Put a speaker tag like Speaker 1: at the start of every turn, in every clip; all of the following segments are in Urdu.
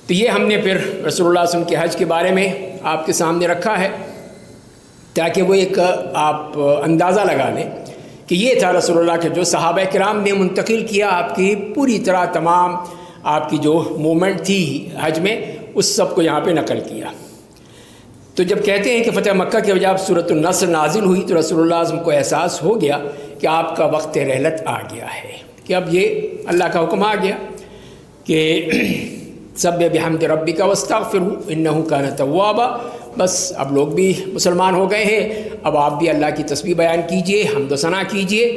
Speaker 1: تو یہ ہم نے پھر رسول اللہ صلی اللہ علیہ وسلم کے حج کے بارے میں آپ کے سامنے رکھا ہے تاکہ وہ ایک آپ اندازہ لگا لیں کہ یہ تھا رسول اللہ کے جو صحابہ کرام نے منتقل کیا آپ کی پوری طرح تمام آپ کی جو مومنٹ تھی حج میں اس سب کو یہاں پہ نقل کیا۔ تو جب کہتے ہیں کہ فتح مکہ کے جب سورۃ النصر نازل ہوئی تو رسول اللہ صلی اللہ علیہ وسلم کو احساس ہو گیا کہ آپ کا وقت رحلت آ گیا ہے، کہ اب یہ اللہ کا حکم آ گیا کہ سبح بحمد ربک واستغفرہ انہ کان توابا۔ بس اب لوگ بھی مسلمان ہو گئے ہیں، اب آپ بھی اللہ کی تسبیح بیان کیجئے، حمد و ثنا کیجئے۔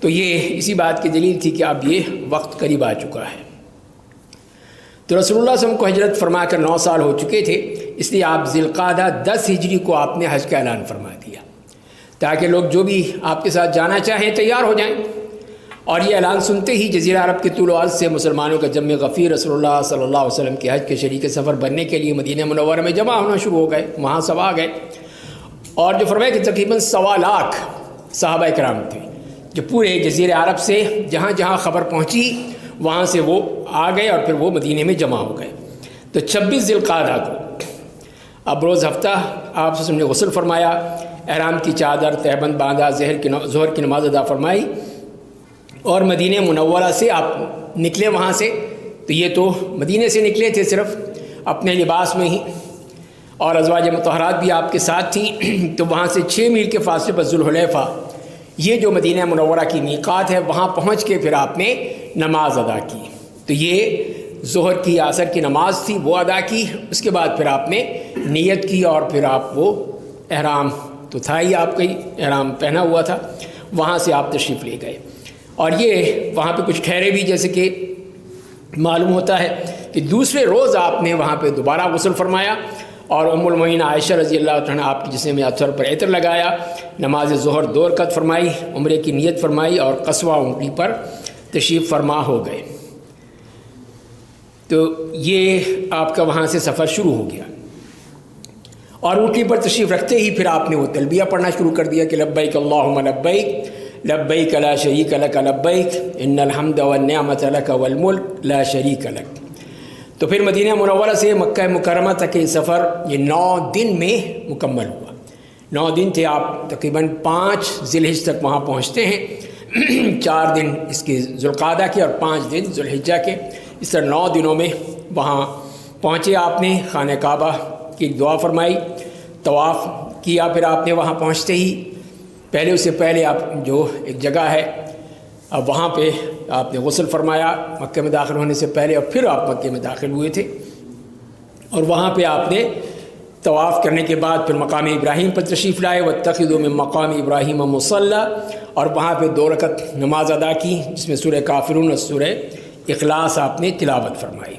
Speaker 1: تو یہ اسی بات کی دلیل تھی کہ اب یہ وقت قریب آ چکا ہے۔ تو رسول اللہ صلی اللہ علیہ وسلم کو ہجرت فرما کر 9 سال ہو چکے تھے، اس لیے آپ ذی القعدہ 10 ہجری کو آپ نے حج کا اعلان فرما دیا تاکہ لوگ جو بھی آپ کے ساتھ جانا چاہیں تیار ہو جائیں۔ اور یہ اعلان سنتے ہی جزیرہ عرب کے طول و عرض سے مسلمانوں کا جمع غفیر رسول اللہ صلی اللہ علیہ وسلم کے حج کے شریک سفر بننے کے لیے مدینہ منورہ میں جمع ہونا شروع ہو گئے، وہاں سب آ گئے۔ اور جو فرمایا کہ تقریباً 1.25 لاکھ صحابہ کرام تھے جو پورے جزیرہ عرب سے جہاں جہاں خبر پہنچی وہاں سے وہ آ گئے اور پھر وہ مدینے میں جمع ہو گئے۔ تو 26 ذی القعدہ کو اب روز ہفتہ آپ سے نے غسل فرمایا، احرام کی چادر تہبند باندھا، ظہر کی نماز ادا فرمائی اور مدینہ منورہ سے آپ نکلے وہاں سے۔ تو یہ تو مدینے سے نکلے تھے صرف اپنے لباس میں ہی، اور ازواج مطہرات بھی آپ کے ساتھ تھیں۔ تو وہاں سے 6 میل کے فاصلے پر ذوالحلیفہ، یہ جو مدینہ منورہ کی میقات ہے، وہاں پہنچ کے پھر آپ نے نماز ادا کی۔ تو یہ ظہر کی عصر کی نماز تھی، وہ ادا کی۔ اس کے بعد پھر آپ نے نیت کی اور پھر آپ وہ احرام تو تھا ہی آپ کا ہی احرام پہنا ہوا تھا، وہاں سے آپ تشریف لے گئے۔ اور یہ وہاں پہ کچھ ٹھہرے بھی، جیسے کہ معلوم ہوتا ہے کہ دوسرے روز آپ نے وہاں پہ دوبارہ غسل فرمایا اور ام المؤمنین عائشہ رضی اللہ عنہا آپ کے جسم میں اثر پر عطر لگایا، نماز ظہر 2 رکعت فرمائی، عمرے کی نیت فرمائی اور قصوہ اونٹی پر تشریف فرما ہو گئے۔ تو یہ آپ کا وہاں سے سفر شروع ہو گیا، اور اونٹی پر تشریف رکھتے ہی پھر آپ نے وہ تلبیہ پڑھنا شروع کر دیا کہ لبیک اللہم لبیک لبیک لا شریک لک لبیک ان الحمد والنعمت لک والملک لا شریک لک۔ تو پھر مدینہ منورہ سے مکہ مکرمہ تک یہ سفر یہ 9 دن میں مکمل ہوا۔ 9 دن تھے، آپ تقریباً 5 ذی الحجہ تک وہاں پہنچتے ہیں، 4 دن اس کے ذوالقعدہ کے اور 5 دن ذوالحجہ کے۔ اس طرح 9 دنوں میں وہاں پہنچے، آپ نے خانہ کعبہ کی دعا فرمائی، طواف کیا۔ پھر آپ نے وہاں پہنچتے ہی پہلے اس سے پہلے آپ جو ایک جگہ ہے اب وہاں پہ آپ نے غسل فرمایا مکہ میں داخل ہونے سے پہلے، اور پھر آپ مکہ میں داخل ہوئے تھے، اور وہاں پہ آپ نے طواف کرنے کے بعد پھر مقام ابراہیم پر تشریف لائے، واتخذوا من مقام ابراہیم مصلی، اور وہاں پہ 2 رکعت نماز ادا کی جس میں سورہ کافرون اور سورہ اخلاص آپ نے تلاوت فرمائی۔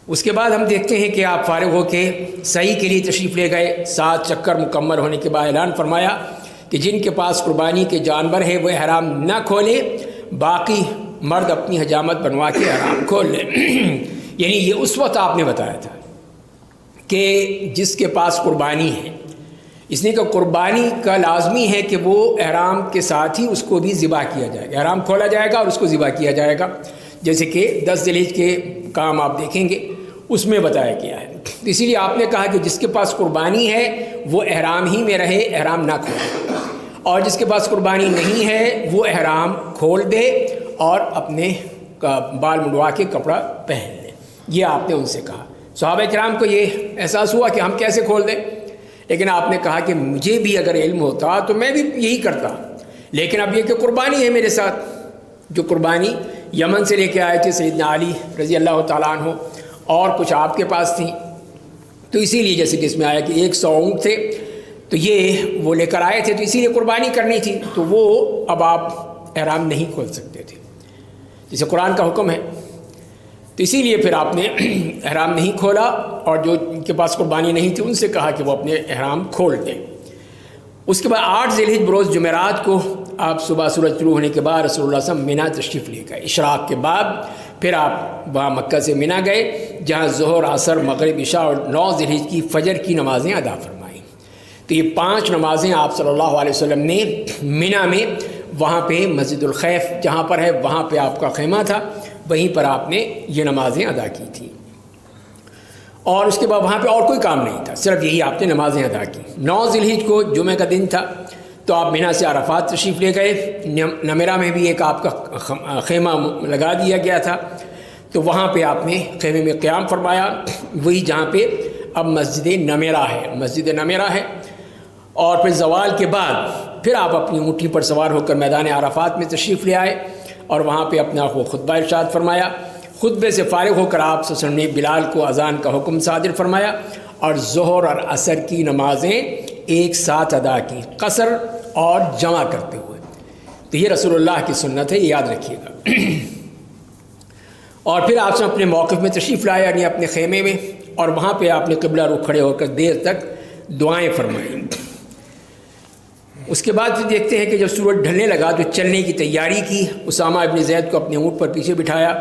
Speaker 1: اس کے بعد ہم دیکھتے ہیں کہ آپ فارغ ہو کے سعی کے لیے تشریف لے گئے۔ 7 چکر مکمل ہونے کے بعد اعلان فرمایا کہ جن کے پاس قربانی کے جانور ہیں وہ احرام نہ کھولے، باقی مرد اپنی حجامت بنوا کے احرام کھول لیں۔ یعنی یہ اس وقت آپ نے بتایا تھا کہ جس کے پاس قربانی ہے، اس نے کہ قربانی کا لازمی ہے کہ وہ احرام کے ساتھ ہی اس کو بھی ذبح کیا جائے گا، احرام کھولا جائے گا اور اس کو ذبح کیا جائے گا، جیسے کہ 10 ذی الحجہ کے کام آپ دیکھیں گے اس میں بتایا گیا ہے۔ اسی لیے آپ نے کہا کہ جس کے پاس قربانی ہے وہ احرام ہی میں رہے، احرام نہ کھولے، اور جس کے پاس قربانی نہیں ہے وہ احرام کھول دے اور اپنے بال منڈوا کے کپڑا پہن لے۔ یہ آپ نے ان سے کہا۔ صحابہ کرام کو یہ احساس ہوا کہ ہم کیسے کھول دیں، لیکن آپ نے کہا کہ مجھے بھی اگر علم ہوتا تو میں بھی یہی کرتا، لیکن اب یہ کہ قربانی ہے میرے ساتھ، جو قربانی یمن سے لے کے آئے تھے سیدنا علی رضی اللہ تعالیٰ عنہ، اور کچھ آپ کے پاس تھیں، تو اسی لیے جیسے کہ اس میں آیا کہ 100 اونٹ تھے تو یہ وہ لے کر آئے تھے، تو اسی لیے قربانی کرنی تھی، تو وہ اب آپ احرام نہیں کھول سکتے تھے جیسے قرآن کا حکم ہے۔ تو اسی لیے پھر آپ نے احرام نہیں کھولا، اور جو ان کے پاس قربانی نہیں تھی ان سے کہا کہ وہ اپنے احرام کھول دیں۔ اس کے بعد 8 ذی الحجہ بروز جمعرات کو آپ صبح سورج طلوع ہونے کے بعد رسول اللہ صلی اللہ علیہ وسلم منی تشریف لے گئے۔ اشراق کے بعد پھر آپ وہاں مکہ سے منی گئے، جہاں ظہر عصر مغرب عشاء اور 9 ذی الحجہ کی فجر کی نمازیں ادا فرمائیں۔ تو یہ 5 نمازیں آپ صلی اللہ علیہ وسلم نے منی میں، وہاں پہ مسجد الخیف جہاں پر ہے وہاں پہ آپ کا خیمہ تھا، وہیں پر آپ نے یہ نمازیں ادا کی تھیں۔ اور اس کے بعد وہاں پہ اور کوئی کام نہیں تھا، صرف یہی آپ نے نمازیں ادا کی۔ 9 ذی الحجہ کو جمعہ کا دن تھا، تو آپ مینا سے عرفات تشریف لے گئے۔ نمیرہ میں بھی ایک آپ کا خیمہ لگا دیا گیا تھا، تو وہاں پہ آپ نے خیمے میں قیام فرمایا، وہی جہاں پہ اب مسجد نمیرہ ہے۔ اور پھر زوال کے بعد پھر آپ اپنی اونٹی پر سوار ہو کر میدان عرفات میں تشریف لے آئے، اور وہاں پہ اپنا خطبہ ارشاد فرمایا۔ خطبے سے فارغ ہو کر آپ صلی اللہ علیہ وسلم نے بلال کو اذان کا حکم صادر فرمایا، اور ظہر اور عصر کی نمازیں ایک ساتھ ادا کی، قصر اور جمع کرتے ہوئے۔ تو یہ رسول اللہ کی سنت ہے، یہ یاد رکھیے گا۔ اور پھر آپ سے اپنے موقف میں تشریف لائے، یعنی اپنے خیمے میں، اور وہاں پہ آپ نے قبلہ رخ کھڑے ہو کر دیر تک دعائیں فرمائیں۔ اس کے بعد پھر دیکھتے ہیں کہ جب سورج ڈھلنے لگا تو چلنے کی تیاری کی۔ اسامہ ابن زید کو اپنے اونٹ پر پیچھے بٹھایا۔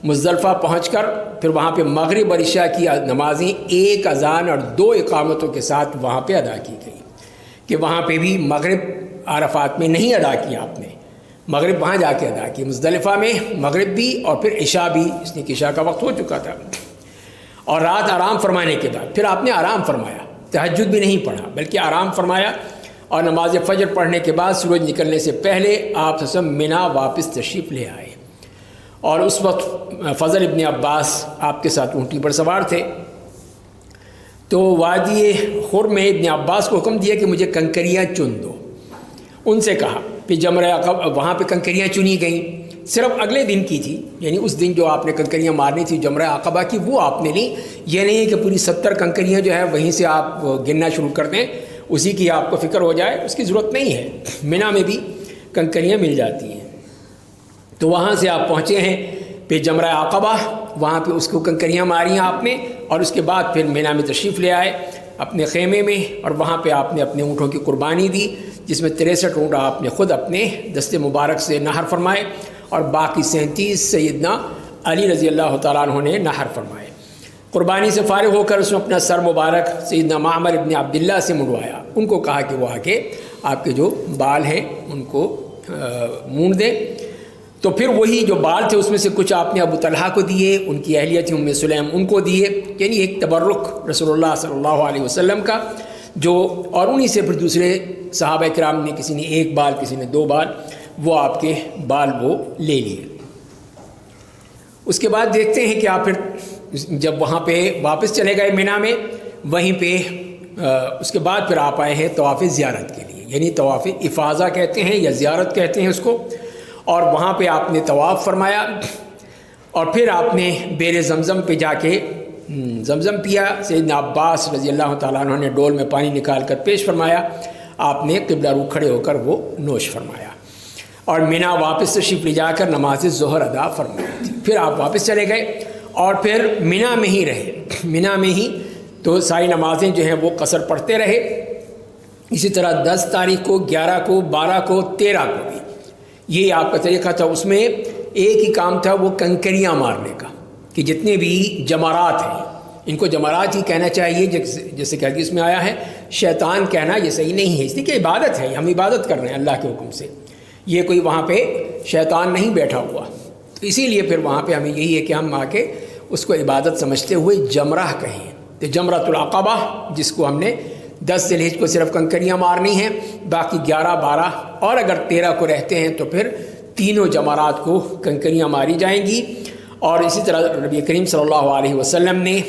Speaker 1: مزدلفہ پہنچ کر پھر وہاں پہ مغرب اور عشاء کی نمازیں ایک اذان اور 2 اقامتوں کے ساتھ وہاں پہ ادا کی گئی، کہ وہاں پہ بھی مغرب عرفات میں نہیں ادا کیا آپ نے، مغرب وہاں جا کے ادا کی، مزدلفہ میں مغرب بھی اور پھر عشاء بھی، اس لیے کہ عشاء کا وقت ہو چکا تھا۔ اور رات آرام فرمانے کے بعد پھر آپ نے آرام فرمایا، تہجد بھی نہیں پڑھا بلکہ آرام فرمایا، اور نماز فجر پڑھنے کے بعد سورج نکلنے سے پہلے آپ سب مینا واپس تشریف لے آئے۔ اور اس وقت فضل ابن عباس آپ کے ساتھ اونٹی پر سوار تھے، تو وادی خر میں ابن عباس کو حکم دیا کہ مجھے کنکریاں چن دو۔ ان سے کہا، پھر جمرہ عقبہ وہاں پہ کنکریاں چنی گئیں، صرف اگلے دن کی تھی، یعنی اس دن جو آپ نے کنکریاں مارنی تھی جمرہ عقبہ کی، وہ آپ نے لی۔ یہ نہیں ہے کہ پوری 70 کنکریاں جو ہے وہیں سے آپ گننا شروع کر دیں، اسی کی آپ کو فکر ہو جائے، اس کی ضرورت نہیں ہے۔ مینا میں بھی کنکریاں مل جاتی ہیں، تو وہاں سے آپ پہنچے ہیں پھر جمرہ عقبہ، وہاں پہ اس کو کنکریاں ماری آپ نے، اور اس کے بعد پھر مینا میں تشریف لے آئے اپنے خیمے میں، اور وہاں پہ آپ نے اپنے اونٹوں کی قربانی دی، جس میں 63 اونٹ آپ نے خود اپنے دست مبارک سے نحر فرمائے، اور باقی 37 سیدنا علی رضی اللہ تعالیٰ عنہ نے نحر فرمائے۔ قربانی سے فارغ ہو کر اس میں اپنا سر مبارک سیدنا معمر ابن عبداللہ سے منڈوایا، ان کو کہا کہ وہ آ کے آپ کے جو بال ہیں ان کو مونڈ دیں۔ تو پھر وہی جو بال تھے اس میں سے کچھ آپ نے ابو طلحہ کو دیے، ان کی اہلیہ تھی ام سلیم، ان کو دیے، یعنی ایک تبرک رسول اللہ صلی اللہ علیہ وسلم کا جو، اور انہی سے پھر دوسرے صحابہ کرام نے، کسی نے 1 بال، کسی نے 2 بال، وہ آپ کے بال وہ لے لیے۔ اس کے بعد دیکھتے ہیں کہ آپ پھر جب وہاں پہ واپس چلے گئے مینا میں، وہیں پہ اس کے بعد پھر آپ آئے ہیں طواف زیارت کے لیے، یعنی طواف افاضہ کہتے ہیں یا زیارت کہتے ہیں اس کو، اور وہاں پہ آپ نے طواف فرمایا، اور پھر آپ نے بیر زمزم پہ جا کے زمزم پیا۔ سیدنا عباس رضی اللہ تعالیٰ عنہ نے ڈول میں پانی نکال کر پیش فرمایا، آپ نے قبلہ رو کھڑے ہو کر وہ نوش فرمایا، اور مینا واپس تشریف لے جا کر نماز ظہر ادا فرمائی تھی۔ پھر آپ واپس چلے گئے اور پھر مینا میں ہی رہے، مینا میں ہی تو ساری نمازیں جو ہیں وہ قصر پڑھتے رہے۔ اسی طرح 10 تاریخ کو، 11 کو، 12 کو، 13 کو بھی یہ آپ کا طریقہ تھا۔ اس میں ایک ہی کام تھا، وہ کنکریاں مارنے کا، کہ جتنے بھی جمرات ہیں ان کو جمرات ہی کہنا چاہیے، جیسے کہ حدیث میں آیا ہے۔ شیطان کہنا یہ صحیح نہیں ہے، اس لیے کہ عبادت ہے، ہم عبادت کر رہے ہیں اللہ کے حکم سے، یہ کوئی وہاں پہ شیطان نہیں بیٹھا ہوا، تو اسی لیے پھر وہاں پہ ہمیں یہی ہے کہ ہم آ کے اس کو عبادت سمجھتے ہوئے جمرہ کہیں۔ تو جمرۃ العقبہ، جس کو ہم نے 10 ذی الحجہ کو صرف کنکریاں مارنی ہیں، باقی 11، 12 اور اگر 13 کو رہتے ہیں تو پھر تینوں جمرات کو کنکریاں ماری جائیں گی۔ اور اسی طرح نبی کریم صلی اللہ علیہ وسلم نے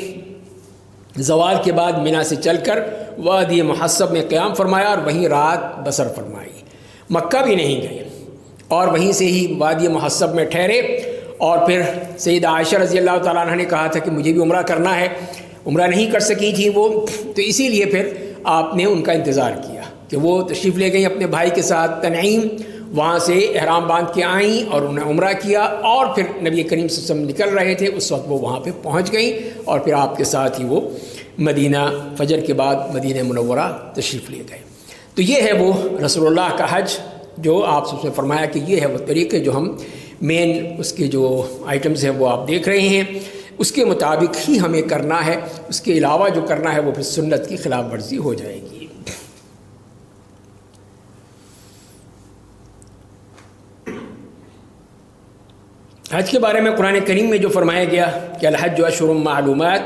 Speaker 1: زوال کے بعد مینا سے چل کر وادی محصب میں قیام فرمایا، اور وہیں رات بسر فرمائی، مکہ بھی نہیں گئے، اور وہیں سے ہی وادی محصب میں ٹھہرے۔ اور پھر سیدہ عائشہ رضی اللہ تعالیٰ عنہ نے کہا تھا کہ مجھے بھی عمرہ کرنا ہے، عمرہ نہیں کر سکی تھی وہ، تو اسی لیے پھر آپ نے ان کا انتظار کیا کہ وہ تشریف لے گئیں اپنے بھائی کے ساتھ تنعیم، وہاں سے احرام باندھ کے آئیں اور انہیں عمرہ کیا، اور پھر نبی کریم صلی اللہ علیہ وسلم نکل رہے تھے، اس وقت وہ وہاں پہ پہنچ گئیں، اور پھر آپ کے ساتھ ہی وہ مدینہ فجر کے بعد مدینہ منورہ تشریف لے گئے۔ تو یہ ہے وہ رسول اللہ کا حج، جو آپ سب سے فرمایا کہ یہ ہے وہ طریقے جو ہم مین اس کے جو آئٹمز ہیں وہ آپ دیکھ رہے ہیں، اس کے مطابق ہی ہمیں کرنا ہے، اس کے علاوہ جو کرنا ہے وہ پھر سنت کی خلاف ورزی ہو جائے گی۔ حج کے بارے میں قرآن کریم میں جو فرمایا گیا کہ الحج اشہر معلومات،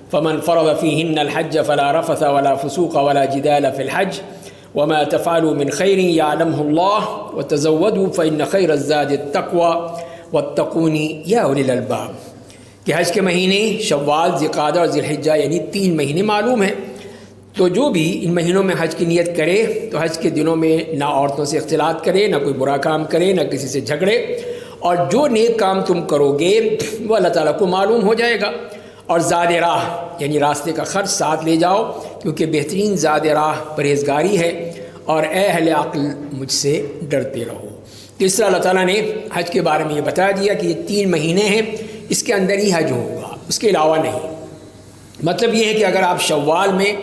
Speaker 1: فمن فرض فيهن الحج فلا رفث ولا فسوق ولا جدال في الحج وما تفعلوا من خير يعلمه الله وتزودوا فإن خير الزاد التقوى واتقون يا أولي الألباب. کہ حج کے مہینے شوال، ذوالقعدہ اور ذی الحجہ یعنی 3 مہینے معلوم ہیں، تو جو بھی ان مہینوں میں حج کی نیت کرے تو حج کے دنوں میں نہ عورتوں سے اختلاط کرے، نہ کوئی برا کام کرے، نہ کسی سے جھگڑے، اور جو نیک کام تم کرو گے وہ اللہ تعالیٰ کو معلوم ہو جائے گا. اور زاد راہ یعنی راستے کا خرچ ساتھ لے جاؤ، کیونکہ بہترین زاد راہ پرہیزگاری ہے. اور اے اہل عقل مجھ سے ڈرتے رہو. تو اس طرح اللہ تعالیٰ نے حج کے بارے میں یہ بتا دیا کہ یہ 3 مہینے ہیں، اس کے اندر ہی حج ہوگا، اس کے علاوہ نہیں. مطلب یہ ہے کہ اگر آپ شوال میں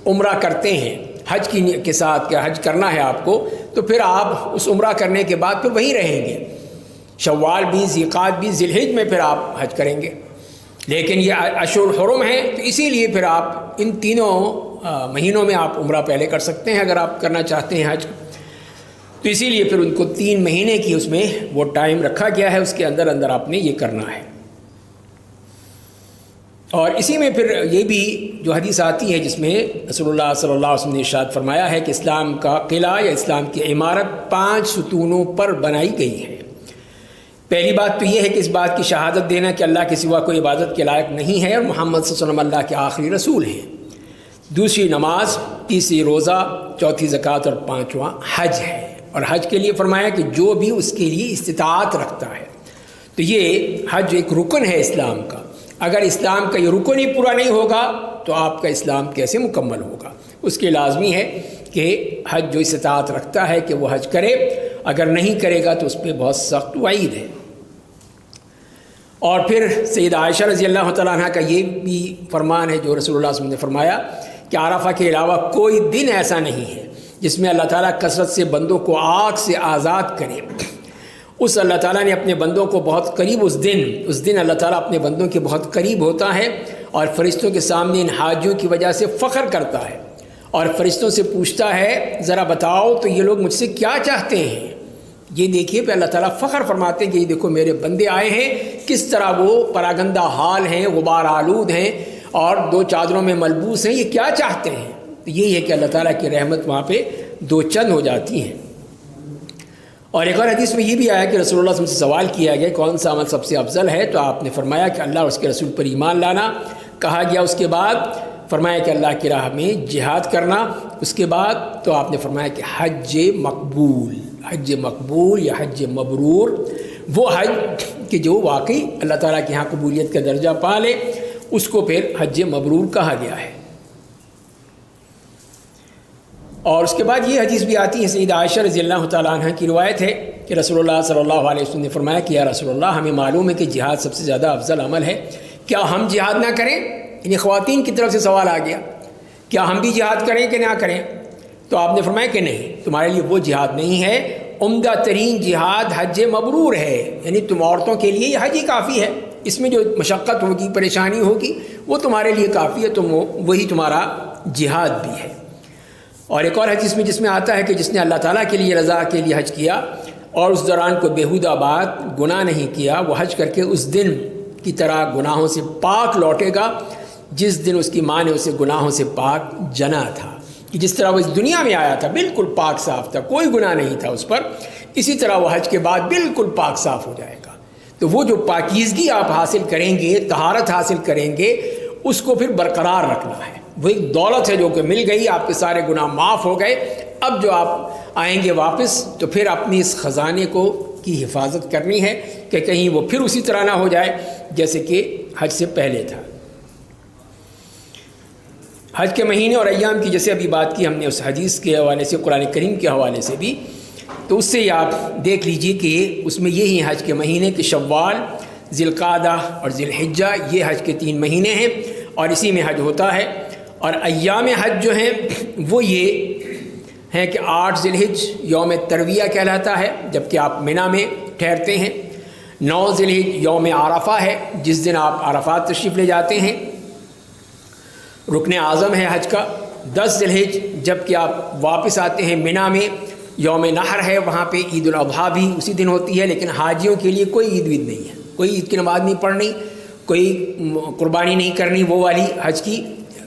Speaker 1: عمرہ کرتے ہیں حج کے ساتھ، کہ حج کرنا ہے آپ کو، تو پھر آپ اس عمرہ کرنے کے بعد پھر وہیں رہیں گے. شوال بھی، ذوالقعدہ بھی، ذی الحجہ میں پھر آپ حج کریں گے. لیکن یہ اشہر الحرم ہے، تو اسی لیے پھر آپ ان تینوں مہینوں میں آپ عمرہ پہلے کر سکتے ہیں اگر آپ کرنا چاہتے ہیں حج. تو اسی لیے پھر ان کو 3 مہینے کی اس میں وہ ٹائم رکھا گیا ہے، اس کے اندر اندر آپ نے یہ کرنا ہے. اور اسی میں پھر یہ بھی جو حدیث آتی ہے جس میں رسول اللہ صلی اللہ علیہ وسلم نے ارشاد فرمایا ہے کہ اسلام کا قلعہ یا اسلام کی عمارت 5 ستونوں پر بنائی گئی ہے. پہلی بات تو یہ ہے کہ اس بات کی شہادت دینا کہ اللہ کے سوا کوئی عبادت کے لائق نہیں ہے اور محمد صلی اللہ علیہ وسلم اللہ کے آخری رسول ہیں. دوسری نماز، تیسری روزہ، چوتھی زکوٰۃ اور 5واں حج ہے. اور حج کے لیے فرمایا کہ جو بھی اس کے لیے استطاعت رکھتا ہے. تو یہ حج ایک رکن ہے اسلام کا. اگر اسلام کا یہ رکن ہی پورا نہیں ہوگا تو آپ کا اسلام کیسے مکمل ہوگا؟ اس کے لازمی ہے کہ حج جو استطاعت رکھتا ہے کہ وہ حج کرے، اگر نہیں کرے گا تو اس پہ بہت سخت وعید ہے. اور پھر سیدہ عائشہ رضی اللہ تعالیٰ عنہ کا یہ بھی فرمان ہے جو رسول اللہ صلی اللہ علیہ وسلم نے فرمایا کہ عرفہ کے علاوہ کوئی دن ایسا نہیں ہے جس میں اللہ تعالیٰ کثرت سے بندوں کو آگ سے آزاد کرے. اس اللہ تعالیٰ نے اپنے بندوں کو بہت قریب، اس دن اللہ تعالیٰ اپنے بندوں کے بہت قریب ہوتا ہے اور فرشتوں کے سامنے ان حاجیوں کی وجہ سے فخر کرتا ہے اور فرشتوں سے پوچھتا ہے ذرا بتاؤ تو یہ لوگ مجھ سے کیا چاہتے ہیں. یہ دیکھیے پہ اللہ تعالیٰ فخر فرماتے ہیں کہ یہ دیکھو میرے بندے آئے ہیں، کس طرح وہ پراگندہ حال ہیں، غبار آلود ہیں اور 2 چادروں میں ملبوس ہیں، یہ کیا چاہتے ہیں. تو یہی ہے کہ اللہ تعالیٰ کی رحمت وہاں پہ 2 چند ہو جاتی ہیں. اور ایک اور حدیث میں یہ بھی آیا کہ رسول اللہ صلی اللہ علیہ وسلم سے سوال کیا گیا کون سا عمل سب سے افضل ہے، تو آپ نے فرمایا کہ اللہ اور اس کے رسول پر ایمان لانا. کہا گیا اس کے بعد فرمایا کہ اللہ کی راہ میں جہاد کرنا. اس کے بعد تو آپ نے فرمایا کہ حج مقبول یا حج مبرور، وہ حج کہ جو واقعی اللہ تعالیٰ کے یہاں قبولیت کا درجہ پا لے، اس کو پھر حج مبرور کہا گیا ہے. اور اس کے بعد یہ حدیث بھی آتی ہے، سیدہ عائشہ رضی اللہ تعالیٰ عنہ کی روایت ہے کہ رسول اللہ صلی اللہ علیہ وسلم نے فرمایا کہ یا رسول اللہ ہمیں معلوم ہے کہ جہاد سب سے زیادہ افضل عمل ہے، کیا ہم جہاد نہ کریں؟ یعنی خواتین کی طرف سے سوال آ گیا، کیا ہم بھی جہاد کریں کہ نہ کریں؟ تو آپ نے فرمایا کہ نہیں، تمہارے لیے وہ جہاد نہیں ہے، عمدہ ترین جہاد حج مبرور ہے. یعنی تم عورتوں کے لیے یہ حج ہی کافی ہے، اس میں جو مشقت ہوگی، پریشانی ہوگی، وہ تمہارے لیے کافی ہے، تم وہی تمہارا جہاد بھی ہے. اور ایک اور حدیث میں جس میں آتا ہے کہ جس نے اللہ تعالیٰ کے لیے رضا کے لیے حج کیا اور اس دوران کوئی بیہودہ بات گناہ نہیں کیا، وہ حج کر کے اس دن کی طرح گناہوں سے پاک لوٹے گا جس دن اس کی ماں نے اسے گناہوں سے پاک جنا تھا. کہ جس طرح وہ اس دنیا میں آیا تھا بالکل پاک صاف تھا، کوئی گناہ نہیں تھا اس پر، اسی طرح وہ حج کے بعد بالکل پاک صاف ہو جائے گا. تو وہ جو پاکیزگی آپ حاصل کریں گے، طہارت حاصل کریں گے، اس کو پھر برقرار رکھنا ہے. وہ ایک دولت ہے جو کہ مل گئی، آپ کے سارے گناہ معاف ہو گئے. اب جو آپ آئیں گے واپس تو پھر اپنی اس خزانے کی حفاظت کرنی ہے کہ کہیں وہ پھر اسی طرح نہ ہو جائے جیسے کہ حج سے پہلے تھا. حج کے مہینے اور ایام کی جیسے ابھی بات کی ہم نے اس حدیث کے حوالے سے، قرآن کریم کے حوالے سے بھی، تو اس سے آپ دیکھ لیجئے کہ اس میں یہی حج کے مہینے کہ شوال، ذی القعدہ اور ذی الحجہ، یہ حج کے 3 مہینے ہیں اور اسی میں حج ہوتا ہے. اور ایام حج جو ہیں وہ یہ ہیں کہ 8 ذی الحجہ یوم ترویہ کہلاتا ہے جبکہ آپ منی میں ٹھہرتے ہیں. 9 ذی الحجہ یوم عرفہ ہے جس دن آپ عرفات تشریف لے جاتے ہیں، رکن اعظم ہے حج کا. 10 ذی الحجہ جبکہ آپ واپس آتے ہیں منی میں، یوم نحر ہے، وہاں پہ عید الاضحیٰ بھی اسی دن ہوتی ہے، لیکن حاجیوں کے لیے کوئی عید وید نہیں ہے، کوئی عید کی نماز نہیں پڑھنی، کوئی قربانی نہیں کرنی، وہ والی حج کی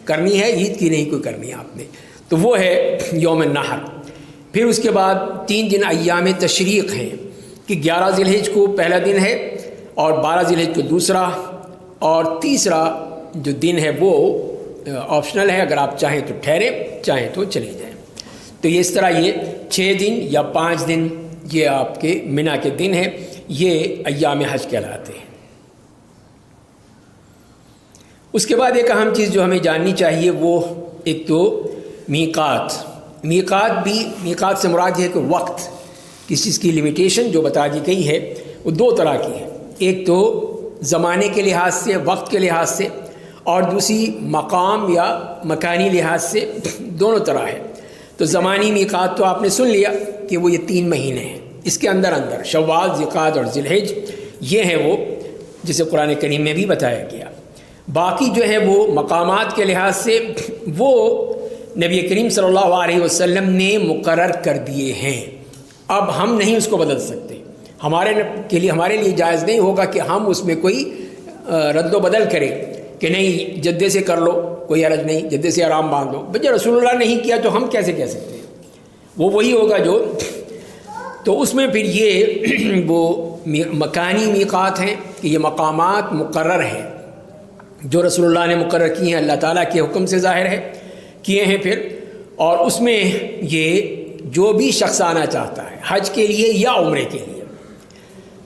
Speaker 1: کرنی ہے، عید کی نہیں کوئی کرنی ہے آپ نے، تو وہ ہے یوم النحر۔ پھر اس کے بعد 3 دن ایام تشریق ہیں کہ 11 ذی الحجہ کو پہلا دن ہے، اور 12 ذی الحجہ کو دوسرا، اور تیسرا جو دن ہے وہ آپشنل ہے، اگر آپ چاہیں تو ٹھہریں، چاہیں تو چلے جائیں۔ تو یہ اس طرح یہ 6 دن یا 5 دن یہ آپ کے منا کے دن ہیں، یہ ایام حج کہلاتے ہیں۔ اس کے بعد ایک اہم چیز جو ہمیں جاننی چاہیے وہ ایک تو میقات سے مراد یہ ہے کہ وقت، کسی چیز کی لمیٹیشن جو بتا دی گئی ہے وہ 2 طرح کی ہے، ایک تو زمانے کے لحاظ سے، وقت کے لحاظ سے، اور دوسری مقام یا مکانی لحاظ سے، دونوں طرح ہے۔ تو زمانی میقات تو آپ نے سن لیا کہ وہ یہ 3 مہینے ہیں، اس کے اندر شوال، ذوالقعدہ اور ذی الحجہ یہ ہیں وہ جسے قرآن کریم میں بھی بتایا گیا۔ باقی جو ہے وہ مقامات کے لحاظ سے وہ نبی کریم صلی اللہ علیہ وسلم نے مقرر کر دیے ہیں، اب ہم نہیں اس کو بدل سکتے، ہمارے لیے جائز نہیں ہوگا کہ ہم اس میں کوئی رد و بدل کریں کہ نہیں جدے سے کر لو کوئی حرج نہیں، جدے سے احرام باندھ لو، بھئی رسول اللہ نہیں کیا تو ہم کیسے کہہ سکتے ہیں، وہ وہی ہوگا جو۔ تو اس میں پھر یہ وہ مکانی میقات ہیں کہ یہ مقامات مقرر ہیں جو رسول اللہ نے مقرر کیے ہیں، اللہ تعالیٰ کے حکم سے ظاہر ہے کیے ہیں پھر، اور اس میں یہ جو بھی شخص آنا چاہتا ہے حج کے لیے یا عمرے کے لیے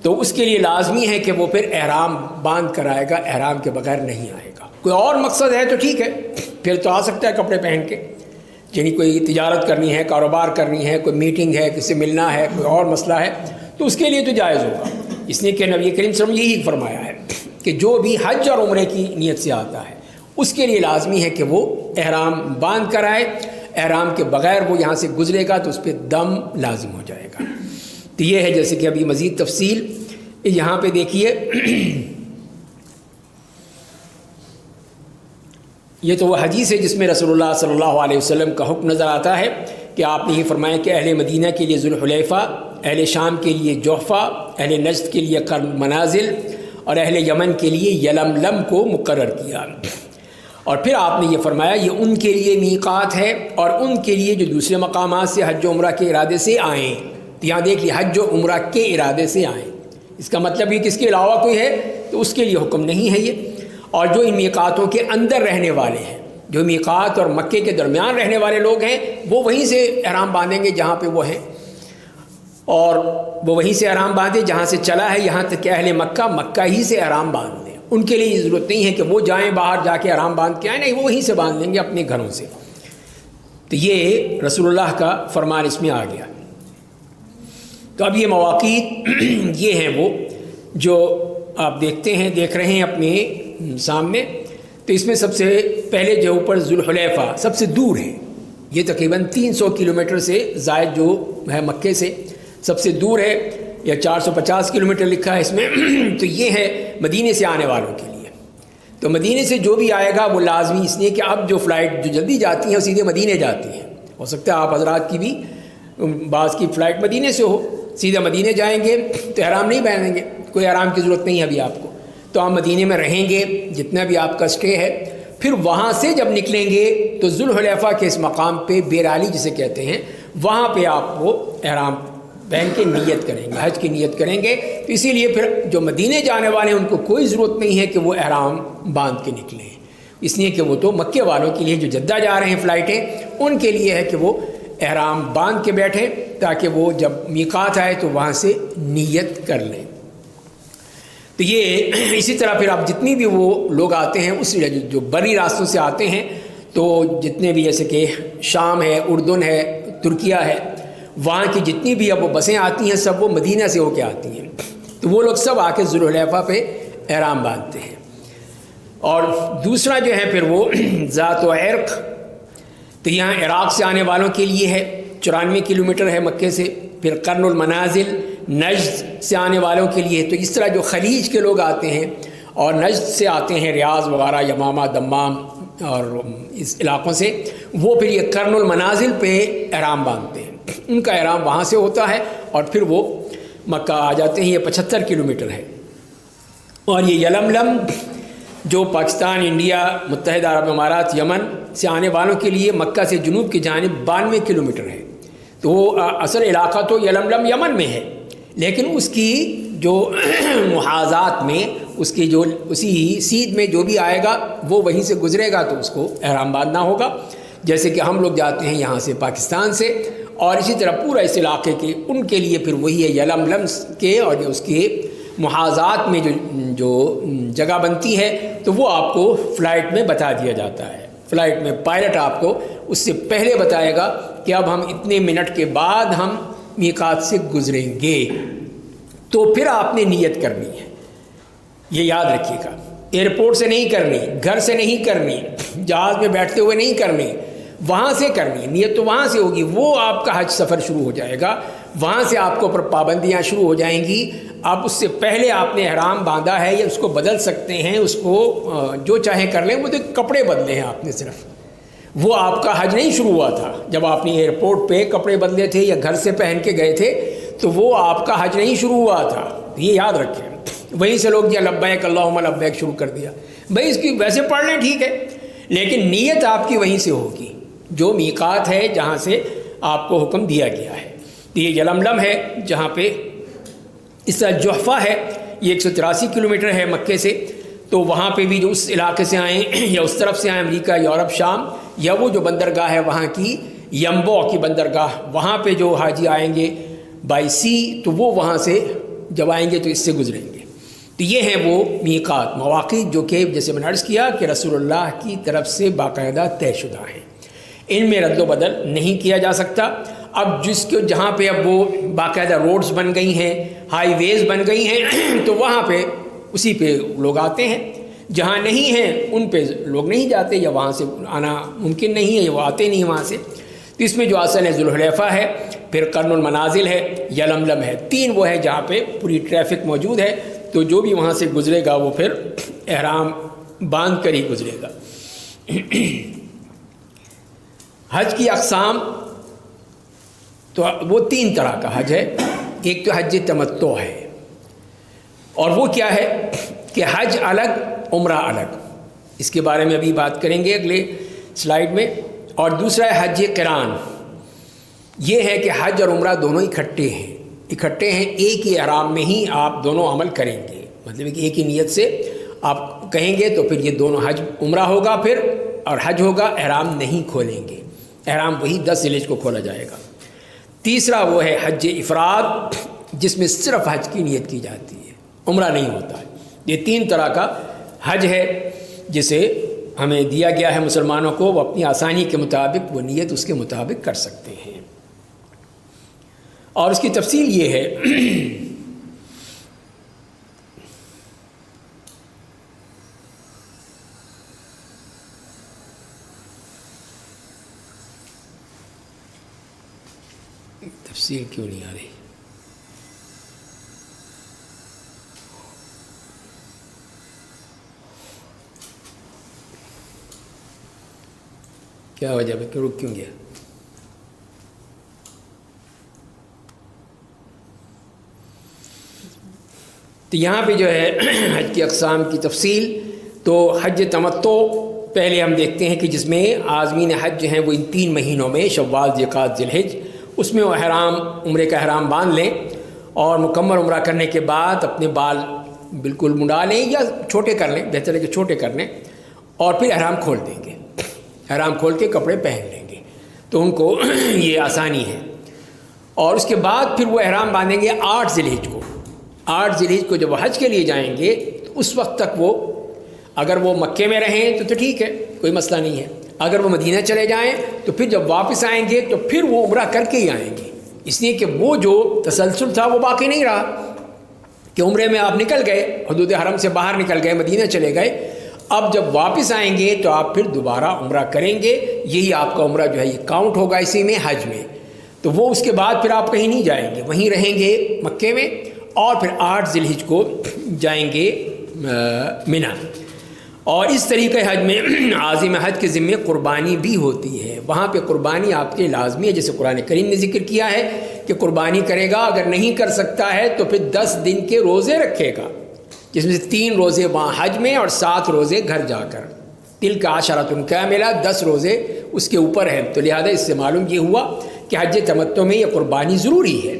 Speaker 1: تو اس کے لیے لازمی ہے کہ وہ پھر احرام باندھ کر آئے گا، احرام کے بغیر نہیں آئے گا۔ کوئی اور مقصد ہے تو ٹھیک ہے، پھر تو آ سکتا ہے کپڑے پہن کے، یعنی کوئی تجارت کرنی ہے، کاروبار کرنی ہے، کوئی میٹنگ ہے، کسی سے ملنا ہے، کوئی اور مسئلہ ہے تو اس کے لیے تو جائز ہوگا، اس لیے کہ نبی کریم صلی اللہ علیہ وسلم یہی فرمایا ہے کہ جو بھی حج اور عمرے کی نیت سے آتا ہے اس کے لیے لازمی ہے کہ وہ احرام باندھ کر آئے، احرام کے بغیر وہ یہاں سے گزرے گا تو اس پہ دم لازم ہو جائے گا۔ تو یہ ہے جیسے کہ ابھی مزید تفصیل یہاں پہ دیکھیے، یہ تو وہ حدیث ہے جس میں رسول اللہ صلی اللہ علیہ وسلم کا حکم نظر آتا ہے کہ آپ نے یہ فرمایا کہ اہل مدینہ کے لیے ذوالحلیفہ، اہل شام کے لیے جحفہ، اہل نجد کے لیے قرن منازل اور اہل یمن کے لیے یلملم کو مقرر کیا۔ اور پھر آپ نے یہ فرمایا یہ ان کے لیے میقات ہے اور ان کے لیے جو دوسرے مقامات سے حج و عمرہ کے ارادے سے آئیں، تو یہاں دیکھ لیے حج و عمرہ کے ارادے سے آئیں، اس کا مطلب یہ کہ اس کے علاوہ کوئی ہے تو اس کے لیے حکم نہیں ہے یہ۔ اور جو ان میقاتوں کے اندر رہنے والے ہیں، جو میقات اور مکے کے درمیان رہنے والے لوگ ہیں وہ وہیں سے احرام باندھیں گے جہاں پہ وہ ہیں، اور وہ وہیں سے احرام باندھیں جہاں سے چلا ہے، یہاں تک کہ اہل مکہ ہی سے احرام باندھ لیں، ان کے لیے یہ ضرورت نہیں ہے کہ وہ جائیں باہر جا کے احرام باندھ کے آئیں، نہیں وہ وہیں سے باندھ لیں گے اپنے گھروں سے۔ تو یہ رسول اللہ کا فرمان اس میں آ گیا۔ تو اب یہ مواقیت یہ ہیں وہ جو آپ دیکھ رہے ہیں اپنے سامنے۔ تو اس میں سب سے پہلے جو اوپر ذوالحلیفہ سب سے دور ہے، یہ تقریباً 300 کلومیٹر سے زائد جو ہے مکے سے سب سے دور ہے، یا 450 کلومیٹر لکھا ہے اس میں۔ تو یہ ہے مدینے سے آنے والوں کے لیے۔ تو مدینے سے جو بھی آئے گا وہ لازمی، اس لیے کہ اب جو فلائٹ جو جلدی جاتی ہیں وہ سیدھے مدینے جاتی ہیں، ہو سکتا ہے آپ حضرات کی بھی بعض کی فلائٹ مدینے سے ہو، سیدھے مدینے جائیں گے تو احرام نہیں باندھیں گے، کوئی احرام کی ضرورت نہیں ہے ابھی آپ کو، تو آپ مدینے میں رہیں گے جتنا بھی آپ کا اسٹے ہے، پھر وہاں سے جب نکلیں گے تو ذوالحلیفہ کے اس مقام پہ بیرالی جسے کہتے ہیں، وہاں پہ آپ وہ احرام پہن کے نیت کریں گے، حج کی نیت کریں گے۔ تو اسی لیے پھر جو مدینے جانے والے ہیں ان کو کوئی ضرورت نہیں ہے کہ وہ احرام باندھ کے نکلیں، اس لیے کہ وہ تو مکے والوں کے لیے جو جدہ جا رہے ہیں فلائٹیں، ان کے لیے ہے کہ وہ احرام باندھ کے بیٹھیں تاکہ وہ جب میقات آئے تو وہاں سے نیت کر لیں۔ تو یہ اسی طرح پھر آپ جتنی بھی وہ لوگ آتے ہیں اس جو بری راستوں سے آتے ہیں، تو جتنے بھی جیسے کہ شام ہے، اردن ہے، ترکیہ ہے، وہاں کی جتنی بھی اب وہ بسیں آتی ہیں سب وہ مدینہ سے ہو کے آتی ہیں، تو وہ لوگ سب آ کے ذوالحلیفہ پہ احرام باندھتے ہیں۔ اور دوسرا جو ہے پھر وہ ذات و عرق، تو یہاں عراق سے آنے والوں کے لیے ہے، 94 کلومیٹر ہے مکے سے۔ پھر قرن المنازل نجد سے آنے والوں کے لیے، تو اس طرح جو خلیج کے لوگ آتے ہیں اور نجد سے آتے ہیں، ریاض وغیرہ، یمامہ، دمام اور اس علاقوں سے، وہ پھر یہ قرن المنازل پہ احرام باندھتے ہیں، ان کا احرام وہاں سے ہوتا ہے اور پھر وہ مکہ آ جاتے ہیں۔ یہ 75 کلومیٹر ہے۔ اور یہ یلملم جو پاکستان، انڈیا، متحدہ عرب امارات، یمن سے آنے والوں کے لیے مکہ سے جنوب کی جانب 92 کلومیٹر ہے. تو وہ اصل علاقہ تو یلملم یمن میں ہے، لیکن اس کی جو محاذات میں اس کی جو اسی سیدھ میں جو بھی آئے گا وہ وہیں سے گزرے گا تو اس کو احرام باندھنا ہوگا. جیسے کہ ہم لوگ جاتے ہیں یہاں سے پاکستان سے، اور اسی طرح پورا اس علاقے کے ان کے لیے پھر وہی ہے یلملم کے، اور جو اس کے محاذات میں جو جگہ بنتی ہے تو وہ آپ کو فلائٹ میں بتا دیا جاتا ہے. فلائٹ میں پائلٹ آپ کو اس سے پہلے بتائے گا کہ اب ہم اتنے منٹ کے بعد ہم میقات سے گزریں گے. تو پھر آپ نے نیت کرنی ہے، یہ یاد رکھیے گا. ایئرپورٹ سے نہیں کرنی، گھر سے نہیں کرنی، جہاز میں بیٹھتے ہوئے نہیں کرنی، وہاں سے کرنی. نیت تو وہاں سے ہوگی، وہ آپ کا حج سفر شروع ہو جائے گا، وہاں سے آپ کو پر پابندیاں شروع ہو جائیں گی. آپ اس سے پہلے آپ نے احرام باندھا ہے یا اس کو بدل سکتے ہیں، اس کو جو چاہیں کر لیں. وہ تو کپڑے بدلے ہیں آپ نے صرف، وہ آپ کا حج نہیں شروع ہوا تھا. جب آپ نے ایئرپورٹ پہ کپڑے بدلے تھے یا گھر سے پہن کے گئے تھے تو وہ آپ کا حج نہیں شروع ہوا تھا، یہ یاد رکھیں. وہیں سے لوگ دیا لبیک اللہم لبیک شروع کر دیا. بھائی اس کی ویسے پڑھ لیں ٹھیک ہے، لیکن نیت آپ کی وہیں سے ہوگی جو میقات ہے جہاں سے آپ کو حکم دیا گیا ہے. تو یہ یلملم ہے جہاں پہ اس طرح جحفہ ہے، یہ 183 کلومیٹر ہے مکے سے. تو وہاں پہ بھی جو اس علاقے سے آئیں یا اس طرف سے آئیں، امریکہ، یورپ، شام، یا وہ جو بندرگاہ ہے وہاں کی یمبو کی بندرگاہ، وہاں پہ جو حاجی آئیں گے بائی سی تو وہ وہاں سے جب آئیں گے تو اس سے گزریں گے. تو یہ ہیں وہ میقات، مواقیت جو کہ جیسے میں نے عرض کیا کہ رسول اللہ کی طرف سے باقاعدہ طے شدہ ہیں، ان میں رد و بدل نہیں کیا جا سکتا. اب جس کو جہاں پہ اب وہ باقاعدہ روڈز بن گئی ہیں، ہائی ویز بن گئی ہیں، تو وہاں پہ اسی پہ لوگ آتے ہیں. جہاں نہیں ہیں ان پہ لوگ نہیں جاتے، یا وہاں سے آنا ممکن نہیں ہے، یا وہ آتے نہیں وہاں سے. تو اس میں جو اصل ہے ذوالحلیفہ ہے، پھر قرن المنازل ہے، یلملم ہے. تین وہ ہے جہاں پہ پوری ٹریفک موجود ہے. تو جو بھی وہاں سے گزرے گا وہ پھر احرام باندھ کر ہی گزرے گا. حج کی اقسام تو وہ تین طرح کا حج ہے. ایک تو حج تمتع ہے، اور وہ کیا ہے کہ حج الگ عمرہ الگ، اس کے بارے میں ابھی بات کریں گے اگلے سلائیڈ میں. اور دوسرا ہے حج قران، یہ ہے کہ حج اور عمرہ دونوں اکٹھے ہیں ایک ہی احرام میں ہی آپ دونوں عمل کریں گے. مطلب کہ ایک ہی نیت سے آپ کہیں گے تو پھر یہ دونوں حج عمرہ ہوگا پھر، اور حج ہوگا، احرام نہیں کھولیں گے. احرام وہی 10 ذی الحجہ کو کھولا جائے گا. تیسرا وہ ہے حج افراد، جس میں صرف حج کی نیت کی جاتی ہے، عمرہ نہیں ہوتا ہے. یہ تین طرح کا حج ہے جسے ہمیں دیا گیا ہے مسلمانوں کو. وہ اپنی آسانی کے مطابق وہ نیت اس کے مطابق کر سکتے ہیں. اور اس کی تفصیل یہ ہے تفصیل کیوں نہیں آ رہی؟ کیا وجہ ہے کہ رک کیوں گیا؟ تو یہاں پہ جو ہے حج کی اقسام کی تفصیل. تو حج تمتع پہلے ہم دیکھتے ہیں کہ جس میں عازمین حج جو ہیں وہ ان 3 مہینوں میں شوال، ذوالقعدہ، ذی الحجہ، اس میں وہ احرام، عمرے کا احرام باندھ لیں، اور مکمل عمرہ کرنے کے بعد اپنے بال بالکل منڈا لیں یا چھوٹے کر لیں، بہتر ہے کہ چھوٹے کر لیں، اور پھر احرام کھول دیں گے. احرام کھول کے کپڑے پہن لیں گے تو ان کو یہ آسانی ہے. اور اس کے بعد پھر وہ احرام باندھیں گے 8 ذی الحجہ کو. 8 ذی الحجہ کو جب وہ حج کے لیے جائیں گے تو اس وقت تک وہ، اگر وہ مکے میں رہیں تو ٹھیک ہے، کوئی مسئلہ نہیں ہے. اگر وہ مدینہ چلے جائیں تو پھر جب واپس آئیں گے تو پھر وہ عمرہ کر کے ہی آئیں گے. اس لیے کہ وہ جو تسلسل تھا وہ باقی نہیں رہا کہ عمرے میں آپ نکل گئے، حدود حرم سے باہر نکل گئے، مدینہ چلے گئے. اب جب واپس آئیں گے تو آپ پھر دوبارہ عمرہ کریں گے. یہی آپ کا عمرہ جو ہے یہ کاؤنٹ ہوگا اسی میں، حج میں. تو وہ اس کے بعد پھر آپ کہیں نہیں جائیں گے، وہیں رہیں گے مکے میں. اور پھر 8 ذی الحجہ کو جائیں گے منی. اور اس طریقے حج میں عازم حج کے ذمے قربانی بھی ہوتی ہے. وہاں پہ قربانی آپ کے لازمی ہے، جیسے قرآن کریم نے ذکر کیا ہے کہ قربانی کرے گا. اگر نہیں کر سکتا ہے تو پھر 10 دن کے روزے رکھے گا. جس میں سے 3 روزے وہاں حج میں اور 7 روزے گھر جا کر. تلک عشرۃ کاملہ، 10 روزے اس کے اوپر ہیں. تو لہذا اس سے معلوم یہ ہوا کہ حج تمتع میں یہ قربانی ضروری ہے.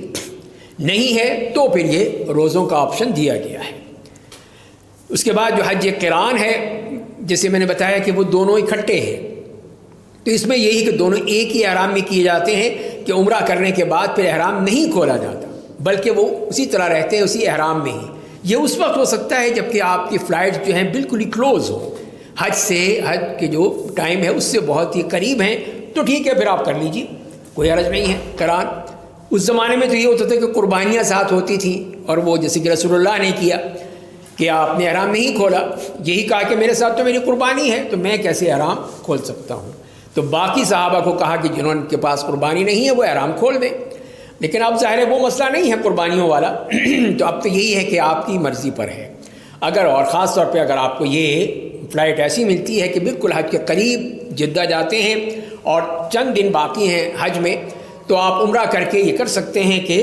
Speaker 1: نہیں ہے تو پھر یہ روزوں کا آپشن دیا گیا ہے. اس کے بعد جو حج قران ہے، جیسے میں نے بتایا کہ وہ دونوں اکٹھے ہیں. تو اس میں یہی کہ دونوں ایک ہی احرام میں کیے جاتے ہیں کہ عمرہ کرنے کے بعد پھر احرام نہیں کھولا جاتا، بلکہ وہ اسی طرح رہتے ہیں اسی احرام میں ہی. یہ اس وقت ہو سکتا ہے جب کہ آپ کی فلائٹ جو ہیں بالکل ہی کلوز ہو، حج کے جو ٹائم ہے اس سے بہت ہی قریب ہیں، تو ٹھیک ہے پھر آپ کر لیجیے، کوئی حرج نہیں ہے. قران اس زمانے میں تو یہ ہوتا تھا کہ قربانیاں ساتھ ہوتی تھیں، اور وہ جیسے کہ رسول اللہ نے کیا کہ آپ نے احرام نہیں کھولا، یہی کہا کہ میرے ساتھ تو میری قربانی ہے تو میں کیسے احرام کھول سکتا ہوں. تو باقی صحابہ کو کہا کہ جنہوں کے پاس قربانی نہیں ہے وہ احرام کھول دیں. لیکن اب ظاہر ہے وہ مسئلہ نہیں ہے قربانیوں والا تو اب تو یہی ہے کہ آپ کی مرضی پر ہے. اگر اور خاص طور پہ اگر آپ کو یہ فلائٹ ایسی ملتی ہے کہ بالکل حج کے قریب جدہ جاتے ہیں اور چند دن باقی ہیں حج میں، تو آپ عمرہ کر کے یہ کر سکتے ہیں کہ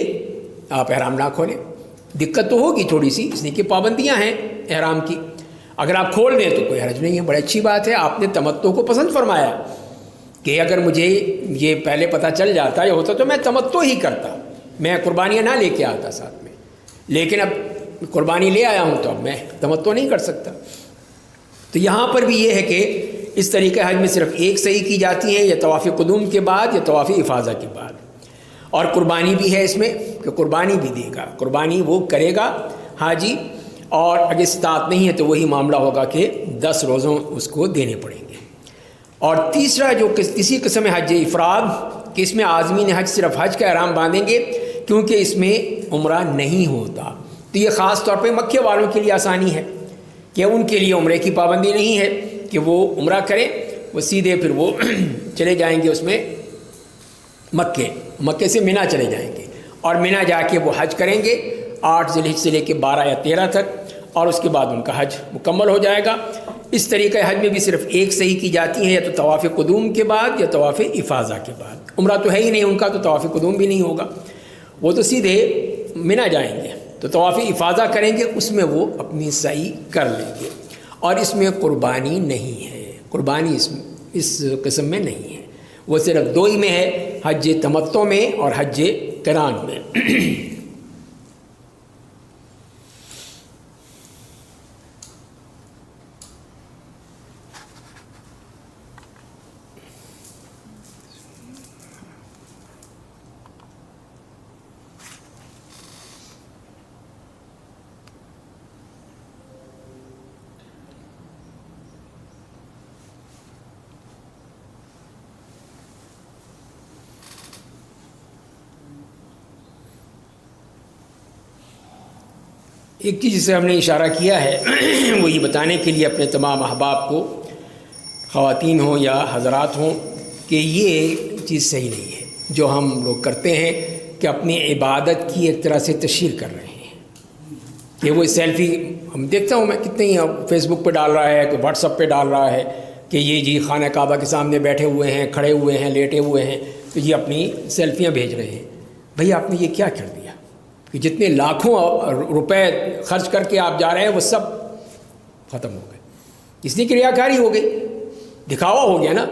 Speaker 1: آپ احرام نہ کھولیں. دقت تو ہوگی تھوڑی سی، اس لیے کہ پابندیاں ہیں احرام کی. اگر آپ کھول دیں تو کوئی حرج نہیں ہے، بڑی اچھی بات ہے. آپ نے تمتع کو پسند فرمایا کہ اگر مجھے یہ پہلے پتہ چل جاتا یا ہوتا تو میں تمتع ہی کرتا، میں قربانیاں نہ لے کے آتا ساتھ میں. لیکن اب قربانی لے آیا ہوں تو اب میں تمتع نہیں کر سکتا. تو یہاں پر بھی یہ ہے کہ اس طریقے حج میں صرف ایک صحیح کی جاتی ہیں، یا طواف قدوم کے بعد یا طواف افاضہ کے بعد. اور قربانی بھی ہے اس میں کہ قربانی بھی دے گا، قربانی وہ کرے گا حاجی. اور اگر استطاعت نہیں ہے تو وہی معاملہ ہوگا کہ 10 روزوں اس کو دینے پڑیں گے. اور تیسرا جو کسی قسم حج افراد کہ اس میں عازمین حج صرف حج کا احرام باندھیں گے کیونکہ اس میں عمرہ نہیں ہوتا. تو یہ خاص طور پہ مکے والوں کے لیے آسانی ہے کہ ان کے لیے عمرے کی پابندی نہیں ہے کہ وہ عمرہ کریں، وہ سیدھے پھر وہ چلے جائیں گے اس میں مکے سے مینا چلے جائیں گے اور مینا جا کے وہ حج کریں گے 8 ذی الحجہ سے لے کے 12 یا 13 تک، اور اس کے بعد ان کا حج مکمل ہو جائے گا. اس طریقے حج میں بھی صرف ایک صحیح کی جاتی ہے، یا تو طواف قدوم کے بعد یا طواف افاضہ کے بعد. عمرہ تو ہے ہی نہیں ان کا، تو طواف قدوم بھی نہیں ہوگا، وہ تو سیدھے مینا جائیں گے. تو طواف افاضہ کریں گے، اس میں وہ اپنی سعی کر لیں گے. اور اس میں قربانی نہیں ہے، قربانی اس قسم میں نہیں ہے. وہ صرف 2 ہی میں ہے، حج تمتع میں اور حج قران میں. ایک چیز جسے ہم نے اشارہ کیا ہے وہ یہ بتانے کے لیے اپنے تمام احباب کو، خواتین ہوں یا حضرات ہوں، کہ یہ چیز صحیح نہیں ہے جو ہم لوگ کرتے ہیں کہ اپنی عبادت کی ایک طرح سے تشہیر کر رہے ہیں. کہ وہ سیلفی ہم دیکھتا ہوں میں کتنے ہی فیس بک پہ ڈال رہا ہے، کوئی واٹس ایپ پہ ڈال رہا ہے کہ یہ جی خانہ کعبہ کے سامنے بیٹھے ہوئے ہیں، کھڑے ہوئے ہیں، لیٹے ہوئے ہیں، تو یہ اپنی سیلفیاں بھیج رہے ہیں. بھئی آپ نے یہ کیا کر دیا کہ جتنے لاکھوں روپے خرچ کر کے آپ جا رہے ہیں وہ سب ختم ہو گئے. اس لیے کہ ریاکاری ہو گئی، دکھاوا ہو گیا نا.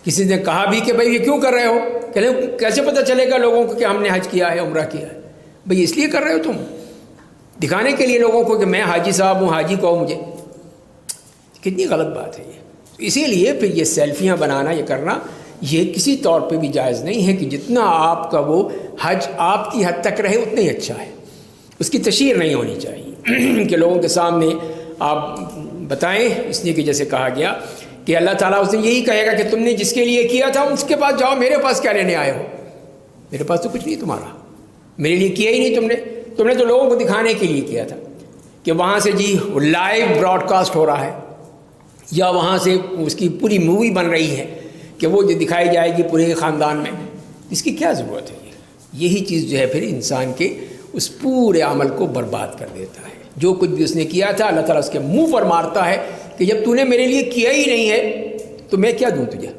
Speaker 1: کسی نے کہا بھی کہ بھئی یہ کیوں کر رہے ہو، کہ کیسے پتہ چلے گا لوگوں کو کہ ہم نے حج کیا ہے، عمرہ کیا ہے. بھئی اس لیے کر رہے ہو تم، دکھانے کے لیے لوگوں کو کہ میں حاجی صاحب ہوں، حاجی کہو مجھے. کتنی غلط بات ہے یہ. اسی لیے پھر یہ سیلفیاں بنانا، یہ کرنا، یہ کسی طور پہ بھی جائز نہیں ہے. کہ جتنا آپ کا وہ حج آپ کی حد تک رہے اتنا ہی اچھا ہے. اس کی تشہیر نہیں ہونی چاہیے کہ لوگوں کے سامنے آپ بتائیں. اس لیے کہ جیسے کہا گیا کہ اللہ تعالیٰ اس دن یہی کہے گا کہ تم نے جس کے لیے کیا تھا اس کے پاس جاؤ، میرے پاس کیا لینے آئے ہو، میرے پاس تو کچھ نہیں تمہارا، میرے لیے کیا ہی نہیں تم نے تو لوگوں کو دکھانے کے لیے کیا تھا کہ وہاں سے جی لائیو براڈ کاسٹ ہو رہا ہے، یا وہاں سے اس کی پوری مووی بن رہی ہے کہ وہ جو دکھائی جائے گی پورے خاندان میں. اس کی کیا ضرورت ہے؟ یہی چیز جو ہے پھر انسان کے اس پورے عمل کو برباد کر دیتا ہے. جو کچھ بھی اس نے کیا تھا اللہ تعالیٰ اس کے منہ پر مارتا ہے کہ جب تو نے میرے لیے کیا ہی نہیں ہے تو میں کیا دوں تجھے.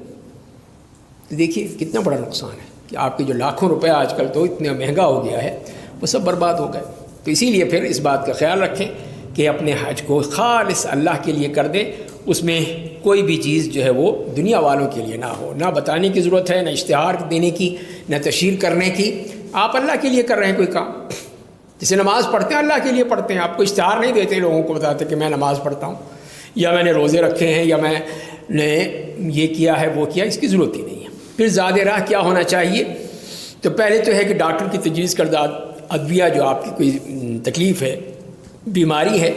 Speaker 1: تو دیکھیے کتنا بڑا نقصان ہے کہ آپ کے جو لاکھوں روپے آج کل تو اتنا مہنگا ہو گیا ہے وہ سب برباد ہو گئے. تو اسی لیے پھر اس بات کا خیال رکھیں کہ کہ اپنے حج کو خالص اللہ کے لیے کر دیں، اس میں کوئی بھی چیز جو ہے وہ دنیا والوں کے لیے نہ ہو، نہ بتانے کی ضرورت ہے، نہ اشتہار دینے کی، نہ تشہیر کرنے کی. آپ اللہ کے لیے کر رہے ہیں کوئی کام. جیسے نماز پڑھتے ہیں اللہ کے لیے پڑھتے ہیں، آپ کو اشتہار نہیں دیتے لوگوں کو بتاتے کہ میں نماز پڑھتا ہوں یا میں نے روزے رکھے ہیں یا میں نے یہ کیا ہے وہ کیا، اس کی ضرورت ہی نہیں ہے. پھر زیادہ راہ کیا ہونا چاہیے؟ تو پہلے تو ہے کہ ڈاکٹر کی تجویز کردہ ادویہ جو آپ کی کوئی تکلیف ہے، بیماری ہے،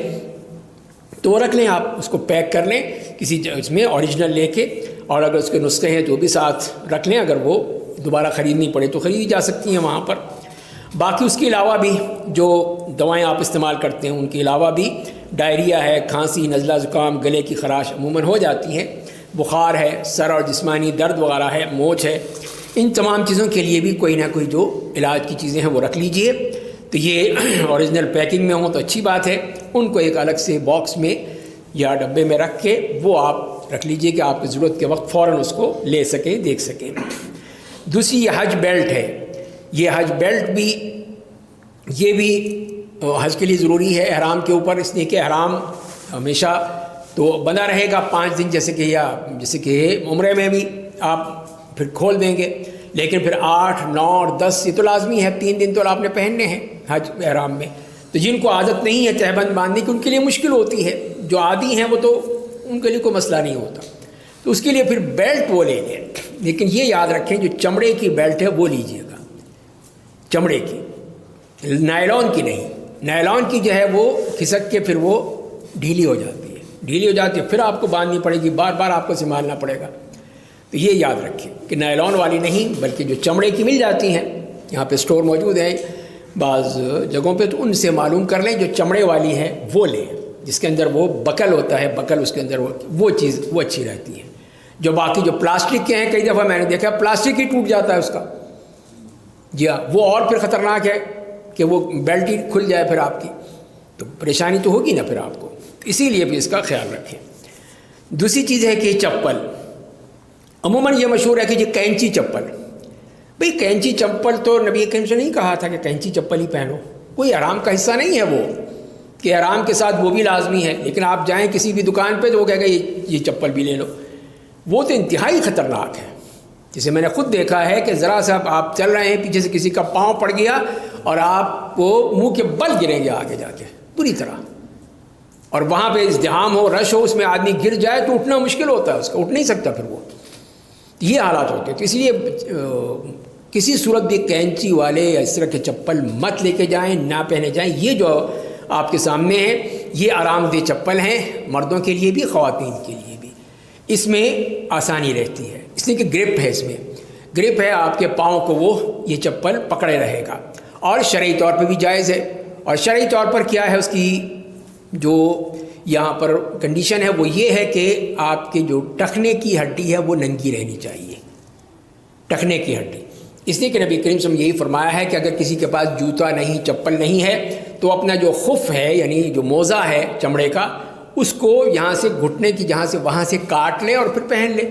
Speaker 1: تو وہ رکھ لیں، آپ اس کو پیک کر لیں کسی اس میں اوریجنل لے کے، اور اگر اس کے نسخے ہیں تو بھی ساتھ رکھ لیں، اگر وہ دوبارہ خریدنی پڑے تو خریدی جا سکتی ہیں وہاں پر. باقی اس کے علاوہ بھی جو دوائیں آپ استعمال کرتے ہیں ان کے علاوہ بھی ڈائریا ہے، کھانسی، نزلہ زکام، گلے کی خراش عموماً ہو جاتی ہے، بخار ہے، سر اور جسمانی درد وغیرہ ہے، موچ ہے، ان تمام چیزوں کے لیے بھی کوئی نہ کوئی جو علاج کی چیزیں ہیں وہ رکھ لیجئے. تو یہ اوریجنل پیکنگ میں ہوں تو اچھی بات ہے، ان کو ایک الگ سے باکس میں یا ڈبے میں رکھ کے وہ آپ رکھ لیجئے کہ آپ کی ضرورت کے وقت فوراً اس کو لے سکیں، دیکھ سکیں. دوسری یہ حج بیلٹ ہے. یہ حج بیلٹ بھی یہ بھی حج کے لیے ضروری ہے احرام کے اوپر، اس لیے کہ احرام ہمیشہ تو بنا رہے گا 5 دن، جیسے کہ عمرے میں بھی آپ پھر کھول دیں گے، لیکن پھر 8، 9 اور 10 یہ تو لازمی ہے، 3 دن تو آپ نے پہننے ہیں حج احرام میں. تو جن کو عادت نہیں ہے تہبند باندھنے کی ان کے لیے مشکل ہوتی ہے، جو عادی ہیں وہ تو ان کے لیے کوئی مسئلہ نہیں ہوتا، تو اس کے لیے پھر بیلٹ وہ لیں گے. لیکن یہ یاد رکھیں جو چمڑے کی بیلٹ ہے وہ لیجئے گا، چمڑے کی، نائلون کی نہیں. نائلون کی جو ہے وہ کھسک کے پھر وہ ڈھیلی ہو جاتی ہے، پھر آپ کو باندھنی پڑے گی، بار بار آپ کو سنبھالنا پڑے گا. تو یہ یاد رکھیں کہ نائلون والی نہیں بلکہ جو چمڑے کی مل جاتی ہیں، یہاں پہ اسٹور موجود ہیں بعض جگہوں پہ، تو ان سے معلوم کر لیں جو چمڑے والی ہے وہ لیں، جس کے اندر وہ بکل ہوتا ہے، بکل اس کے اندر وہ چیز وہ اچھی رہتی ہے. جو باقی جو پلاسٹک کے ہیں، کئی دفعہ میں نے دیکھا پلاسٹک ہی ٹوٹ جاتا ہے اس کا، جی ہاں، وہ اور پھر خطرناک ہے کہ وہ بیلٹ ہی کھل جائے پھر آپ کی، تو پریشانی تو ہوگی نا پھر آپ کو. اسی لیے بھی اس کا خیال رکھیں. دوسری چیز ہے کہ چپل، عموماً یہ مشہور ہے کہ یہ کینچی چپل. بھئی کینچی چپل تو نبی کریم سے نہیں کہا تھا کہ کینچی چپل ہی پہنو، کوئی احرام کا حصہ نہیں ہے وہ کہ احرام کے ساتھ وہ بھی لازمی ہے. لیکن آپ جائیں کسی بھی دکان پہ تو وہ کہے گا یہ چپل بھی لے لو، وہ تو انتہائی خطرناک ہے. جسے میں نے خود دیکھا ہے کہ ذرا سا آپ چل رہے ہیں، پیچھے سے کسی کا پاؤں پڑ گیا اور آپ کو منہ کے بل گریں گے آگے جا کے پوری طرح، اور وہاں پہ ازدحام ہو، رش ہو، اس میں آدمی گر جائے تو اٹھنا مشکل ہوتا ہے، اس کا اٹھ نہیں سکتا پھر وہ، یہ حالات ہوتے ہیں. تو اس لیے کسی صورت بھی کینچی والے یا اس طرح کے چپل مت لے کے جائیں، نہ پہنے جائیں. یہ جو آپ کے سامنے ہے یہ آرام دہ چپل ہیں، مردوں کے لیے بھی خواتین کے لیے بھی. اس میں آسانی رہتی ہے، اس لیے کہ گرپ ہے، اس میں گرپ ہے، آپ کے پاؤں کو وہ یہ چپل پکڑے رہے گا، اور شرعی طور پہ بھی جائز ہے. اور شرعی طور پر کیا ہے اس کی جو یہاں پر کنڈیشن ہے وہ یہ ہے کہ آپ کے جو ٹخنے کی ہڈی ہے وہ ننگی رہنی چاہیے، ٹخنے کی ہڈی. اس لیے کہ نبی کریم صلی اللہ علیہ وسلم یہی فرمایا ہے کہ اگر کسی کے پاس جوتا نہیں، چپل نہیں ہے، تو اپنا جو خف ہے یعنی جو موزہ ہے چمڑے کا، اس کو یہاں سے گھٹنے کی جہاں سے وہاں سے کاٹ لے اور پھر پہن لے،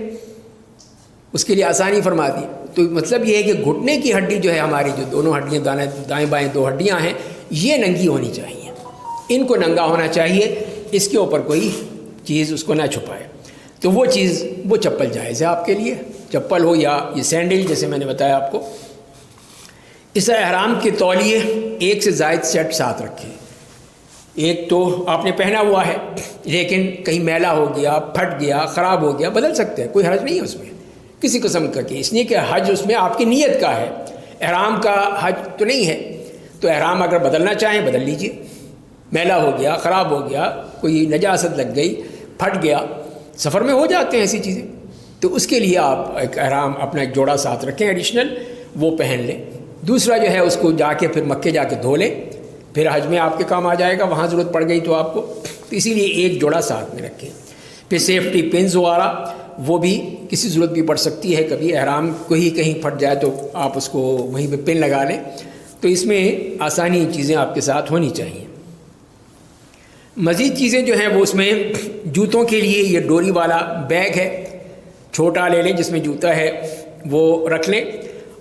Speaker 1: اس کے لیے آسانی فرما دی. تو مطلب یہ ہے کہ گھٹنے کی ہڈی جو ہے ہماری جو دونوں ہڈیاں دائیں بائیں 2 ہڈیاں ہیں یہ ننگی ہونی چاہیے، ان کو ننگا ہونا چاہیے، اس کے اوپر کوئی چیز اس کو نہ چھپائے. تو وہ چیز وہ چپل جائز ہے آپ کے لیے، چپل ہو یا یہ سینڈل جیسے میں نے بتایا آپ کو. اس احرام کے تولیے 1 سے زائد سیٹ ساتھ رکھیں. ایک تو آپ نے پہنا ہوا ہے لیکن کہیں میلا ہو گیا، پھٹ گیا، خراب ہو گیا، بدل سکتے ہیں، کوئی حرج نہیں ہے اس میں کسی قسم کا. کہ اس لیے کہ حج اس میں آپ کی نیت کا ہے، احرام کا حج تو نہیں ہے. تو احرام اگر بدلنا چاہیں بدل لیجئے، میلا ہو گیا، خراب ہو گیا، کوئی نجاست لگ گئی، پھٹ گیا، سفر میں ہو جاتے ہیں ایسی چیزیں، تو اس کے لیے آپ ایک احرام اپنا ایک جوڑا ساتھ رکھیں ایڈیشنل، وہ پہن لیں. دوسرا جو ہے اس کو جا کے پھر مکے جا کے دھو لیں، پھر حج میں آپ کے کام آ جائے گا، وہاں ضرورت پڑ گئی تو آپ کو. تو اسی لیے ایک جوڑا ساتھ میں رکھیں. پھر سیفٹی پنز وغیرہ وہ بھی کسی ضرورت بھی پڑ سکتی ہے، کبھی احرام کو ہی کہیں پھٹ جائے تو آپ اس کو وہیں پہ پن لگا لیں. تو اس میں آسانی چیزیں آپ کے ساتھ ہونی چاہیے. مزید چیزیں جو ہیں وہ اس میں جوتوں کے لیے یہ ڈوری والا بیگ ہے، چھوٹا لے لیں جس میں جوتا ہے وہ رکھ لیں.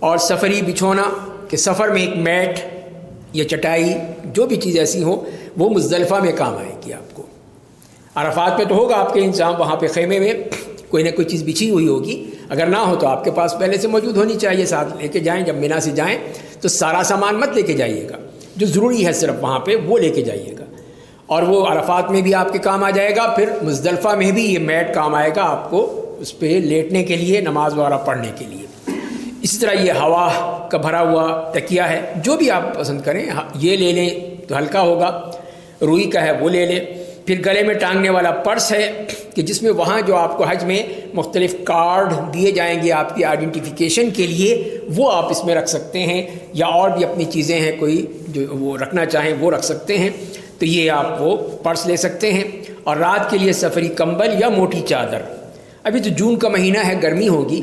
Speaker 1: اور سفری بچھونا کہ سفر میں ایک میٹ یا چٹائی جو بھی چیز ایسی ہو وہ مزدلفہ میں کام آئے گی آپ کو۔ عرفات میں تو ہوگا آپ کے انتظام، وہاں پہ خیمے میں کوئی نہ کوئی چیز بچھی ہوئی ہوگی، اگر نہ ہو تو آپ کے پاس پہلے سے موجود ہونی چاہیے، ساتھ لے کے جائیں۔ جب مینا سے جائیں تو سارا سامان مت لے کے جائیے گا، جو ضروری ہے صرف وہاں پہ وہ لے کے جائیے گا، اور وہ عرفات میں بھی آپ کے کام آ جائے گا۔ پھر مزدلفہ میں بھی یہ میٹ کام آئے گا آپ کو اس پہ لیٹنے کے لیے، نماز وغیرہ پڑھنے کے لیے۔ اسی طرح یہ ہوا کا بھرا ہوا تکیہ ہے، جو بھی آپ پسند کریں، یہ لے لیں تو ہلکا ہوگا، روئی کا ہے وہ لے لیں۔ پھر گلے میں ٹانگنے والا پرس ہے کہ جس میں وہاں جو آپ کو حج میں مختلف کارڈ دیے جائیں گے آپ کی آئیڈینٹیفیکیشن کے لیے، وہ آپ اس میں رکھ سکتے ہیں، یا اور بھی اپنی چیزیں ہیں کوئی جو وہ رکھنا چاہیں وہ رکھ سکتے ہیں، تو یہ آپ وہ پرس لے سکتے ہیں۔ اور رات کے لیے سفری کمبل یا موٹی چادر۔ ابھی تو جون کا مہینہ ہے، گرمی ہوگی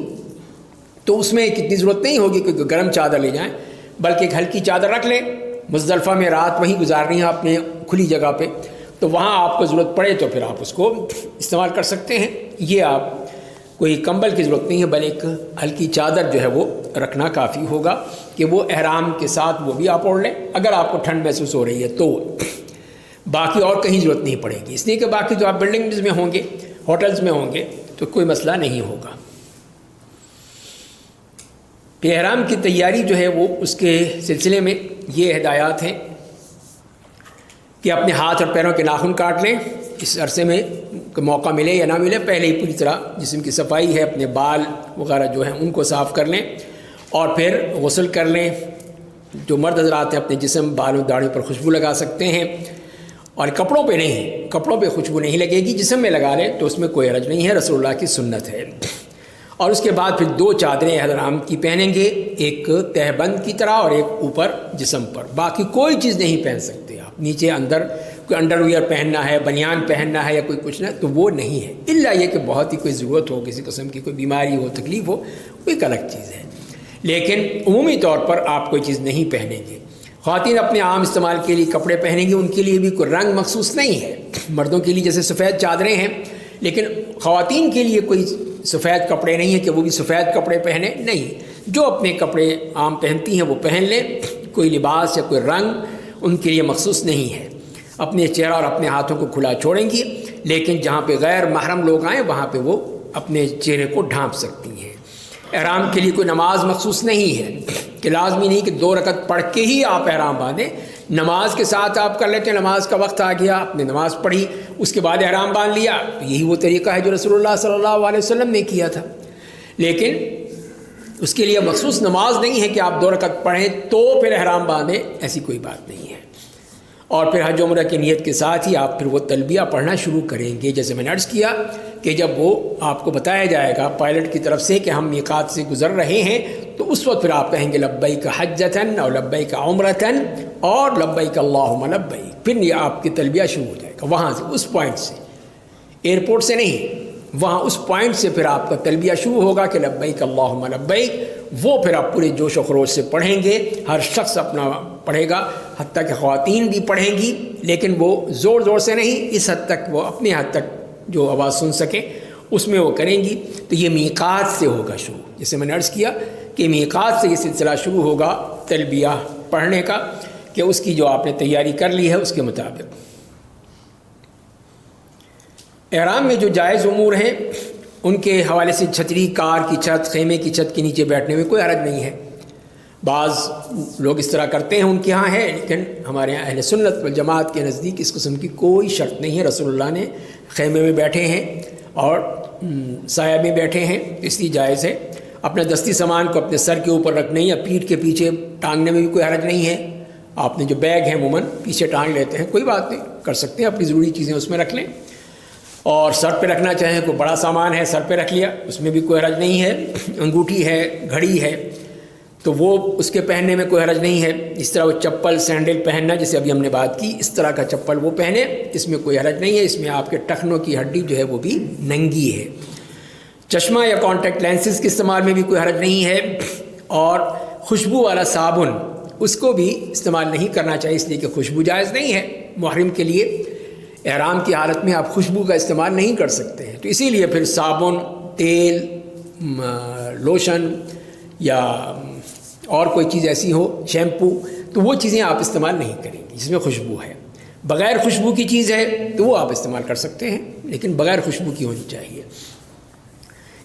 Speaker 1: تو اس میں کتنی ضرورت نہیں ہوگی کہ گرم چادر لے جائیں، بلکہ ایک ہلکی چادر رکھ لیں۔ مزدلفہ میں رات وہیں گزارنی ہے اپنے کھلی جگہ پہ، تو وہاں آپ کو ضرورت پڑے تو پھر آپ اس کو استعمال کر سکتے ہیں۔ یہ آپ کوئی کمبل کی ضرورت نہیں ہے، بلکہ ایک ہلکی چادر جو ہے وہ رکھنا کافی ہوگا کہ وہ احرام کے ساتھ وہ بھی آپ اوڑھ لیں اگر آپ کو ٹھنڈ محسوس ہو رہی ہے تو۔ باقی اور کہیں ضرورت نہیں پڑے گی، اس لیے کہ باقی تو آپ بلڈنگز میں ہوں گے، ہوٹلز میں ہوں گے تو کوئی مسئلہ نہیں ہوگا۔ کہ احرام کی تیاری جو ہے وہ اس کے سلسلے میں یہ ہدایات ہیں کہ اپنے ہاتھ اور پیروں کے ناخن کاٹ لیں اس عرصے میں، موقع ملے یا نہ ملے، پہلے ہی پوری طرح جسم کی صفائی ہے، اپنے بال وغیرہ جو ہیں ان کو صاف کر لیں، اور پھر غسل کر لیں۔ جو مرد حضرات ہیں اپنے جسم، بالوں، داڑھی پر خوشبو لگا سکتے ہیں، اور کپڑوں پہ نہیں، کپڑوں پہ خوشبو نہیں لگے گی، جسم میں لگا لیں تو اس میں کوئی حرج نہیں ہے، رسول اللہ کی سنت ہے۔ اور اس کے بعد پھر 2 چادریں احرام کی پہنیں گے، ایک تہبند کی طرح اور ایک اوپر جسم پر، باقی کوئی چیز نہیں پہن سکتے آپ، نیچے اندر کوئی انڈر ویئر پہننا ہے، بنیان پہننا ہے یا کوئی کچھ نہ، تو وہ نہیں ہے، الا یہ کہ بہت ہی کوئی ضرورت ہو، کسی قسم کی کوئی بیماری ہو، تکلیف ہو، وہ ایک الگ چیز ہے، لیکن عمومی طور پر آپ کوئی چیز نہیں پہنیں گے۔ خواتین اپنے عام استعمال کے لیے کپڑے پہنیں گے، ان کے لیے بھی کوئی رنگ مخصوص نہیں ہے، مردوں کے لیے جیسے سفید چادریں ہیں، لیکن خواتین کے لیے کوئی سفید کپڑے نہیں ہیں کہ وہ بھی سفید کپڑے پہنیں، نہیں، جو اپنے کپڑے عام پہنتی ہیں وہ پہن لیں، کوئی لباس یا کوئی رنگ ان کے لیے مخصوص نہیں ہے۔ اپنے چہرہ اور اپنے ہاتھوں کو کھلا چھوڑیں گی، لیکن جہاں پہ غیر محرم لوگ آئیں وہاں پہ وہ اپنے چہرے کو ڈھانپ سکتی ہیں۔ احرام کے لیے کوئی نماز مخصوص نہیں ہے کہ لازمی نہیں کہ 2 رکعت پڑھ کے ہی آپ احرام باندھیں، نماز کے ساتھ آپ کر لیتے ہیں، نماز کا وقت آ گیا، آپ نے نماز پڑھی، اس کے بعد احرام باندھ لیا، یہی وہ طریقہ ہے جو رسول اللہ صلی اللہ علیہ وسلم نے کیا تھا۔ لیکن اس کے لیے مخصوص نماز نہیں ہے کہ آپ 2 رکعت پڑھیں تو پھر احرام باندھیں، ایسی کوئی بات نہیں ہے۔ اور پھر حج عمرہ کی نیت کے ساتھ ہی آپ پھر وہ تلبیہ پڑھنا شروع کریں گے، جیسے میں نے عرض کیا کہ جب وہ آپ کو بتایا جائے گا پائلٹ کی طرف سے کہ ہم میقات سے گزر رہے ہیں، تو اس وقت پھر آپ کہیں گے لبیک حجۃ اور لبیک عمرۃ اور لبیک اللہم لبیک، پھر یہ آپ کی تلبیہ شروع ہو جائے گا وہاں سے، اس پوائنٹ سے، ایئرپورٹ سے نہیں، وہاں اس پوائنٹ سے پھر آپ کا تلبیہ شروع ہوگا کہ لبیک اللہم لبیک۔ وہ پھر آپ پورے جوش و خروش سے پڑھیں گے، ہر شخص اپنا پڑھے گا، حتیٰ کہ خواتین بھی پڑھیں گی، لیکن وہ زور زور سے نہیں، اس حد تک وہ اپنے حد تک جو آواز سن سکیں اس میں وہ کریں گی۔ تو یہ میقات سے ہوگا شروع، جیسے میں نے عرض کیا کہ میقات سے یہ سلسلہ شروع ہوگا تلبیہ پڑھنے کا، کہ اس کی جو آپ نے تیاری کر لی ہے اس کے مطابق۔ احرام میں جو جائز امور ہیں ان کے حوالے سے چھتری، کار کی چھت، خیمے کی چھت کے نیچے بیٹھنے میں کوئی حرج نہیں ہے۔ بعض لوگ اس طرح کرتے ہیں، ان کے ہاں ہے، لیکن ہمارے یہاں اہل سنت والجماعت کے نزدیک اس قسم کی کوئی شرط نہیں ہے۔ رسول اللہ نے خیمے میں بیٹھے ہیں اور سایہ میں بیٹھے ہیں، اس لیے جائز ہے۔ اپنے دستی سامان کو اپنے سر کے اوپر رکھنے یا پیٹھ کے پیچھے ٹانگنے میں بھی کوئی حرج نہیں ہے۔ آپ نے جو بیگ ہے عموماً پیچھے ٹانگ لیتے ہیں، کوئی بات نہیں، کر سکتے ہیں، اپنی ضروری چیزیں اس میں رکھ لیں۔ اور سر پہ رکھنا چاہیں، کوئی بڑا سامان ہے سر پہ رکھ لیا، اس میں بھی کوئی حرج نہیں ہے۔ انگوٹھی ہے، گھڑی ہے، تو وہ اس کے پہننے میں کوئی حرج نہیں ہے۔ اس طرح وہ چپل، سینڈل پہننا، جیسے ابھی ہم نے بات کی، اس طرح کا چپل وہ پہنے، اس میں کوئی حرج نہیں ہے۔ اس میں آپ کے ٹخنوں کی ہڈی جو ہے وہ بھی ننگی ہے۔ چشمہ یا کانٹیکٹ لینسز کے استعمال میں بھی کوئی حرج نہیں ہے۔ اور خوشبو والا صابن، اس کو بھی استعمال نہیں کرنا چاہیے، اس لیے کہ خوشبو جائز نہیں ہے محرم کے لیے۔ احرام کی حالت میں آپ خوشبو کا استعمال نہیں کر سکتے ہیں، تو اسی لیے پھر صابن، تیل، لوشن یا اور کوئی چیز ایسی ہو، شیمپو، تو وہ چیزیں آپ استعمال نہیں کریں گے جس میں خوشبو ہے. بغیر خوشبو کی چیز ہے تو وہ آپ استعمال کر سکتے ہیں، لیکن بغیر خوشبو کی ہونی چاہیے.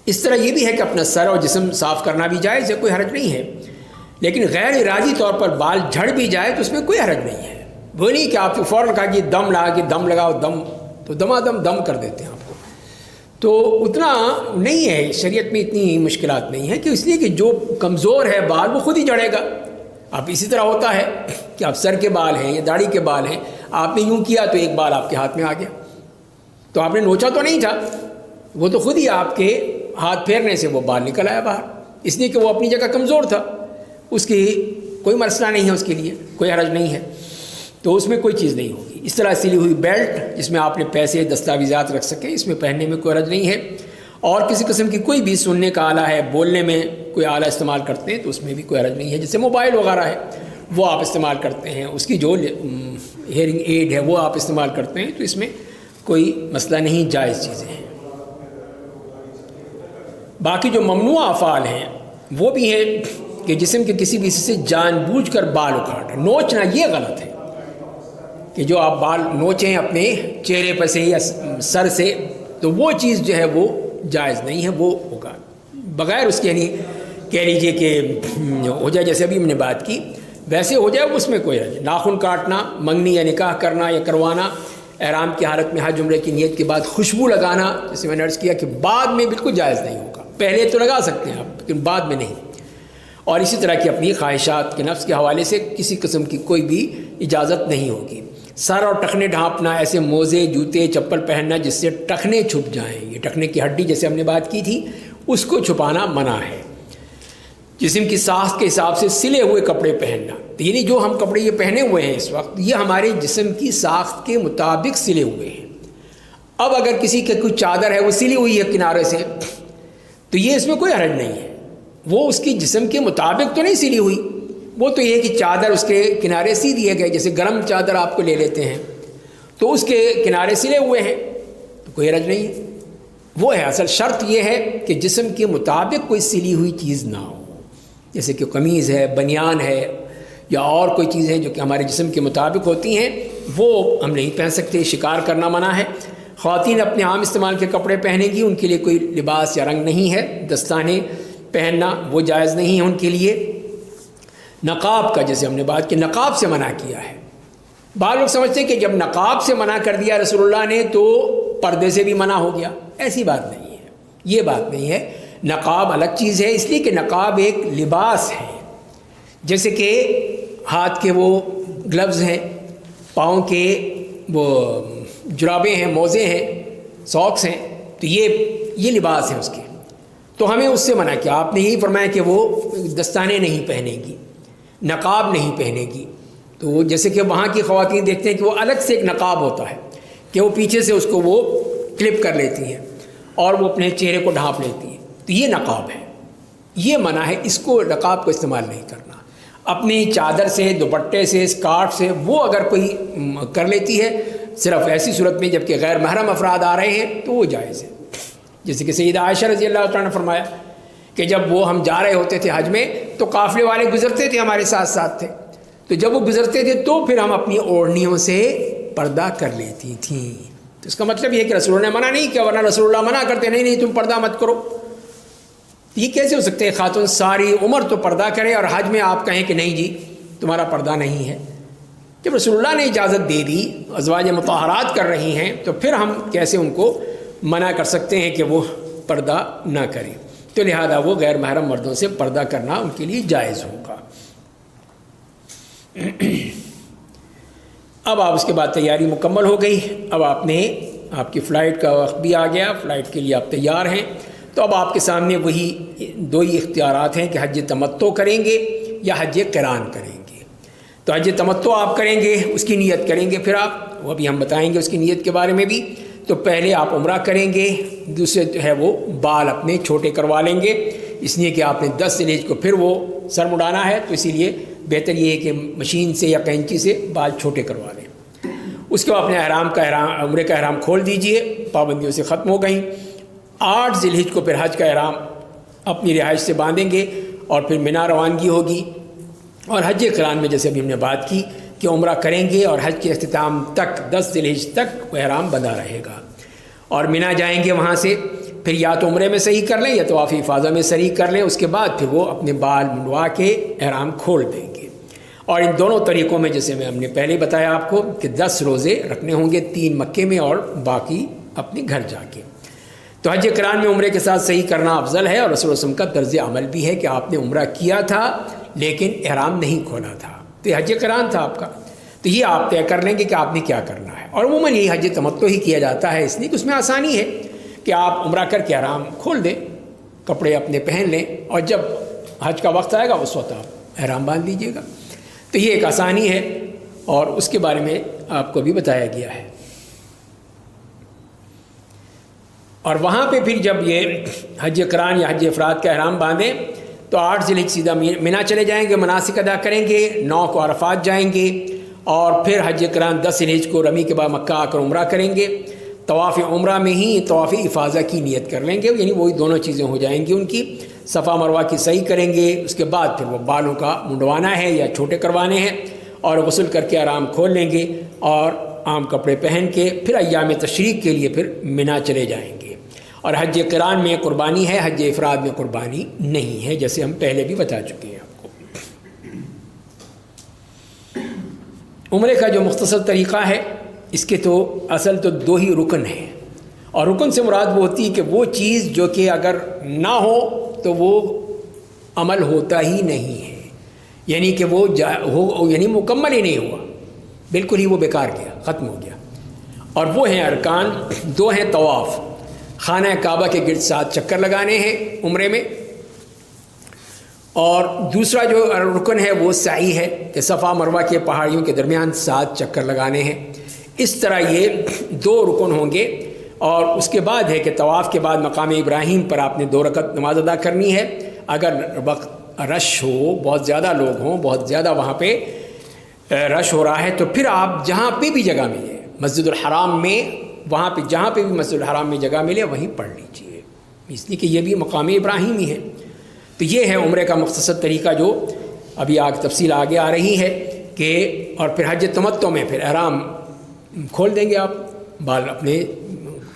Speaker 1: اس طرح یہ بھی ہے کہ اپنا سر اور جسم صاف کرنا بھی جائز ہے، کوئی حرج نہیں ہے. لیکن غیر ارادی طور پر بال جھڑ بھی جائے تو اس میں کوئی حرج نہیں ہے. وہ نہیں کہ آپ کو فوراً کہا کہ دم لگا کے دم لگاؤ، دم تو دم کر دیتے ہیں آپ کو. تو اتنا نہیں ہے، شریعت میں اتنی مشکلات نہیں ہے کہ اس لیے کہ جو کمزور ہے بال وہ خود ہی جڑے گا. اب اسی طرح ہوتا ہے کہ آپ سر کے بال ہیں یا داڑھی کے بال ہیں، آپ نے یوں کیا تو ایک بال آپ کے ہاتھ میں آ گیا، تو آپ نے نوچا تو نہیں تھا، وہ تو خود ہی آپ کے ہاتھ پھیرنے سے وہ بال نکل آیا باہر، اس لیے کہ وہ اپنی جگہ کمزور تھا. اس کی کوئی مسئلہ نہیں ہے، اس کے لیے کوئی حرج نہیں ہے، تو اس میں کوئی چیز نہیں ہوگی. اس طرح سلی ہوئی بیلٹ جس میں آپ نے پیسے دستاویزات رکھ سکیں، اس میں پہننے میں کوئی حرج نہیں ہے. اور کسی قسم کی کوئی بھی سننے کا آلہ ہے، بولنے میں کوئی آلہ استعمال کرتے ہیں تو اس میں بھی کوئی حرج نہیں ہے. جیسے موبائل وغیرہ ہے وہ آپ استعمال کرتے ہیں، اس کی جو ہیئرنگ ایڈ ہے وہ آپ استعمال کرتے ہیں، تو اس میں کوئی مسئلہ نہیں، جائز چیزیں ہیں. باقی جو ممنوع افعال ہیں وہ بھی ہیں کہ جسم کے کسی بھی حصے سے جان بوجھ کر بال اکھاڑنا. نوچنا یہ غلط ہے کہ جو آپ بال نوچیں اپنے چہرے پر سے یا سر سے، تو وہ چیز جو ہے وہ جائز نہیں ہے. وہ ہوگا بغیر اس کے، یعنی کہہ لیجئے کہ ہو جائے جیسے ابھی ہم نے بات کی ویسے ہو جائے، اس میں کوئی حرج. ناخن کاٹنا، منگنی یا نکاح کرنا یا کروانا، احرام کی حالت میں حج عمرے کی نیت کے بعد خوشبو لگانا، جیسے میں نے عرض کیا کہ بعد میں بالکل جائز نہیں ہوگا. پہلے تو لگا سکتے ہیں آپ لیکن بعد میں نہیں. اور اسی طرح کی اپنی خواہشات کے نفس کے حوالے سے کسی قسم کی کوئی بھی اجازت نہیں ہوگی. سر اور ٹخنے ڈھانپنا، ایسے موزے، جوتے، چپل پہننا جس سے ٹخنے چھپ جائیں، یہ ٹخنے کی ہڈی جیسے ہم نے بات کی تھی اس کو چھپانا منع ہے. جسم کی ساخت کے حساب سے سلے ہوئے کپڑے پہننا، یعنی جو ہم کپڑے یہ پہنے ہوئے ہیں اس وقت یہ ہمارے جسم کی ساخت کے مطابق سلے ہوئے ہیں. اب اگر کسی کے کوئی چادر ہے وہ سلی ہوئی ہے کنارے سے تو یہ اس میں کوئی حرج نہیں ہے، وہ اس کی جسم کے مطابق تو نہیں سلی ہوئی، وہ تو یہ کہ چادر اس کے کنارے سی دیے گئے، جیسے گرم چادر آپ کو لے لیتے ہیں تو اس کے کنارے سلے ہوئے ہیں تو کوئی حرج نہیں ہے. وہ ہے اصل شرط یہ ہے کہ جسم کے مطابق کوئی سلی ہوئی چیز نہ ہو، جیسے کہ قمیض ہے، بنیان ہے یا اور کوئی چیزیں جو کہ ہمارے جسم کے مطابق ہوتی ہیں وہ ہم نہیں پہن سکتے. شکار کرنا منع ہے. خواتین اپنے عام استعمال کے کپڑے پہنیں گی، ان کے لیے کوئی لباس یا رنگ نہیں ہے. دستانے پہننا وہ جائز نہیں ہے ان کے لیے. نقاب کا جیسے ہم نے بات کی، نقاب سے منع کیا ہے. بعض لوگ سمجھتے ہیں کہ جب نقاب سے منع کر دیا رسول اللہ نے تو پردے سے بھی منع ہو گیا. ایسی بات نہیں ہے، یہ بات نہیں ہے. نقاب الگ چیز ہے، اس لیے کہ نقاب ایک لباس ہے. جیسے کہ ہاتھ کے وہ گلوز ہیں، پاؤں کے وہ جرابیں ہیں، موزے ہیں، ساکس ہیں، تو یہ لباس ہیں اس کے، تو ہمیں اس سے منع کیا. آپ نے یہی فرمایا کہ وہ دستانے نہیں پہنے گی، نقاب نہیں پہنے گی. تو جیسے کہ وہاں کی خواتین دیکھتے ہیں کہ وہ الگ سے ایک نقاب ہوتا ہے کہ وہ پیچھے سے اس کو وہ کلپ کر لیتی ہیں اور وہ اپنے چہرے کو ڈھانپ لیتی ہیں، تو یہ نقاب ہے. یہ منع ہے، اس کو نقاب کو استعمال نہیں کرنا. اپنی چادر سے، دوپٹے سے، اسکارف سے وہ اگر کوئی کر لیتی ہے صرف ایسی صورت میں جب کہ غیر محرم افراد آ رہے ہیں تو وہ جائز ہے. جیسے کہ سیدہ عائشہ رضی اللہ تعالیٰ نے فرمایا کہ جب وہ ہم جا رہے ہوتے تھے حج میں تو قافلے والے گزرتے تھے ہمارے ساتھ ساتھ تھے، تو جب وہ گزرتے تھے تو پھر ہم اپنی اوڑھنیوں سے پردہ کر لیتی تھیں. تو اس کا مطلب یہ ہے کہ رسول اللہ نے منع نہیں کیا، ورنہ رسول اللہ منع کرتے نہیں تم پردہ مت کرو. یہ کیسے ہو سکتے ہیں؟ خاتون ساری عمر تو پردہ کرے اور حج میں آپ کہیں کہ نہیں جی تمہارا پردہ نہیں ہے. جب رسول اللہ نے اجازت دے دی، ازواج مطہرات کر رہی ہیں، تو پھر ہم کیسے ان کو منع کر سکتے ہیں کہ وہ پردہ نہ کریں؟ تو لہذا وہ غیر محرم مردوں سے پردہ کرنا ان کے لیے جائز ہوگا. اب آپ اس کے بعد تیاری مکمل ہو گئی، اب آپ کی فلائٹ کا وقت بھی آ گیا، فلائٹ کے لیے آپ تیار ہیں. تو اب آپ کے سامنے وہی دو ہی اختیارات ہیں کہ حج تمتع کریں گے یا حج قران کریں گے. تو حج تمتع آپ کریں گے، اس کی نیت کریں گے، پھر آپ وہ ابھی ہم بتائیں گے اس کی نیت کے بارے میں بھی. تو پہلے آپ عمرہ کریں گے، دوسرے جو ہے وہ بال اپنے چھوٹے کروا لیں گے، اس لیے کہ آپ نے 10 ذی الحجہ کو پھر وہ سر مڈانا ہے، تو اسی لیے بہتر یہ ہے کہ مشین سے یا کینچی سے بال چھوٹے کروا لیں. اس کے بعد اپنے عمرے کا احرام کھول دیجئے، پابندیوں سے ختم ہو گئیں. 8 ذی الحجہ کو پھر حج کا احرام اپنی رہائش سے باندھیں گے اور پھر منا روانگی ہوگی. اور حج قران میں جیسے ابھی ہم نے بات کی کہ عمرہ کریں گے اور حج کے اختتام تک 10 ذی الحجہ تک وہ احرام بندھا رہے گا، اور مینا جائیں گے، وہاں سے پھر یا تو عمرے میں صحیح کر لیں یا طواف افاضہ میں صحیح کر لیں، اس کے بعد پھر وہ اپنے بال منڈوا کے احرام کھول دیں گے۔ اور ان دونوں طریقوں میں جیسے ہم نے پہلے بتایا آپ کو کہ 10 روزے رکھنے ہوں گے، 3 مکے میں اور باقی اپنے گھر جا کے۔ تو حج قران میں عمرے کے ساتھ صحیح کرنا افضل ہے، اور رسول اللہ علیہ وسلم کا طرز عمل بھی ہے کہ آپ نے عمرہ کیا تھا لیکن احرام نہیں کھولا تھا، تو یہ حج قران تھا آپ کا، تو یہ آپ طے کر لیں گے کہ آپ نے کیا کرنا ہے۔ اور عموماً یہ حج تمتع ہی کیا جاتا ہے، اس لیے کہ اس میں آسانی ہے کہ آپ عمرہ کر کے احرام کھول دیں، کپڑے اپنے پہن لیں، اور جب حج کا وقت آئے گا اس وقت آپ احرام باندھ لیجیے گا۔ تو یہ ایک آسانی ہے، اور اس کے بارے میں آپ کو بھی بتایا گیا ہے۔ اور وہاں پہ پھر جب یہ حج قران یا حج افراد کا احرام باندھیں تو 8 ذی الحجہ سیدھا مینا چلے جائیں گے، مناسک ادا کریں گے، 9 کو عرفات جائیں گے، اور پھر حج قران 10 ذی الحجہ کو رمی کے بعد مکہ آ کر عمرہ کریں گے۔ طواف عمرہ میں ہی طواف افاضہ کی نیت کر لیں گے، یعنی وہی دونوں چیزیں ہو جائیں گی ان کی، صفا مروہ کی صحیح کریں گے، اس کے بعد پھر وہ بالوں کا منڈوانا ہے یا چھوٹے کروانے ہیں، اور غسل کر کے آرام کھول لیں گے، اور عام کپڑے پہن کے پھر ایام تشریق کے لیے پھر مینا چلے جائیں گے۔ اور حج قران میں قربانی ہے، حج افراد میں قربانی نہیں ہے، جیسے ہم پہلے بھی بتا چکے ہیں آپ کو۔ عمرے کا جو مختصر طریقہ ہے، اس کے تو اصل تو 2 ہی رکن ہیں، اور رکن سے مراد وہ ہوتی ہے کہ وہ چیز جو کہ اگر نہ ہو تو وہ عمل ہوتا ہی نہیں ہے، یعنی کہ وہ یعنی مکمل ہی نہیں ہوا، بالکل ہی وہ بیکار گیا، ختم ہو گیا۔ اور وہ ہیں ارکان، 2 ہیں طواف، خانہ کعبہ کے گرد 7 چکر لگانے ہیں عمرے میں، اور دوسرا جو رکن ہے وہ سعی ہے کہ صفا مروہ کے پہاڑیوں کے درمیان 7 چکر لگانے ہیں۔ اس طرح یہ 2 رکن ہوں گے، اور اس کے بعد ہے کہ طواف کے بعد مقام ابراہیم پر آپ نے 2 رکعت نماز ادا کرنی ہے۔ اگر وقت رش ہو، بہت زیادہ لوگ ہوں، بہت زیادہ وہاں پہ رش ہو رہا ہے، تو پھر آپ جہاں پہ بھی جگہ ملے، مسجد الحرام میں، وہاں پہ جہاں پہ بھی مسجد الحرام میں جگہ ملے وہیں پڑھ لیجیے، اس لیے کہ یہ بھی مقام ابراہیم ہی ہے۔ تو یہ ہے عمرے کا مختصر طریقہ، جو ابھی تفصیل آگے آ رہی ہے کہ، اور پھر حج تمتع میں پھر احرام کھول دیں گے، آپ بال اپنے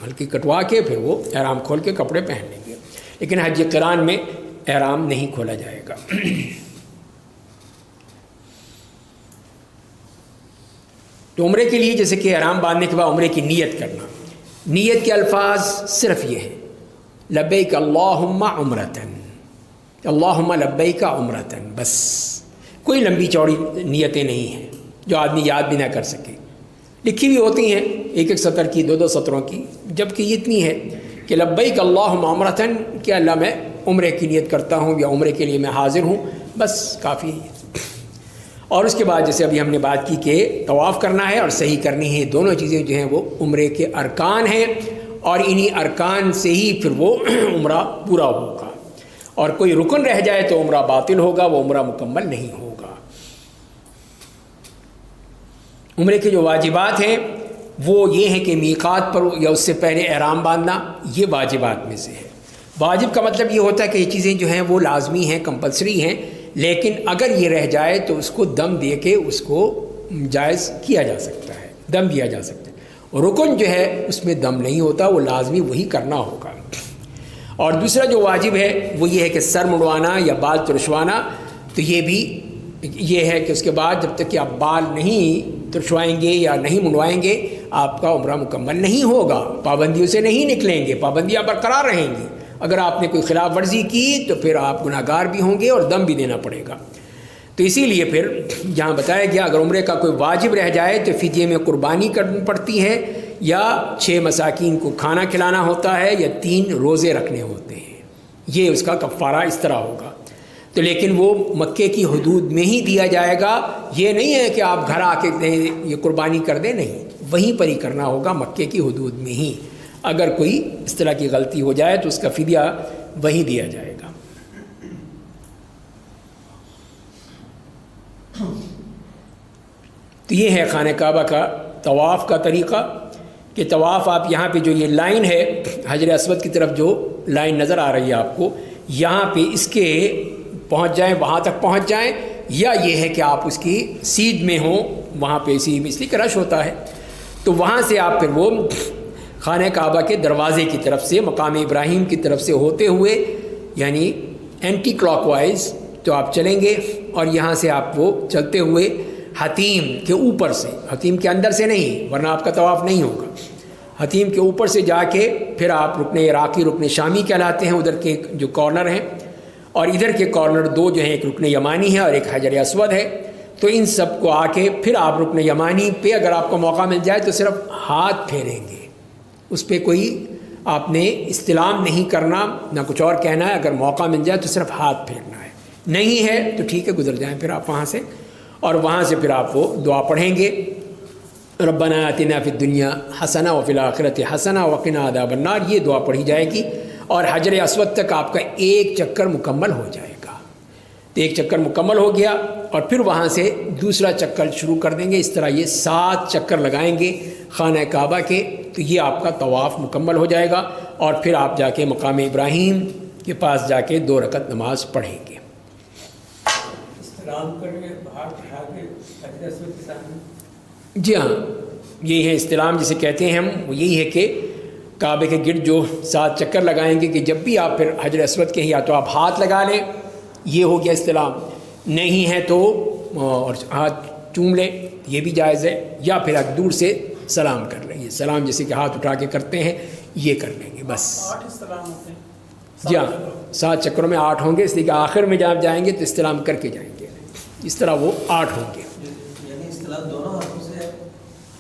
Speaker 1: ہلکی کٹوا کے پھر وہ احرام کھول کے کپڑے پہن لیں گے، لیکن حج قران میں احرام نہیں کھولا جائے گا۔ تو عمرے کے لیے جیسے کہ احرام باندھنے کے بعد عمرے کی نیت کرنا، نیت کے الفاظ صرف یہ ہیں، لبیک اللہم عمرتن، اللہم لبیک عمرتن، بس کوئی لمبی چوڑی نیتیں نہیں ہیں جو آدمی یاد بھی نہ کر سکے، لکھی ہوئی ہوتی ہیں 1-1 سطر کی، 2-2 سطروں کی، جبکہ یہ اتنی ہے کہ لبیک اللہم عمرتن، کہ اللہ میں عمرے کی نیت کرتا ہوں یا عمرے کے لیے میں حاضر ہوں، بس کافی ہے۔ اور اس کے بعد جیسے ابھی ہم نے بات کی کہ طواف کرنا ہے اور صحیح کرنی ہے، دونوں چیزیں جو ہیں وہ عمرے کے ارکان ہیں، اور انہی ارکان سے ہی پھر وہ عمرہ پورا ہوگا، اور کوئی رکن رہ جائے تو عمرہ باطل ہوگا، وہ عمرہ مکمل نہیں ہوگا۔ عمرے کے جو واجبات ہیں وہ یہ ہیں کہ میقات پر یا اس سے پہلے احرام باندھنا، یہ واجبات میں سے ہے۔ واجب کا مطلب یہ ہوتا ہے کہ یہ چیزیں جو ہیں وہ لازمی ہیں، کمپلسری ہیں، لیکن اگر یہ رہ جائے تو اس کو دم دے کے اس کو جائز کیا جا سکتا ہے، دم دیا جا سکتا ہے۔ رکن جو ہے اس میں دم نہیں ہوتا، وہ لازمی وہی کرنا ہوگا۔ اور دوسرا جو واجب ہے وہ یہ ہے کہ سر منڈوانا یا بال ترشوانا، تو یہ بھی یہ ہے کہ اس کے بعد جب تک کہ آپ بال نہیں ترشوائیں گے یا نہیں منڈوائیں گے، آپ کا عمرہ مکمل نہیں ہوگا، پابندیوں سے نہیں نکلیں گے، پابندیاں برقرار رہیں گی۔ اگر آپ نے کوئی خلاف ورزی کی تو پھر آپ گناہ گار بھی ہوں گے اور دم بھی دینا پڑے گا۔ تو اسی لیے پھر جہاں بتایا گیا اگر عمرے کا کوئی واجب رہ جائے تو فدیے میں قربانی کرنی پڑتی ہے، یا 6 مساکین کو کھانا کھلانا ہوتا ہے، یا 3 روزے رکھنے ہوتے ہیں، یہ اس کا کفارہ اس طرح ہوگا۔ تو لیکن وہ مکے کی حدود میں ہی دیا جائے گا، یہ نہیں ہے کہ آپ گھر آ کے یہ قربانی کر دیں، نہیں، وہیں پر ہی کرنا ہوگا، مکے کی حدود میں ہی۔ اگر کوئی اس طرح کی غلطی ہو جائے تو اس کا فدیہ وہی دیا جائے گا۔ تو یہ ہے خانہ کعبہ کا طواف کا طریقہ، کہ طواف آپ یہاں پہ جو یہ لائن ہے حجر اسود کی طرف جو لائن نظر آ رہی ہے آپ کو، یہاں پہ اس کے پہنچ جائیں، وہاں تک پہنچ جائیں، یا یہ ہے کہ آپ اس کی سیدھ میں ہوں، وہاں پہ اسی اس لیے کہ رش ہوتا ہے، تو وہاں سے آپ پھر وہ خانہ کعبہ کے دروازے کی طرف سے مقام ابراہیم کی طرف سے ہوتے ہوئے یعنی اینٹی کلاک وائز تو آپ چلیں گے، اور یہاں سے آپ وہ چلتے ہوئے حتیم کے اوپر سے، حتیم کے اندر سے نہیں ورنہ آپ کا طواف نہیں ہوگا، حتیم کے اوپر سے جا کے پھر آپ رکن عراقی رکن شامی کہلاتے ہیں، ادھر کے جو کارنر ہیں، اور ادھر کے کارنر دو جو ہیں، ایک رکن یمانی ہے اور ایک حجر اسود ہے، تو ان سب کو آ کے پھر آپ رکن یمانی پہ اگر آپ کو موقع مل جائے تو صرف ہاتھ پھیریں گے، اس پہ کوئی آپ نے استلام نہیں کرنا، نہ کچھ اور کہنا ہے، اگر موقع مل جائے تو صرف ہاتھ پھیرنا ہے، نہیں ہے تو ٹھیک ہے گزر جائیں پھر آپ وہاں سے، اور وہاں سے پھر آپ وہ دعا پڑھیں گے، ربنا آتنا فی الدنیا حسنہ وفی الآخرۃ حسنہ وقنا عذاب النار، یہ دعا پڑھی جائے گی، اور حجر اسود تک آپ کا ایک چکر مکمل ہو جائے گا، تو ایک چکر مکمل ہو گیا، اور پھر وہاں سے دوسرا چکر شروع کر دیں گے، اس طرح یہ 7 چکر لگائیں گے خانہ کعبہ کے، تو یہ آپ کا طواف مکمل ہو جائے گا، اور پھر آپ جا کے مقام ابراہیم کے پاس جا کے 2 رکعت نماز پڑھیں گے۔ جی ہاں، یہی ہے استلام جسے کہتے ہیں ہم، وہ یہی ہے کہ کعبے کے گرد جو 7 چکر لگائیں گے کہ جب بھی آپ پھر حجر اسود کے ہی یا تو آپ ہاتھ لگا لیں، یہ ہو گیا استلام، نہیں ہے تو اور ہاتھ چوم لیں، یہ بھی جائز ہے، یا پھر آپ دور سے سلام کر لیں، یہ سلام جیسے کہ ہاتھ اٹھا کے کرتے ہیں یہ کر لیں گے بس۔
Speaker 2: 8 استلام ہوتے ہیں؟
Speaker 1: جی ہاں، 7 چکروں میں 8 ہوں گے، اس لیے کہ آخر میں جب جائیں گے تو استلام کر کے جائیں گے، اس طرح وہ 8 ہوں گے۔
Speaker 2: یعنی استلام دونوں ہاتھوں سے ہے؟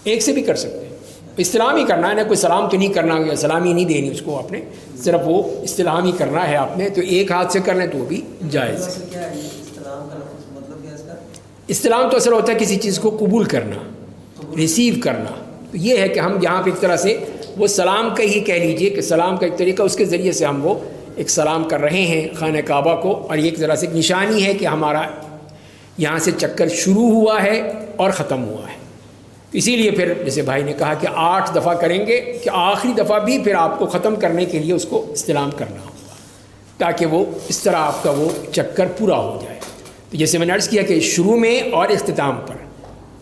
Speaker 1: ایک سے بھی کر سکتے ہیں، استلام ہی کرنا ہے نا، کوئی سلام تو نہیں کرنا، یا سلامی نہیں دینی اس کو آپ نے، صرف وہ استلام ہی کرنا ہے آپ نے، تو ایک ہاتھ سے کر لیں تو وہ بھی جائز ہے۔
Speaker 2: کیا ہے استلام کا مطلب کیا ہے اس کا؟
Speaker 1: استلام تو اصل ہوتا ہے کسی چیز کو قبول کرنا، ریسیو کرنا، تو یہ ہے کہ ہم یہاں پہ ایک طرح سے وہ سلام کا ہی کہہ لیجئے کہ سلام کا ایک طریقہ، اس کے ذریعے سے ہم وہ ایک سلام کر رہے ہیں خانہ کعبہ کو، اور یہ ایک ذرا سے ایک نشانی ہے کہ ہمارا یہاں سے چکر شروع ہوا ہے اور ختم ہوا ہے، اسی لیے پھر جیسے بھائی نے کہا کہ 8 دفعہ کریں گے، کہ آخری دفعہ بھی پھر آپ کو ختم کرنے کے لیے اس کو استلام کرنا ہوگا، تاکہ وہ اس طرح آپ کا وہ چکر پورا ہو جائے۔ تو جیسے میں نے عرض کیا کہ شروع میں اور اختتام پر،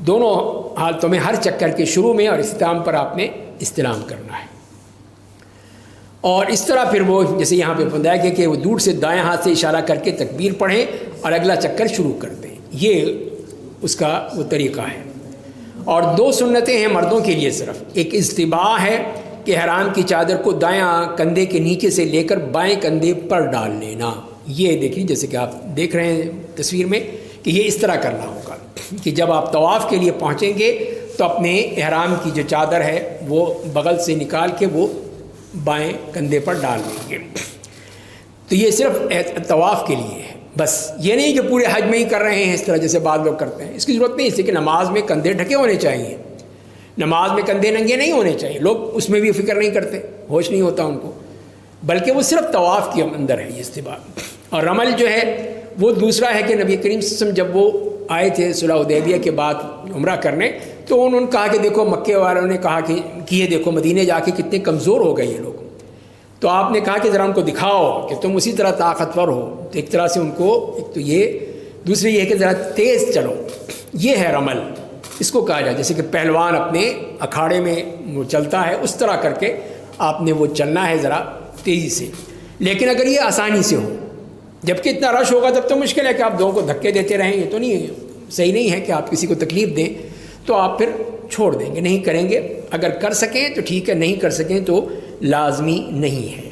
Speaker 1: دونوں حالتوں میں، ہر چکر کے شروع میں اور اختتام پر آپ نے استلام کرنا ہے، اور اس طرح پھر وہ جیسے یہاں پہ بتایا گیا کہ وہ دور سے دائیں ہاتھ سے اشارہ کر کے تکبیر پڑھیں اور اگلا چکر شروع کر دیں، یہ اس کا وہ طریقہ ہے۔ اور 2 سنتیں ہیں مردوں کے لیے صرف، ایک اجتباع ہے کہ احرام کی چادر کو دائیں کندھے کے نیچے سے لے کر بائیں کندھے پر ڈال لینا، یہ دیکھیے جیسے کہ آپ دیکھ رہے ہیں تصویر میں کہ یہ اس طرح کرنا ہوگا کہ جب آپ طواف کے لیے پہنچیں گے تو اپنے احرام کی جو چادر ہے وہ بغل سے نکال کے وہ بائیں کندھے پر ڈال لیں گے، تو یہ صرف طواف کے لیے ہے بس، یہ نہیں کہ پورے حج میں ہی کر رہے ہیں اس طرح جیسے بعض لوگ کرتے ہیں، اس کی ضرورت نہیں، اس لیے کہ نماز میں کندھے ڈھکے ہونے چاہیے، نماز میں کندھے ننگے نہیں ہونے چاہیے، لوگ اس میں بھی فکر نہیں کرتے، ہوش نہیں ہوتا ان کو، بلکہ وہ صرف طواف کے اندر ہے یہ استباع۔ اور رمل جو ہے وہ دوسرا ہے کہ نبی کریم صلی اللہ علیہ وسلم جب وہ آئے تھے صلح حدیبیہ کے بعد عمرہ کرنے، تو انہوں نے کہا کہ دیکھو مکے والوں نے کہا کہ یہ دیکھو مدینے جا کے کتنے کمزور ہو گئے یہ لوگ، تو آپ نے کہا کہ ذرا ان کو دکھاؤ کہ تم اسی طرح طاقتور ہو، تو ایک طرح سے ان کو ایک تو یہ، دوسری یہ ہے کہ ذرا تیز چلو، یہ ہے رمل، اس کو کہا جائے، جیسے کہ پہلوان اپنے اکھاڑے میں وہ چلتا ہے اس طرح کر کے آپ نے وہ چلنا ہے ذرا تیزی سے، لیکن اگر یہ آسانی سے ہو، جبکہ اتنا رش ہوگا تب تو مشکل ہے کہ آپ 2 کو دھکے دیتے رہیں، یہ تو نہیں ہے، صحیح نہیں ہے کہ آپ کسی کو تکلیف دیں، تو آپ پھر چھوڑ دیں گے، نہیں کریں گے، اگر کر سکیں تو ٹھیک ہے، نہیں کر سکیں تو لازمی نہیں ہے۔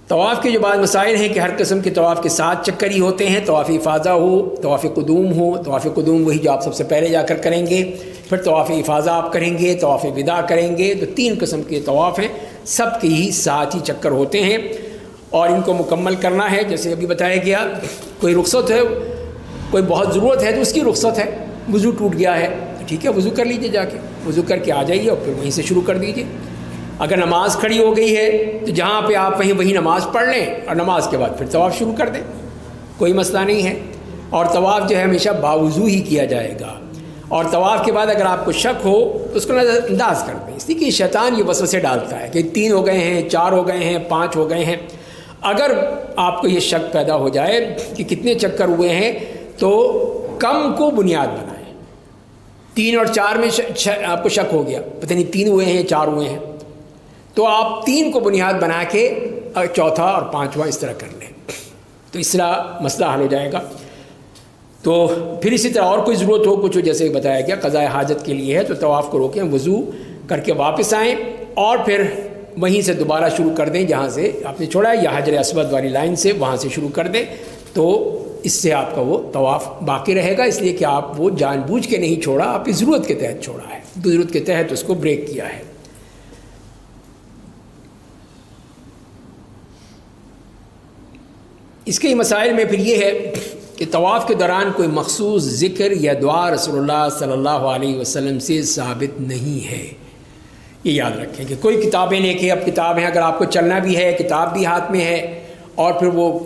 Speaker 1: طواف کے جو بعض مسائل ہیں کہ ہر قسم کے طواف کے 7 چکر ہی ہوتے ہیں، طواف افاضہ ہو، طواف قدوم ہو، طواف قدوم وہی جو آپ سب سے پہلے جا کر کریں گے، پھر طواف افاضہ آپ کریں گے، طواف وداع کریں گے، تو 3 قسم کے طواف ہیں، سب کے ہی 7 ہی چکر ہوتے ہیں، اور ان کو مکمل کرنا ہے جیسے ابھی بتایا گیا۔ کوئی رخصت ہے، کوئی بہت ضرورت ہے تو اس کی رخصت ہے، وضو ٹوٹ گیا ہے ٹھیک ہے، وضو کر لیجئے، جا کے وضو کر کے آ جائیے اور پھر وہیں سے شروع کر دیجئے۔ اگر نماز کھڑی ہو گئی ہے تو جہاں پہ آپ وہیں نماز پڑھ لیں، اور نماز کے بعد پھر طواف شروع کر دیں، کوئی مسئلہ نہیں ہے۔ اور طواف جو ہے ہمیشہ باوضو ہی کیا جائے گا، اور طواف کے بعد اگر آپ کو شک ہو تو اس کو نظر انداز کر دیں، اس لیے کہ شیطان یہ وسوسے ڈالتا ہے کہ 3 ہو گئے ہیں، 4 ہو گئے ہیں، 5 ہو گئے ہیں، اگر آپ کو یہ شک پیدا ہو جائے کہ کتنے چکر ہوئے ہیں تو کم کو بنیاد بنائیں. 3 اور 4 میں آپ کو شک ہو گیا، پتہ نہیں 3 ہوئے ہیں یا 4 ہوئے ہیں، تو آپ 3 کو بنیاد بنا کے چوتھا اور 5واں اس طرح کر لیں، تو اس طرح مسئلہ حل ہو جائے گا. تو پھر اسی طرح اور کوئی ضرورت ہو کچھ جیسے بتایا گیا قضاء حاجت کے لیے ہے تو طواف کو روکیں، وضو کر کے واپس آئیں اور پھر وہیں سے دوبارہ شروع کر دیں جہاں سے آپ نے چھوڑا ہے، یا حجر اسود والی لائن سے وہاں سے شروع کر دیں، تو اس سے آپ کا وہ طواف باقی رہے گا، اس لیے کہ آپ وہ جان بوجھ کے نہیں چھوڑا، آپ کی ضرورت کے تحت چھوڑا ہے، ضرورت کے تحت اس کو بریک کیا ہے. اس کے مسائل میں پھر یہ ہے کہ طواف کے دوران کوئی مخصوص ذکر یا دعا رسول اللہ صلی اللہ علیہ وسلم سے ثابت نہیں ہے. یہ یاد رکھیں کہ کوئی کتابیں لے کے، اب کتاب ہیں، اگر آپ کو چلنا بھی ہے، کتاب بھی ہاتھ میں ہے اور پھر وہ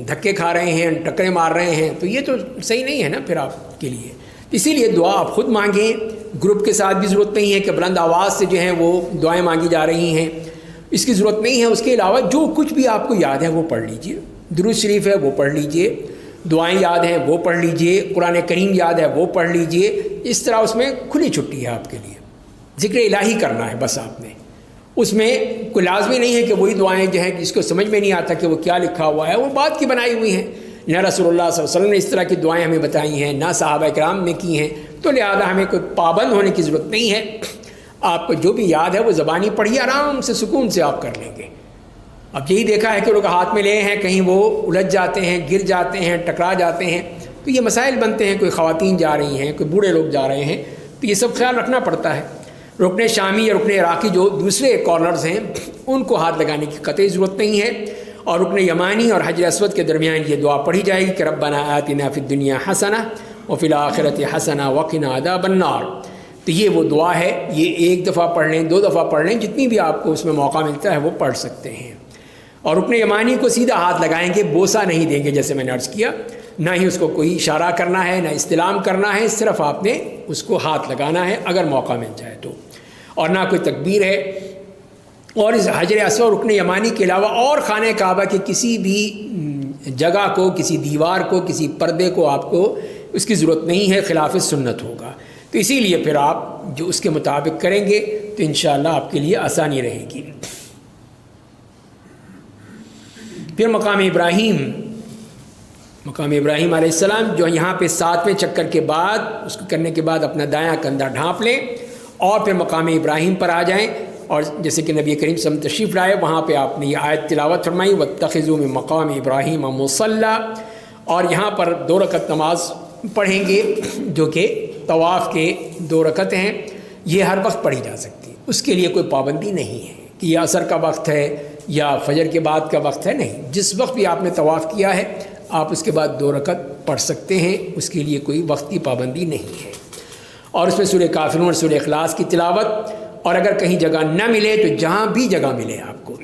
Speaker 1: دھکے کھا رہے ہیں، ٹکرے مار رہے ہیں، تو یہ تو صحیح نہیں ہے نا پھر آپ کے لیے. اسی لیے دعا آپ خود مانگیں، گروپ کے ساتھ بھی ضرورت نہیں ہے کہ بلند آواز سے جو ہیں وہ دعائیں مانگی جا رہی ہیں، اس کی ضرورت نہیں ہے. اس کے علاوہ جو کچھ بھی آپ کو یاد ہے وہ پڑھ لیجئے، درود شریف ہے وہ پڑھ لیجئے، دعائیں یاد ہیں وہ پڑھ لیجئے، قرآن کریم یاد ہے وہ پڑھ لیجئے. اس طرح اس میں کھلی چھٹی ہے آپ کے لیے، ذکر الہی کرنا ہے بس آپ نے. اس میں کوئی لازمی نہیں ہے کہ وہی دعائیں جو ہیں جس کو سمجھ میں نہیں آتا کہ وہ کیا لکھا ہوا ہے، وہ بات کی بنائی ہوئی ہیں. نہ رسول اللہ صلی اللہ علیہ وسلم نے اس طرح کی دعائیں ہمیں بتائی ہیں، نہ صحابہ کرام نے کی ہیں، تو لہذا ہمیں کوئی پابند ہونے کی ضرورت نہیں ہے. آپ کو جو بھی یاد ہے وہ زبانی پڑھیے، آرام سے سکون سے آپ کر لیں گے. اب یہی دیکھا ہے کہ لوگ ہاتھ میں لے ہیں، کہیں وہ الجھ جاتے ہیں، گر جاتے ہیں، ٹکرا جاتے ہیں، تو یہ مسائل بنتے ہیں. کوئی خواتین جا رہی ہیں، کوئی بوڑھے لوگ جا رہے ہیں، تو یہ سب خیال رکھنا پڑتا ہے. رکن شامی یا رکن عراقی جو دوسرے کارنرز ہیں ان کو ہاتھ لگانے کی قطعی ضرورت نہیں ہے. اور رکن یمانی اور حجر اسود کے درمیان یہ دعا پڑھی جائے گی کہ ربنا آتنا فی الدنیا حسنہ وفی الآخرۃ حسنہ وقنا عذاب النار. تو یہ وہ دعا ہے، یہ 1 دفعہ پڑھ لیں، 2 دفعہ پڑھ لیں، جتنی بھی آپ کو اس میں موقع ملتا ہے وہ پڑھ سکتے ہیں. اور رکن یمانی کو سیدھا ہاتھ لگائیں گے، بوسہ نہیں دیں گے جیسے میں نے عرض کیا، نہ ہی اس کو کوئی اشارہ کرنا ہے، نہ استلام کرنا ہے، صرف آپ نے اس کو ہاتھ لگانا ہے اگر موقع مل جائے تو. اور نہ کوئی تکبیر ہے. اور اس حجر اسود رکن یمانی کے علاوہ اور خانہ کعبہ کے کسی بھی جگہ کو، کسی دیوار کو، کسی پردے کو آپ کو اس کی ضرورت نہیں ہے، خلاف سنت ہوگا. تو اسی لیے پھر آپ جو اس کے مطابق کریں گے تو انشاءاللہ آپ کے لیے آسانی رہے گی. پھر مقام ابراہیم علیہ السلام جو یہاں پہ 7ویں چکر کے بعد اس کو کرنے کے بعد اپنا دایاں کندھا ڈھانپ لیں اور پھر مقام ابراہیم پر آ جائیں. اور جیسے کہ نبی کریم صلی اللہ علیہ وسلم تشریف لائے، وہاں پہ آپ نے یہ آیت تلاوت فرمائی واتخذوا من مقام ابراہیم مصلی، اور یہاں پر 2 رکعت نماز پڑھیں گے جو کہ طواف کے 2 رکعت ہیں. یہ ہر وقت پڑھی جا سکتی ہے، اس کے لیے کوئی پابندی نہیں ہے کہ یہ عصر کا وقت ہے یا فجر کے بعد کا وقت ہے، نہیں. جس وقت بھی آپ نے طواف کیا ہے آپ اس کے بعد 2 رکعت پڑھ سکتے ہیں، اس کے لیے کوئی وقت کی پابندی نہیں ہے. اور اس میں سورہ کافرون اور سورہ اخلاص کی تلاوت، اور اگر کہیں جگہ نہ ملے تو جہاں بھی جگہ ملے آپ کو،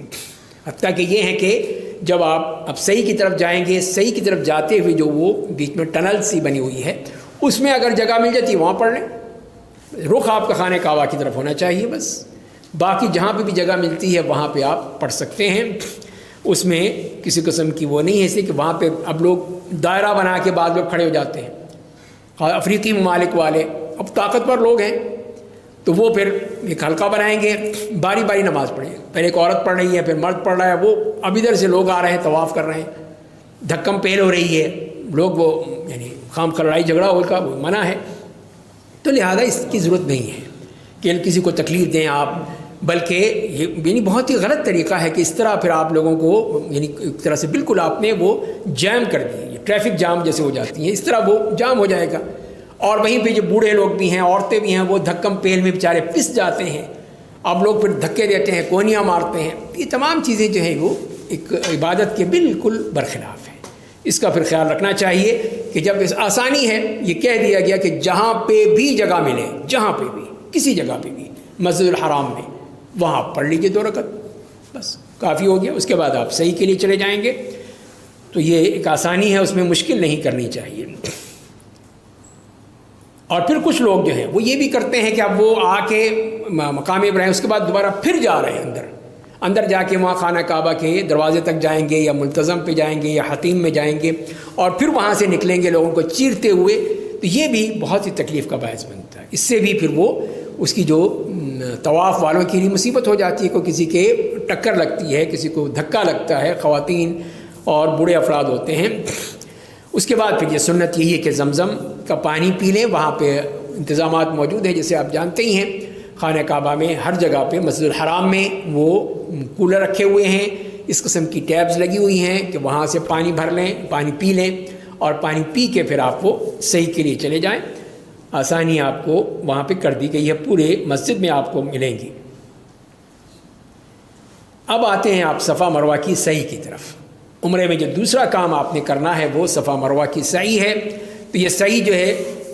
Speaker 1: حتیٰ کہ یہ ہے کہ جب آپ اب صحیح کی طرف جائیں گے، صحیح کی طرف جاتے ہوئے جو وہ بیچ میں ٹنل سی بنی ہوئی ہے اس میں اگر جگہ مل جاتی وہاں پڑھ لیں. رخ آپ کا خانہ کعبہ کی طرف ہونا چاہیے بس. باقی جہاں پہ بھی جگہ ملتی ہے وہاں پہ آپ پڑھ سکتے ہیں. اس میں کسی قسم کی وہ نہیں ہے، اس لیے کہ وہاں پہ اب لوگ دائرہ بنا کے بعد لوگ کھڑے ہو جاتے ہیں. افریقی ممالک والے اب طاقتور لوگ ہیں تو وہ پھر ایک حلقہ بنائیں گے، باری باری نماز پڑھیں گے. پہلے ایک عورت پڑھ رہی ہے، پھر مرد پڑھ رہا ہے، وہ اب ادھر سے لوگ آ رہے ہیں طواف کر رہے ہیں، دھکم پہل ہو رہی ہے، لوگ وہ یعنی خام لڑائی جھگڑا ہو کا وہ منع ہے. تو لہذا اس کی ضرورت نہیں ہے کہ کسی کو تکلیف دیں آپ، بلکہ یہ یعنی بہت ہی غلط طریقہ ہے کہ اس طرح پھر آپ لوگوں کو یعنی ایک طرح سے بالکل آپ نے وہ جام کر دی، یہ ٹریفک جام جیسے ہو جاتی ہیں اس طرح وہ جام ہو جائے گا. اور وہیں پہ جو بوڑھے لوگ بھی ہیں، عورتیں بھی ہیں، وہ دھکم پیل میں بیچارے پس جاتے ہیں. اب لوگ پھر دھکے دیتے ہیں، کونیاں مارتے ہیں. یہ تمام چیزیں جو ہیں وہ ایک عبادت کے بالکل برخلاف ہیں. اس کا پھر خیال رکھنا چاہیے کہ جب اس آسانی ہے، یہ کہہ دیا گیا کہ جہاں پہ بھی جگہ ملے، جہاں پہ بھی کسی جگہ پہ بھی مسجد الحرام میں وہاں پڑھ لیجیے 2 رکعت، بس کافی ہو گیا. اس کے بعد آپ صحیح کے لیے چلے جائیں گے. تو یہ ایک آسانی ہے، اس میں مشکل نہیں کرنی چاہیے. اور پھر کچھ لوگ جو ہیں وہ یہ بھی کرتے ہیں کہ اب وہ آ کے مقام ابراہیم اس کے بعد دوبارہ پھر جا رہے ہیں اندر. اندر جا کے وہاں خانہ کعبہ کے دروازے تک جائیں گے یا ملتزم پہ جائیں گے یا حتیم میں جائیں گے اور پھر وہاں سے نکلیں گے لوگوں کو چیرتے ہوئے، تو یہ بھی بہت ہی تکلیف کا باعث بنتا ہے۔ اس سے بھی پھر وہ اس کی جو طواف والوں کے لیے مصیبت ہو جاتی ہے، کوئی کسی کے ٹکر لگتی ہے، کسی کو دھکا لگتا ہے، خواتین اور بوڑھے افراد ہوتے ہیں۔ اس کے بعد پھر یہ سنت یہی ہے کہ زمزم کا پانی پی لیں، وہاں پہ انتظامات موجود ہیں جیسے آپ جانتے ہی ہیں، خانہ کعبہ میں ہر جگہ پہ، مسجد الحرام میں وہ کولر رکھے ہوئے ہیں، اس قسم کی ٹیبز لگی ہوئی ہیں کہ وہاں سے پانی بھر لیں، پانی پی لیں اور پانی پی کے پھر آپ وہ صحیح کے لیے چلے جائیں۔ آسانی آپ کو وہاں پہ کر دی گئی ہے، پورے مسجد میں آپ کو ملیں گی۔ اب آتے ہیں آپ صفا مروہ کی سعی کی طرف۔ عمرے میں جو دوسرا کام آپ نے کرنا ہے وہ صفا مروہ کی سعی ہے۔ تو یہ سعی جو ہے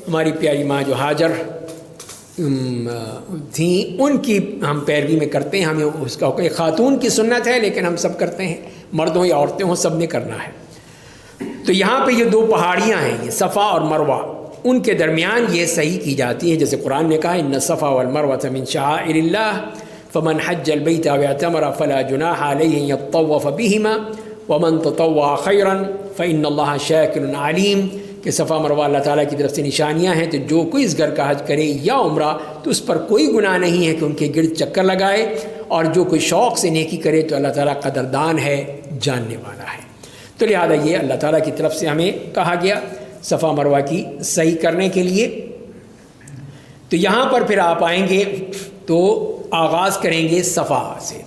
Speaker 1: ہماری پیاری ماں جو ہاجر تھیں ان کی ہم پیروی میں کرتے ہیں، ہمیں اس کا کوئی خاتون کی سنت ہے لیکن ہم سب کرتے ہیں، مردوں یا عورتیں ہوں سب نے کرنا ہے۔ تو یہاں پہ یہ دو پہاڑیاں ہیں، یہ صفا اور مروہ، ان کے درمیان یہ سعی کی جاتی ہے، جیسے قرآن نے کہا ان الصفا والمروۃ من شعائر اللہ فمن حج البیت او اعتمر فلا جناح علیہ ان یطوف بہما ومن تطوع خیرا فإن اللہ شاکر علیم، کہ صفا مروہ اللہ تعالیٰ کی طرف سے نشانیاں ہیں، تو جو کوئی اس گھر کا حج کرے یا عمرہ تو اس پر کوئی گناہ نہیں ہے کہ ان کے گرد چکر لگائے، اور جو کوئی شوق سے نیکی کرے تو اللہ تعالیٰ قدردان ہے، جاننے والا ہے۔ تو لہذا یہ اللہ تعالیٰ کی طرف سے ہمیں کہا گیا صفا مروہ کی سعی کرنے کے لیے۔ تو یہاں پر پھر آپ آئیں گے تو آغاز کریں گے صفا سے،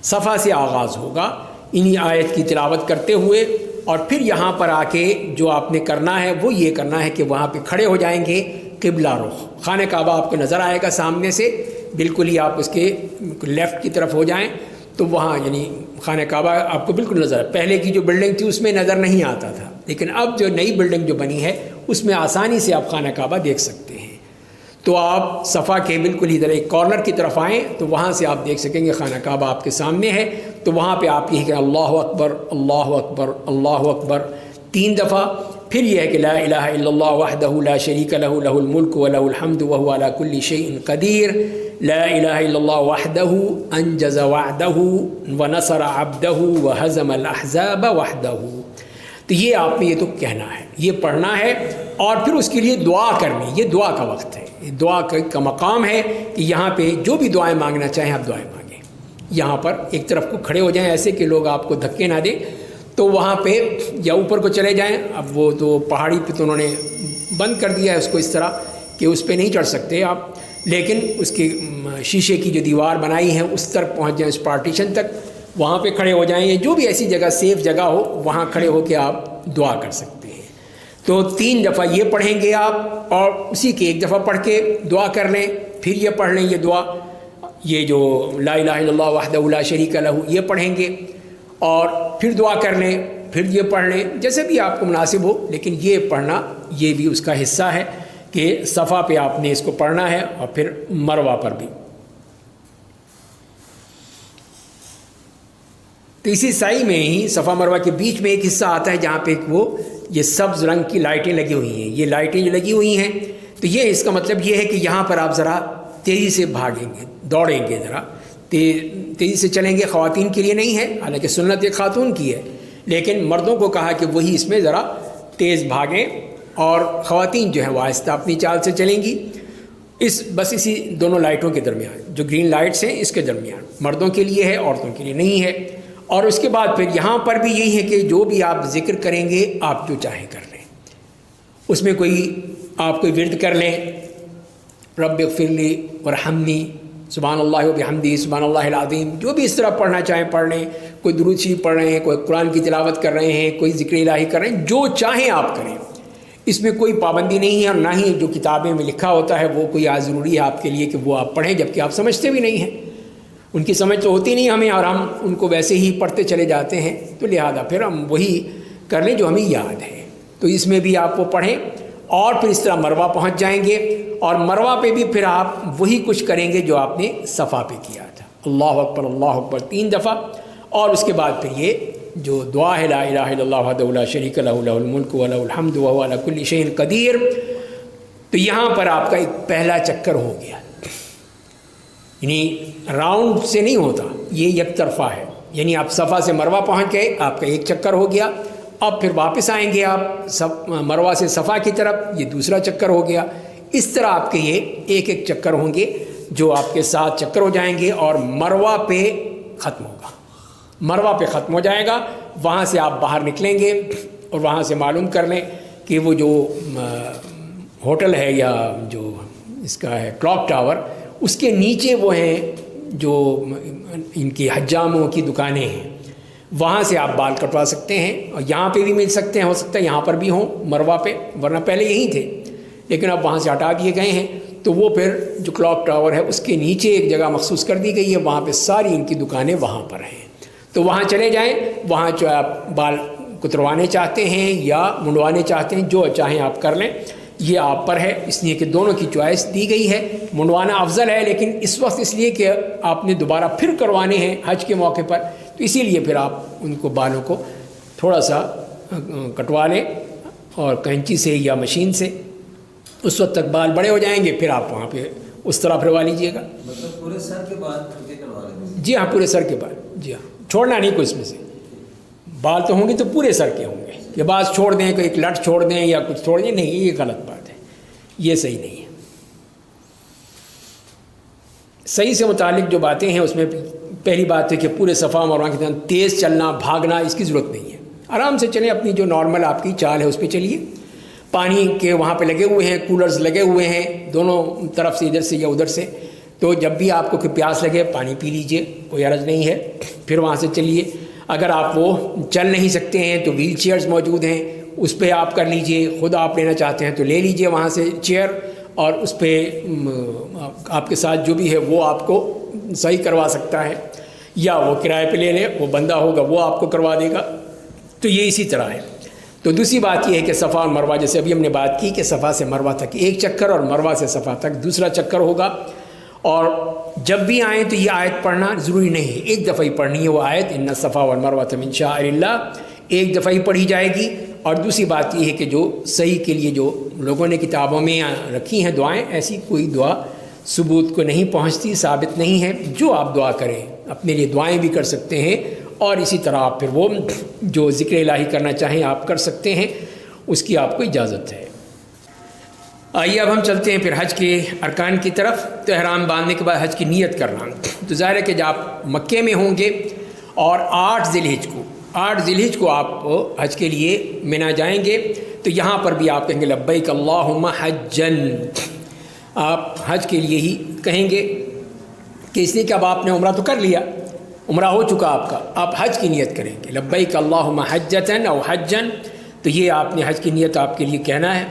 Speaker 1: صفا سے آغاز ہوگا انہی آیت کی تلاوت کرتے ہوئے، اور پھر یہاں پر آ کے جو آپ نے کرنا ہے وہ یہ کرنا ہے کہ وہاں پہ کھڑے ہو جائیں گے قبلہ رخ۔ خانہ کعبہ آپ کو نظر آئے گا سامنے سے، بالکل ہی آپ اس کے لیفٹ کی طرف ہو جائیں تو وہاں یعنی خانہ کعبہ آپ کو بالکل نظر آئے۔ پہلے کی جو بلڈنگ تھی اس میں نظر نہیں آتا تھا، لیکن اب جو نئی بلڈنگ جو بنی ہے اس میں آسانی سے آپ خانہ کعبہ دیکھ سکتے ہیں۔ تو آپ صفا کے بالکل ادھر ایک کارنر کی طرف آئیں تو وہاں سے آپ دیکھ سکیں گے خانہ کعبہ آپ کے سامنے ہے۔ تو وہاں پہ آپ یہ کہ اللہ اکبر اللہ اکبر اللہ اکبر 3 دفعہ، پھر یہ ہے کہ لا الہ الا اللہ وحدہ لا شریک لہ لہ الملک ولہ الحمد وہو علی کل شیء قدیر، لا الہ الا اللہ وحدہ انجز وعدہ ونصر عبدہ وہزم الاحزاب وحدہ۔ تو یہ آپ نے یہ تو کہنا ہے، یہ پڑھنا ہے، اور پھر اس کے لیے دعا کرنی، یہ دعا کا وقت ہے، یہ دعا کا مقام ہے کہ یہاں پہ جو بھی دعائیں مانگنا چاہیں آپ دعائیں مانگیں۔ یہاں پر ایک طرف کو کھڑے ہو جائیں ایسے کہ لوگ آپ کو دھکے نہ دیں، تو وہاں پہ یا اوپر کو چلے جائیں۔ اب وہ تو پہاڑی پہ تو انہوں نے بند کر دیا ہے اس کو اس طرح کہ اس پہ نہیں چڑھ سکتے آپ، لیکن اس کی شیشے کی جو دیوار بنائی ہے اس تک پہنچ جائیں، اس پارٹیشن تک، وہاں پہ کھڑے ہو جائیں، یا جو بھی ایسی جگہ سیف جگہ ہو وہاں کھڑے ہو کے آپ دعا کر سکتے ہیں۔ تو 3 دفعہ یہ پڑھیں گے آپ، اور اسی کے 1 دفعہ پڑھ کے دعا کر لیں، پھر یہ پڑھ لیں یہ دعا، یہ جو لا الہ الا اللہ وحدہ لا شریک لہ یہ پڑھیں گے، اور پھر دعا کر لیں، پھر یہ پڑھ لیں، جیسے بھی آپ کو مناسب ہو، لیکن یہ پڑھنا یہ بھی اس کا حصہ ہے کہ صفا پہ آپ نے اس کو پڑھنا ہے، اور پھر مروہ پر بھی۔ تو اسی سعی میں ہی صفا مروہ کے بیچ میں ایک حصہ آتا ہے جہاں پہ وہ یہ سبز رنگ کی لائٹیں لگی ہوئی ہیں، یہ لائٹیں جو لگی ہوئی ہیں، تو یہ اس کا مطلب یہ ہے کہ یہاں پر آپ ذرا تیزی سے بھاگیں گے، دوڑیں گے، ذرا تیزی سے چلیں گے۔ خواتین کے لیے نہیں ہے، حالانکہ سنت ایک خاتون کی ہے، لیکن مردوں کو کہا کہ وہی اس میں ذرا تیز بھاگیں، اور خواتین جو ہیں وہ آہستہ اپنی چال سے چلیں گی، بس اسی دونوں لائٹوں کے درمیان، جو گرین لائٹس ہیں اس کے درمیان، مردوں کے لیے ہے، عورتوں کے لیے نہیں ہے۔ اور اس کے بعد پھر یہاں پر بھی یہی ہے کہ جو بھی آپ ذکر کریں گے آپ جو چاہیں کر لیں، اس میں آپ کوئی ورد کر لیں، رب اغفر لی ورحمنی، سبحان اللہ وبحمدہ، سبحان اللہ العظیم، جو بھی اس طرح پڑھنا چاہیں پڑھ لیں، کوئی درود شریف پڑھ رہے ہیں، کوئی قرآن کی تلاوت کر رہے ہیں، کوئی ذکر الہی کر رہے ہیں، جو چاہیں آپ کریں، اس میں کوئی پابندی نہیں ہے، اور نہ ہی جو کتابیں میں لکھا ہوتا ہے وہ کوئی آج ضروری ہے آپ کے لیے کہ وہ آپ پڑھیں، جبکہ آپ سمجھتے بھی نہیں ہیں، ان کی سمجھ تو ہوتی نہیں ہمیں، اور ہم ان کو ویسے ہی پڑھتے چلے جاتے ہیں، تو لہذا پھر ہم وہی کر لیں جو ہمیں یاد ہے۔ تو اس میں بھی آپ وہ پڑھیں، اور پھر اس طرح مروہ پہنچ جائیں گے، اور مروہ پہ بھی پھر آپ وہی کچھ کریں گے جو آپ نے صفا پہ کیا تھا، اللہ اکبر 3 دفعہ، اور اس کے بعد پھر یہ جو دعا ہے لا الہ الا اللہ وحدہ لا شریک لہ لہ الملک ولہ الحمد وہو علی کل شیء قدیر، تو یہاں پر آپ کا ایک پہلا چکر ہو گیا، یعنی راؤنڈ سے نہیں ہوتا، یہ یک طرفہ ہے، یعنی آپ صفا سے مروہ پہنچ گئے، آپ کا ایک چکر ہو گیا، اب پھر واپس آئیں گے آپ مروہ سے صفا کی طرف، یہ دوسرا چکر ہو گیا۔ اس طرح آپ کے یہ ایک ایک چکر ہوں گے جو آپ کے 7 چکر ہو جائیں گے، اور مروہ پہ ختم ہوگا، مروہ پہ ختم ہو جائے گا۔ وہاں سے آپ باہر نکلیں گے اور وہاں سے معلوم کر لیں کہ وہ جو ہوٹل ہے یا جو اس کا ہے کلاک ٹاور، اس کے نیچے وہ ہیں جو ان کی حجاموں کی دکانیں ہیں، وہاں سے آپ بال کٹوا سکتے ہیں، اور یہاں پہ بھی مل سکتے ہیں، ہو سکتا ہے یہاں پر بھی ہوں مروہ پہ، ورنہ پہلے یہیں تھے لیکن اب وہاں سے ہٹا دیے گئے ہیں۔ تو وہ پھر جو کلاک ٹاور ہے اس کے نیچے ایک جگہ مخصوص کر دی گئی ہے، وہاں پہ ساری ان کی دکانیں وہاں پر ہیں، تو وہاں چلے جائیں۔ وہاں جو آپ بال کتروانے چاہتے ہیں یا منڈوانے چاہتے ہیں، جو چاہیں آپ کر لیں، یہ آپ پر ہے، اس لیے کہ دونوں کی چوائس دی گئی ہے۔ منڈوانا افضل ہے، لیکن اس وقت اس لیے کہ آپ نے دوبارہ پھر کروانے ہیں حج کے موقع پر، تو اسی لیے پھر آپ ان کو بالوں کو تھوڑا سا کٹوا لیں، اور کینچی سے یا مشین سے، اس وقت تک بال بڑے ہو جائیں گے، پھر آپ وہاں پہ اس طرح پھروا لیجئے گا۔
Speaker 2: مطلب پورے سر کے بعد کروا لیں گے؟
Speaker 1: جی ہاں، پورے سر کے بال، جی ہاں، چھوڑنا نہیں کوئی اس میں سے، بال تو ہوں گے تو پورے سر کے ہوں گے، یہ بعض چھوڑ دیں، کوئی ایک لٹ چھوڑ دیں یا کچھ چھوڑ دیں، نہیں، یہ غلط بات ہے، یہ صحیح نہیں ہے۔ صحیح سے متعلق جو باتیں ہیں اس میں پہلی بات ہے کہ پورے صفا مروہ کی طرح تیز چلنا، بھاگنا، اس کی ضرورت نہیں ہے، آرام سے چلیں، اپنی جو نارمل آپ کی چال ہے اس پہ چلیے۔ پانی کے وہاں پہ لگے ہوئے ہیں، کولرز لگے ہوئے ہیں دونوں طرف سے، ادھر سے یا ادھر سے، تو جب بھی آپ کو کوئی پیاس لگے پانی پی لیجئے، کوئی حرج نہیں ہے، پھر وہاں سے چلیے۔ اگر آپ وہ چل نہیں سکتے ہیں تو ویل چیئرز موجود ہیں، اس پہ آپ کر لیجئے، خود آپ لینا چاہتے ہیں تو لے لیجئے وہاں سے چیئر، اور اس پہ آپ کے ساتھ جو بھی ہے وہ آپ کو صحیح کروا سکتا ہے، یا وہ کرائے پہ لے لیں، وہ بندہ ہوگا وہ آپ کو کروا دے گا، تو یہ اسی طرح ہے۔ تو دوسری بات یہ ہے کہ صفا اور مروہ، جیسے ابھی ہم نے بات کی کہ صفا سے مروہ تک ایک چکر اور مروہ سے صفا تک دوسرا چکر ہوگا، اور جب بھی آئیں تو یہ آیت پڑھنا ضروری نہیں ہے، ایک دفعہ ہی پڑھنی ہے وہ آیت، ان الصفا والمروہ من شعائر اللہ، ایک دفعہ ہی پڑھی جائے گی۔ اور دوسری بات یہ ہے کہ جو صحیح کے لیے جو لوگوں نے کتابوں میں رکھی ہیں دعائیں، ایسی کوئی دعا ثبوت کو نہیں پہنچتی، ثابت نہیں ہے، جو آپ دعا کریں اپنے لیے دعائیں بھی کر سکتے ہیں، اور اسی طرح آپ پھر وہ جو ذکر الہی کرنا چاہیں آپ کر سکتے ہیں، اس کی آپ کو اجازت ہے۔ آئیے اب ہم چلتے ہیں پھر حج کے ارکان کی طرف۔ تو احرام باندھنے کے بعد حج کی نیت کرنا، تو ظاہر ہے کہ جب آپ مکے میں ہوں گے اور 8 ذی الحج کو آپ حج کے لیے منا جائیں گے، تو یہاں پر بھی آپ کہیں گے لبیک اللہم حجن، آپ حج کے لیے ہی کہیں گے، کہ اس لیے کہ اب آپ نے عمرہ تو کر لیا، عمرہ ہو چکا آپ کا، آپ حج کی نیت کریں گے، لبیک اللہم حجتن او حجن، تو یہ آپ نے حج کی نیت آپ کے لیے کہنا ہے۔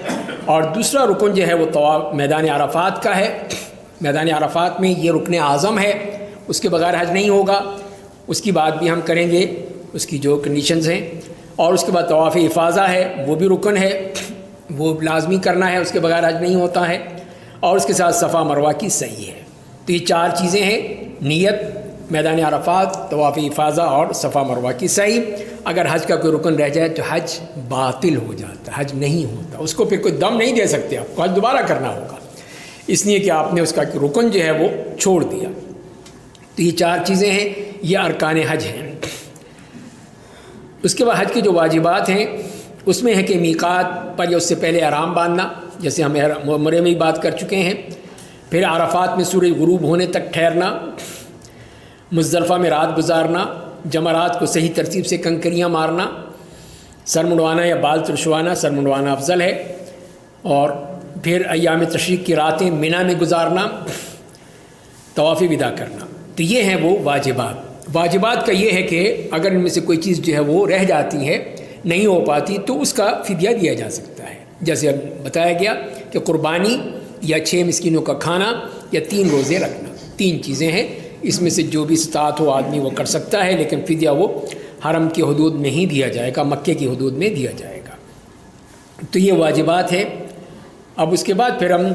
Speaker 1: اور دوسرا رکن جو ہے وہ طواف میدان عرفات کا ہے، میدان عرفات میں یہ رکن اعظم ہے، اس کے بغیر حج نہیں ہوگا، اس کی بات بھی ہم کریں گے، اس کی جو کنڈیشنز ہیں۔ اور اس کے بعد طواف افاضہ ہے، وہ بھی رکن ہے، وہ لازمی کرنا ہے، اس کے بغیر حج نہیں ہوتا ہے۔ اور اس کے ساتھ صفا مروہ کی صحیح ہے، تو یہ 4 چیزیں ہیں، نیت، میدان عرفات، طواف افاضہ اور صفا مروہ کی صحیح۔ اگر حج کا کوئی رکن رہ جائے تو حج باطل ہو جاتا ہے، حج نہیں ہوتا، اس کو پھر کوئی دم نہیں دے سکتے، آپ کو حج دوبارہ کرنا ہوگا، اس لیے کہ آپ نے اس کا رکن جو ہے وہ چھوڑ دیا۔ تو یہ 4 چیزیں ہیں، یہ ارکان حج ہیں۔ اس کے بعد حج کے جو واجبات ہیں اس میں ہے کہ میقات پر یا اس سے پہلے احرام باندھنا، جیسے ہم عمرے میں ہی بات کر چکے ہیں، پھر عرفات میں سورج غروب ہونے تک ٹھہرنا، مزدلفہ میں رات گزارنا، جمرات کو صحیح ترتیب سے کنکریاں مارنا، سر منڈوانا یا بال ترشوانا، سر منڈوانا افضل ہے، اور پھر ایام تشریق کی راتیں مینا میں گزارنا، طواف وداع کرنا۔ تو یہ ہیں وہ واجبات۔ واجبات کا یہ ہے کہ اگر ان میں سے کوئی چیز جو ہے وہ رہ جاتی ہے، نہیں ہو پاتی، تو اس کا فدیہ دیا جا سکتا ہے، جیسے اب بتایا گیا کہ قربانی یا 6 مسکینوں کا کھانا یا 3 روزے رکھنا، 3 چیزیں ہیں، اس میں سے جو بھی استطاعت ہو آدمی وہ کر سکتا ہے، لیکن فدیہ وہ حرم کی حدود میں ہی دیا جائے گا، مکے کی حدود میں دیا جائے گا۔ تو یہ واجبات ہے۔ اب اس کے بعد پھر ہم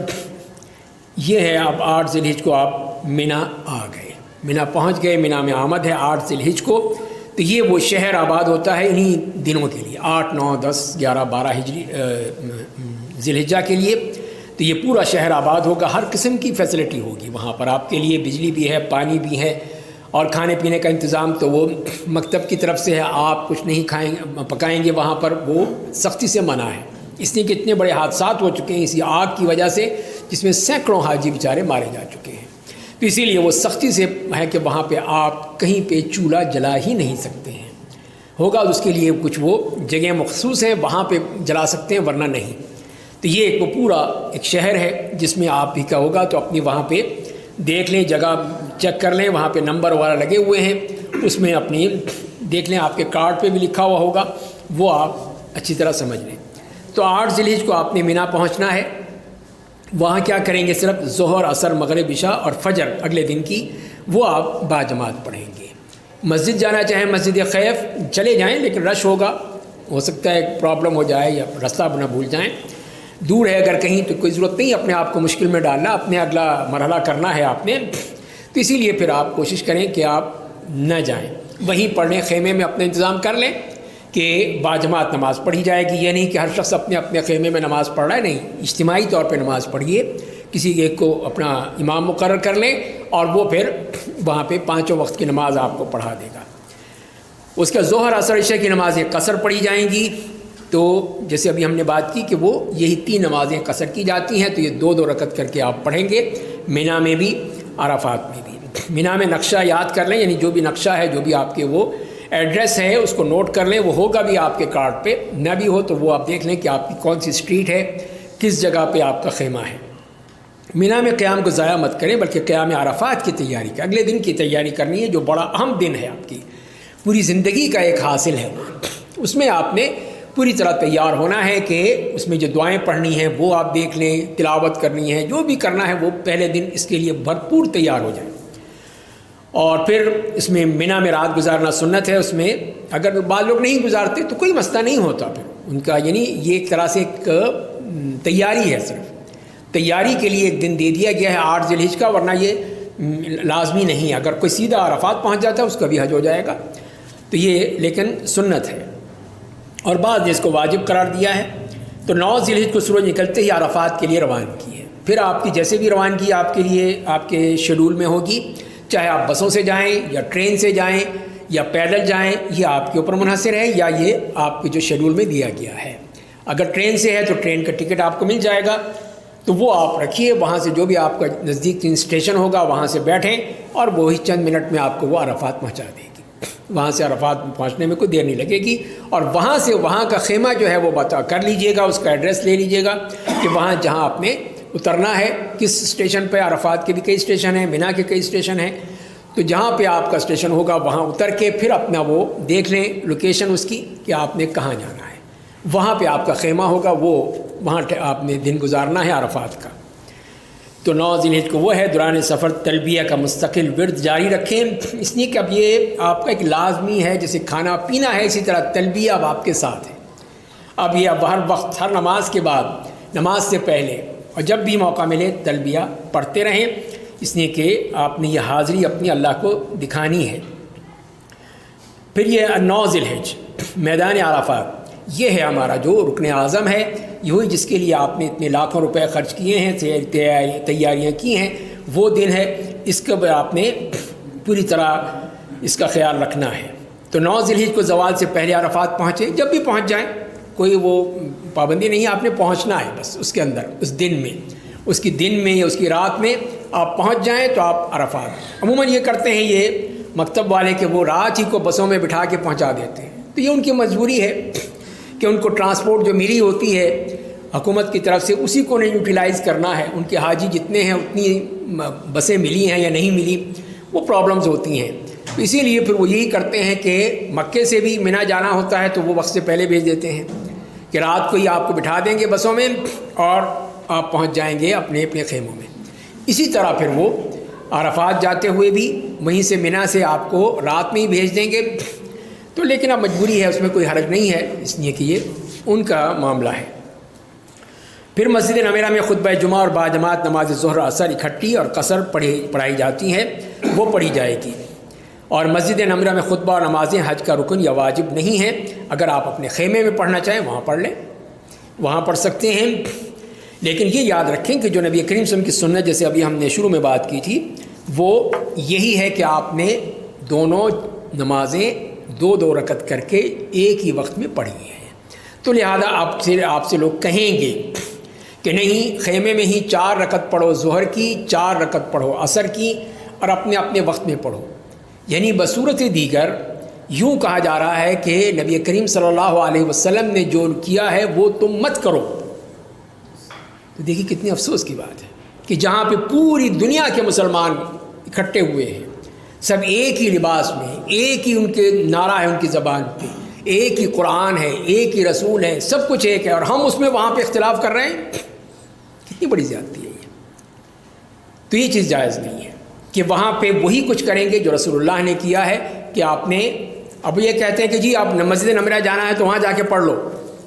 Speaker 1: یہ ہے، اب 8 ذی الحج کو آپ مینا آ گئے، مینا پہنچ گئے، مینا میں آمد ہے 8 ذی الحج کو، تو یہ وہ شہر آباد ہوتا ہے انہی دنوں کے لیے، 8، 9، 10، 11، 12 ذی الحجہ کے لیے، تو یہ پورا شہر آباد ہوگا، ہر قسم کی فیسلٹی ہوگی وہاں پر آپ کے لیے، بجلی بھی ہے، پانی بھی ہے، اور کھانے پینے کا انتظام تو وہ مکتب کی طرف سے ہے، آپ کچھ نہیں پکائیں گے وہاں پر، وہ سختی سے منع ہے، اس لیے کہ اتنے بڑے حادثات ہو چکے ہیں اسی آگ کی وجہ سے، جس میں سینکڑوں حاجی بیچارے مارے جا چکے ہیں، تو اسی لیے وہ سختی سے ہے کہ وہاں پہ آپ کہیں پہ چولہا جلا ہی نہیں سکتے ہیں، ہوگا اس کے لیے کچھ وہ جگہ مخصوص ہیں وہاں پہ جلا سکتے ہیں ورنہ نہیں۔ تو یہ ایک وہ پورا ایک شہر ہے جس میں آپ بھی کا ہوگا، تو اپنی وہاں پہ دیکھ لیں، جگہ چیک کر لیں، وہاں پہ نمبر وغیرہ لگے ہوئے ہیں، اس میں اپنی دیکھ لیں، آپ کے کارڈ پہ بھی لکھا ہوا ہوگا، وہ آپ اچھی طرح سمجھ لیں۔ تو 8 ذی الحجہ کو آپ نے مینا پہنچنا ہے، وہاں کیا کریں گے؟ صرف ظہر، عصر، مغرب، عشاء اور فجر اگلے دن کی وہ آپ باجماعت پڑھیں گے۔ مسجد جانا چاہیں مسجد خیف چلے جائیں، لیکن رش ہوگا، ہو سکتا ہے پرابلم ہو جائے یا راستہ نہ بھول جائیں، دور ہے اگر کہیں تو کوئی ضرورت نہیں اپنے آپ کو مشکل میں ڈالنا، اپنے اگلا مرحلہ کرنا ہے آپ نے، تو اسی لیے پھر آپ کوشش کریں کہ آپ نہ جائیں، وہیں پڑھ لیں، خیمے میں اپنا انتظام کر لیں کہ باجماعت نماز پڑھی جائے گی۔ یہ نہیں کہ ہر شخص اپنے اپنے خیمے میں نماز پڑھ رہا ہے، نہیں، اجتماعی طور پہ نماز پڑھیے، کسی ایک کو اپنا امام مقرر کر لیں اور وہ پھر وہاں پہ 5 وقت کی نماز آپ کو پڑھا دے گا۔ اس کا ظہر، عصر، عشاء کی نمازیں قصر پڑھی جائیں گی، تو جیسے ابھی ہم نے بات کی کہ وہ یہی 3 نمازیں قصر کی جاتی ہیں، تو یہ 2 رکعت کر کے آپ پڑھیں گے، مینا میں بھی، عرفات میں بھی۔ مینا میں نقشہ یاد کر لیں، یعنی جو بھی نقشہ ہے، جو بھی آپ کے وہ ایڈریس ہے اس کو نوٹ کر لیں، وہ ہوگا بھی آپ کے کارڈ پہ، نہ بھی ہو تو وہ آپ دیکھ لیں کہ آپ کی کون سی اسٹریٹ ہے، کس جگہ پہ آپ کا خیمہ ہے۔ مینا میں قیام کو ضائع مت کریں، بلکہ قیام عرفات کی تیاری کا، اگلے دن کی تیاری کرنی ہے، جو بڑا اہم دن ہے آپ کی پوری زندگی کا ایک حاصل ہے، اس میں آپ نے پوری طرح تیار ہونا ہے کہ اس میں جو دعائیں پڑھنی ہیں وہ آپ دیکھ لیں، تلاوت کرنی ہے، جو بھی کرنا ہے وہ پہلے دن اس کے لیے بھرپور تیار ہو جائیں۔ اور پھر اس میں مینا میں رات گزارنا سنت ہے، اس میں اگر بعض لوگ نہیں گزارتے تو کوئی مسئلہ نہیں ہوتا پھر ان کا، یعنی یہ ایک طرح سے ایک تیاری ہے، صرف تیاری کے لیے ایک دن دے دیا گیا ہے 8 ذی الحجہ کا، ورنہ یہ لازمی نہیں ہے، اگر کوئی سیدھا عرفات پہنچ جاتا ہے اس کا بھی حج ہو جائے گا، تو یہ لیکن سنت ہے، اور بعض نے اس کو واجب قرار دیا ہے۔ تو 9 ذی الحجہ کو سورج نکلتے ہی عرفات کے لیے روان کی ہے، پھر آپ کی جیسے بھی روانگی آپ کے لیے آپ کے شیڈول میں ہوگی، چاہے آپ بسوں سے جائیں یا ٹرین سے جائیں یا پیدل جائیں، یہ آپ کے اوپر منحصر ہے، یا یہ آپ کے جو شیڈول میں دیا گیا ہے۔ اگر ٹرین سے ہے تو ٹرین کا ٹکٹ آپ کو مل جائے گا، تو وہ آپ رکھیے، وہاں سے جو بھی آپ کا نزدیک اسٹیشن ہوگا وہاں سے بیٹھیں، اور وہی چند منٹ میں آپ کو وہ عرفات پہنچا دے گی، وہاں سے عرفات پہنچنے میں کوئی دیر نہیں لگے گی، اور وہاں سے وہاں کا خیمہ جو ہے وہ بتا کر لیجئے گا، اس کا ایڈریس لے لیجئے گا کہ وہاں جہاں آپ نے اترنا ہے کس اسٹیشن پہ، عرفات کے بھی کئی اسٹیشن ہیں، مینا کے کئی اسٹیشن ہیں، تو جہاں پہ آپ کا اسٹیشن ہوگا وہاں اتر کے پھر اپنا وہ دیکھ لیں لوکیشن اس کی کہ آپ نے کہاں جانا ہے، وہاں پہ آپ کا خیمہ ہوگا، وہ وہاں آپ نے دن گزارنا ہے عرفات کا۔ تو 9 ذی الحجہ کو وہ ہے، دوران سفر تلبیہ کا مستقل ورد جاری رکھیں، اس لیے کہ اب یہ آپ کا ایک لازمی ہے، جیسے کھانا پینا ہے اسی طرح تلبیہ اب آپ کے ساتھ ہے، اب یہ اب ہر وقت، ہر نماز کے بعد، نماز سے پہلے اور جب بھی موقع ملے تلبیہ پڑھتے رہیں، اس لیے کہ آپ نے یہ حاضری اپنی اللہ کو دکھانی ہے۔ پھر یہ 9 ذی الحجہ میدان عرفات، یہ ہے ہمارا جو رکن اعظم ہے، یہی جس کے لیے آپ نے اتنے لاکھوں روپے خرچ کیے ہیں، تیاریاں کی ہیں، وہ دن ہے، اس کا آپ نے پوری طرح اس کا خیال رکھنا ہے۔ تو 9 ذی الحجہ کو زوال سے پہلے عرفات پہنچے، جب بھی پہنچ جائیں، کوئی وہ پابندی نہیں ہے، آپ نے پہنچنا ہے بس اس کے اندر، اس دن میں، اس کی دن میں یا اس کی رات میں آپ پہنچ جائیں تو آپ عرفات۔ عموماً یہ کرتے ہیں یہ مکتب والے کہ وہ رات ہی کو بسوں میں بٹھا کے پہنچا دیتے ہیں، تو یہ ان کی مجبوری ہے کہ ان کو ٹرانسپورٹ جو ملی ہوتی ہے حکومت کی طرف سے اسی کو نہیں یوٹیلائز کرنا ہے، ان کے حاجی جتنے ہیں اتنی بسیں ملی ہیں یا نہیں ملی، وہ پرابلمز ہوتی ہیں، تو اسی لیے پھر وہ یہی کرتے ہیں کہ مکے سے بھی مینا جانا ہوتا ہے تو وہ وقت سے پہلے بھیج دیتے ہیں کہ رات کو ہی آپ کو بٹھا دیں گے بسوں میں اور آپ پہنچ جائیں گے اپنے اپنے خیموں میں۔ اسی طرح پھر وہ عرفات جاتے ہوئے بھی وہیں سے مینا سے آپ کو رات میں ہی بھیج دیں گے، تو لیکن اب مجبوری ہے، اس میں کوئی حرج نہیں ہے، اس لیے کہ یہ ان کا معاملہ ہے۔ پھر مسجد نمیرہ میں خطبہ جمعہ اور باجماعت نماز ظہر عصر اکٹھی اور قصر پڑھائی جاتی ہیں، وہ پڑھی جائے گی، اور مسجد نمیرہ میں خطبہ اور نمازیں حج کا رکن یا واجب نہیں ہیں، اگر آپ اپنے خیمے میں پڑھنا چاہیں وہاں پڑھ لیں، وہاں پڑھ سکتے ہیں، لیکن یہ یاد رکھیں کہ جو نبی کریم صلی اللہ علیہ وسلم کی سنت، جیسے ابھی ہم نے شروع میں بات کی تھی، وہ یہی ہے کہ آپ نے دونوں نمازیں 2 رکعت کر کے ایک ہی وقت میں پڑھی ہیں. تو لہذا آپ سے لوگ کہیں گے کہ نہیں، خیمے میں ہی 4 رکعت پڑھو ظہر کی، 4 رکعت پڑھو عصر کی، اور اپنے اپنے وقت میں پڑھو. یعنی بصورت دیگر یوں کہا جا رہا ہے کہ نبی کریم صلی اللہ علیہ وسلم نے جو کیا ہے وہ تم مت کرو. تو دیکھیے کتنی افسوس کی بات ہے کہ جہاں پہ پوری دنیا کے مسلمان اکٹھے ہوئے ہیں، سب ایک ہی لباس میں، ایک ہی ان کے نعرہ ہے ان کی زبان پہ، ایک ہی قرآن ہے، ایک ہی رسول ہے، سب کچھ ایک ہے، اور ہم اس میں وہاں پہ اختلاف کر رہے ہیں. کتنی بڑی زیادتی ہے یہ. تو یہ چیز جائز نہیں ہے کہ وہاں پہ وہی کچھ کریں گے جو رسول اللہ نے کیا ہے. کہ آپ نے اب یہ کہتے ہیں کہ جی آپ مسجد نمرہ جانا ہے تو وہاں جا کے پڑھ لو،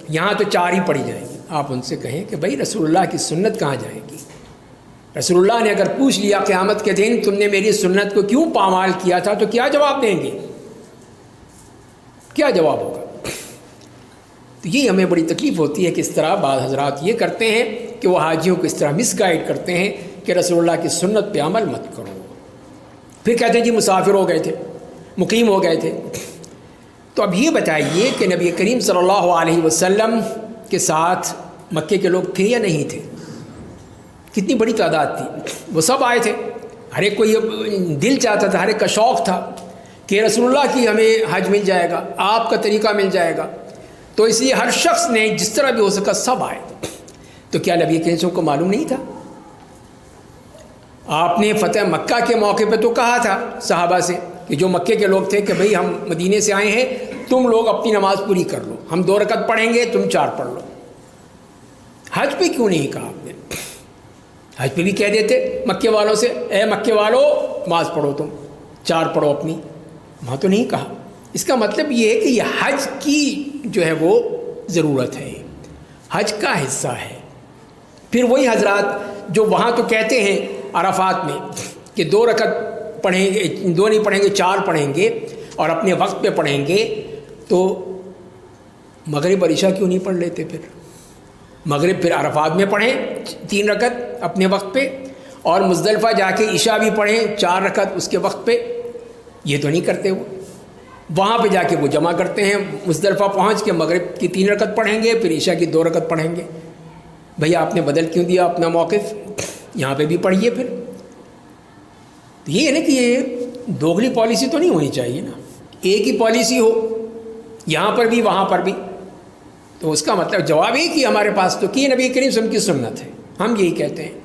Speaker 1: یہاں تو 4 ہی پڑھی جائیں گی. آپ ان سے کہیں کہ بھائی رسول اللہ کی سنت کہاں جائے گی؟ رسول اللہ نے اگر پوچھ لیا قیامت کے دن تم نے میری سنت کو کیوں پامال کیا تھا، تو کیا جواب دیں گے؟ کیا جواب ہوگا؟ تو یہ ہمیں بڑی تکلیف ہوتی ہے کہ اس طرح بعض حضرات یہ کرتے ہیں کہ وہ حاجیوں کو اس طرح مس گائیڈ کرتے ہیں کہ رسول اللہ کی سنت پہ عمل مت کرو. پھر کہتے ہیں جی مسافر ہو گئے تھے، مقیم ہو گئے تھے. تو اب یہ بتائیے کہ نبی کریم صلی اللہ علیہ وسلم کے ساتھ مکے کے لوگ تھے یا نہیں تھے؟ کتنی بڑی تعداد تھی. وہ سب آئے تھے، ہر ایک کو یہ دل چاہتا تھا، ہر ایک کا شوق تھا کہ رسول اللہ کی ہمیں حج مل جائے گا، آپ کا طریقہ مل جائے گا. تو اس لیے ہر شخص نے جس طرح بھی ہو سکا سب آئے. تو کیا نبی کریم کو معلوم نہیں تھا؟ آپ نے فتح مکہ کے موقع پہ تو کہا تھا صحابہ سے کہ جو مکے کے لوگ تھے کہ بھئی ہم مدینے سے آئے ہیں، تم لوگ اپنی نماز پوری کر لو، ہم 2 رکعت پڑھیں گے، تم 4 پڑھ لو. حج پہ کیوں نہیں کہا آپ نے؟ حج پہ بھی کہہ دیتے مکے والوں سے، اے مکے والوں نماز پڑھو، تم 4 پڑھو اپنی. وہاں تو نہیں کہا. اس کا مطلب یہ ہے کہ یہ حج کی جو ہے وہ ضرورت ہے، حج کا حصہ ہے. پھر وہی حضرات جو وہاں تو کہتے ہیں عرفات میں کہ 2 رکعت پڑھیں گے، 2 نہیں پڑھیں گے، 4 پڑھیں گے اور اپنے وقت پہ پڑھیں گے. تو مغرب اور عشاء کیوں نہیں پڑھ لیتے؟ پھر مغرب پھر عرفات میں پڑھیں 3 رکعت اپنے وقت پہ، اور مزدلفہ جا کے عشاء بھی پڑھیں 4 رکعت اس کے وقت پہ. یہ تو نہیں کرتے. وہ وہاں پہ جا کے وہ جمع کرتے ہیں، مزدلفہ پہنچ کے مغرب کی 3 رکعت پڑھیں گے، پھر عشاء کی 2 رکعت پڑھیں گے. بھئی آپ نے بدل کیوں دیا اپنا موقف؟ یہاں پہ بھی پڑھیے. پھر یہ ہے نا کہ یہ دوگلی پالیسی تو نہیں ہونی چاہیے نا، ایک ہی پالیسی ہو یہاں پر بھی وہاں پر بھی. تو اس کا مطلب جواب ایک ہی ہمارے پاس تو کہ نبی کریم صلی اللہ علیہ وسلم کی سنت ہے. ہم یہی کہتے ہیں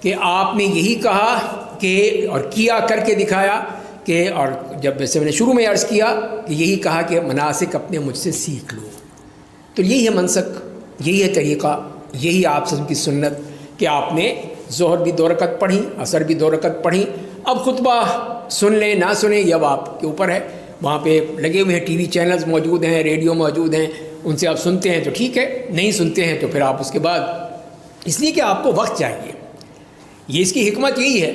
Speaker 1: کہ آپ نے یہی کہا کہ اور کیا کر کے دکھایا کہ، اور جب ویسے میں نے شروع میں عرض کیا کہ یہی کہا کہ مناسک اپنے مجھ سے سیکھ لو. تو یہی ہے منسک، یہی ہے طریقہ، یہی آپ سے کی سنت کہ آپ نے ظہر بھی 2 رکعت پڑھی، عصر بھی 2 رکعت پڑھی. اب خطبہ سن لیں نہ سنیں یہ اب آپ کے اوپر ہے. وہاں پہ لگے ہوئے ہیں ٹی وی چینلز موجود ہیں، ریڈیو موجود ہیں، ان سے آپ سنتے ہیں تو ٹھیک ہے، نہیں سنتے ہیں تو پھر آپ اس کے بعد، اس لیے کہ آپ کو وقت چاہیے. یہ اس کی حکمت یہی ہے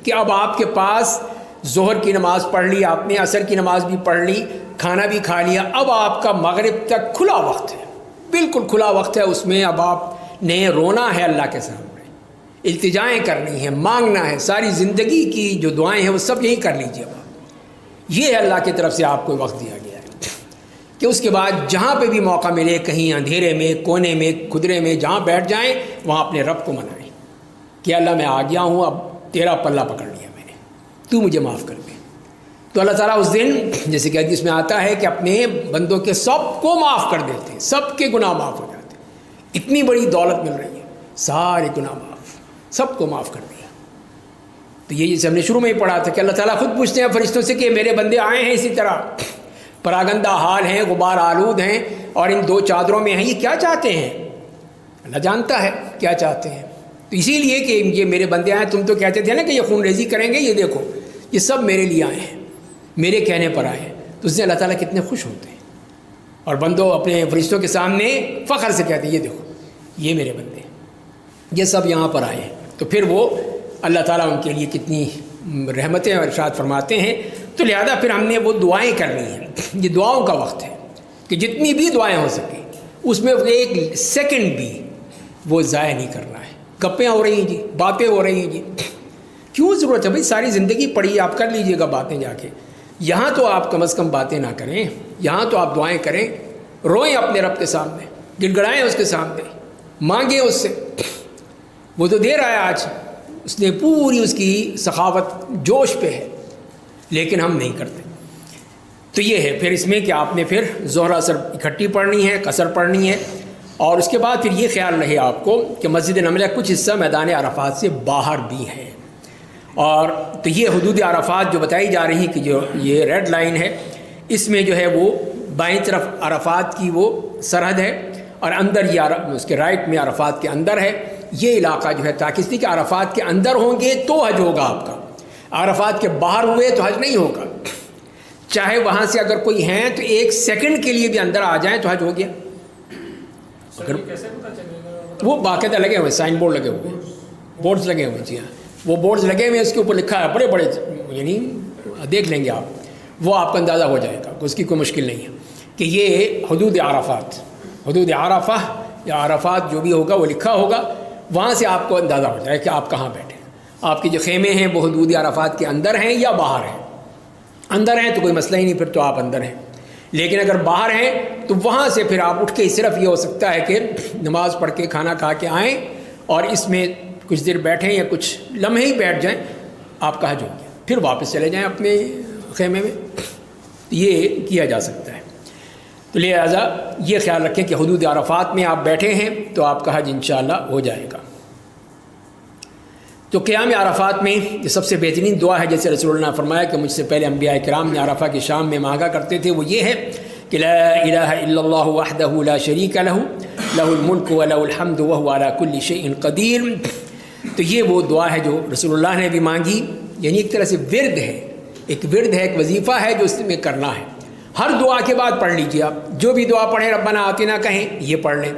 Speaker 1: کہ اب آپ کے پاس ظہر کی نماز پڑھ لی آپ نے، عصر کی نماز بھی پڑھ لی، کھانا بھی کھا لیا، اب آپ کا مغرب تک کھلا وقت ہے، بالکل کھلا وقت ہے. اس میں اب آپ نے رونا ہے اللہ کے سامنے، التجائیں کرنی ہیں، مانگنا ہے، ساری زندگی کی جو دعائیں ہیں وہ سب یہی کر لیجیے. اب یہ ہے اللہ کی طرف سے آپ کو وقت دیا گیا ہے کہ اس کے بعد جہاں پہ بھی موقع ملے، کہیں اندھیرے میں، کونے میں، کھدرے میں، جہاں بیٹھ جائیں وہاں اپنے رب کو منائیں کہ اللہ میں آ گیا ہوں، اب تیرا پلہ پکڑ لیا میں نے، تو مجھے معاف کر دے. تو اللہ تعالیٰ اس دن جیسے کہ حدیث میں آتا ہے کہ اپنے بندوں کے سب کو معاف کر دیتے ہیں، سب کے گناہ معاف ہو جاتے ہیں. اتنی بڑی دولت مل رہی ہے، سارے گناہ معاف، سب کو معاف کر دیا. تو یہ جیسے ہم نے شروع میں ہی پڑھا تھا کہ اللہ تعالیٰ خود پوچھتے ہیں فرشتوں سے کہ میرے بندے آئے ہیں اسی طرح پراگندہ حال ہیں، غبار آلود ہیں اور ان 2 چادروں میں ہیں، یہ کیا چاہتے ہیں؟ اللہ جانتا ہے کیا چاہتے ہیں. تو اسی لیے کہ یہ میرے بندے آئے، تم تو کہتے تھے نا کہ یہ خون ریزی کریں گے، یہ دیکھو یہ سب میرے لیے آئے ہیں، میرے کہنے پر آئے ہیں. تو اس سے اللہ تعالیٰ کتنے خوش ہوتے ہیں اور بندوں اپنے فرشتوں کے سامنے فخر سے کہتے ہیں یہ دیکھو یہ میرے بندے ہیں، یہ سب یہاں پر آئے ہیں. تو پھر وہ اللہ تعالیٰ ان کے لیے کتنی رحمتیں اور ارشاد فرماتے ہیں. تو لہذا پھر ہم نے وہ دعائیں کرنی ہیں، یہ دعاؤں کا وقت ہے کہ جتنی بھی دعائیں ہو سکیں اس میں 1 سیکنڈ بھی وہ ضائع نہیں کرنا ہے. گپیں ہو رہی ہیں جی، باتیں ہو رہی ہیں جی، کیوں ضرورت ہے بھائی؟ ساری زندگی پڑھی آپ کر لیجئے گا باتیں جا کے. یہاں تو آپ کم از کم باتیں نہ کریں، یہاں تو آپ دعائیں کریں، روئیں اپنے رب کے سامنے، گڑ گڑائیں اس کے سامنے، مانگیں اس سے، وہ تو دے رہا ہے آج، اس نے پوری اس کی سخاوت جوش پہ ہے، لیکن ہم نہیں کرتے۔ تو یہ ہے پھر اس میں کہ آپ نے پھر ظہر اثر اکٹھی پڑھنی ہے، قصر پڑھنی ہے، اور اس کے بعد پھر یہ خیال رہے آپ کو کہ مسجد نملہ کچھ حصہ میدان عرفات سے باہر بھی ہے، اور تو یہ حدود عرفات جو بتائی جا رہی کہ جو یہ ریڈ لائن ہے، اس میں جو ہے وہ بائیں طرف عرفات کی وہ سرحد ہے، اور اندر یہ اس کے رائٹ میں عرفات کے اندر ہے یہ علاقہ جو ہے، تاکہ اس لیے کہ عرفات کے اندر ہوں گے تو حج ہوگا آپ کا، عرفات کے باہر ہوئے تو حج نہیں ہوگا، چاہے وہاں سے اگر کوئی ہیں تو 1 سیکنڈ کے لیے بھی اندر آ جائیں تو حج ہو گیا۔ اگر وہ باقاعدہ لگے ہوئے سائن بورڈ لگے ہوئے، بورڈز لگے ہوئے، جی ہاں وہ بورڈز لگے ہوئے، اس کے اوپر لکھا ہے بڑے بڑے، یعنی دیکھ لیں گے آپ، وہ آپ کا اندازہ ہو جائے گا، اس کی کوئی مشکل نہیں ہے کہ یہ حدود عرفات، حدود عرفہ یا عرفات جو بھی ہوگا وہ لکھا ہوگا، وہاں سے آپ کو اندازہ ہو جائے کہ آپ کہاں بیٹھے ہیں، آپ کے جو خیمے ہیں وہ حدود عرفات کے اندر ہیں یا باہر ہیں۔ اندر ہیں تو کوئی مسئلہ ہی نہیں، پھر تو آپ اندر ہیں، لیکن اگر باہر ہیں تو وہاں سے پھر آپ اٹھ کے صرف یہ ہو سکتا ہے کہ نماز پڑھ کے کھانا کھا کے آئیں اور اس میں کچھ دیر بیٹھیں یا کچھ لمحے ہی بیٹھ جائیں، آپ کا حج ہو گیا، پھر واپس چلے جائیں اپنے خیمے میں، یہ کیا جا سکتا ہے۔ تو لہٰذا یہ خیال رکھیں کہ حدود عرفات میں آپ بیٹھے ہیں تو آپ کا حج انشاءاللہ ہو جائے گا۔ تو قیام عرفات میں یہ سب سے بہترین دعا ہے، جیسے رسول اللہ نے فرمایا کہ مجھ سے پہلے انبیاء کرام نے عرفہ کی شام میں مانگا کرتے تھے، وہ یہ ہے کہ لا الہ الا اللہ وحدہ لا شریک لہ لہ الملک ولہ الحمد وہو علی کل شیء قدیر۔ تو یہ وہ دعا ہے جو رسول اللہ نے بھی مانگی، یعنی ایک طرح سے ورد ہے، ایک ورد ہے، ایک وظیفہ ہے جو اس میں کرنا ہے۔ ہر دعا کے بعد پڑھ لیجیے، آپ جو بھی دعا پڑھیں، ربنا آتنا کہیں یہ پڑھ لیں،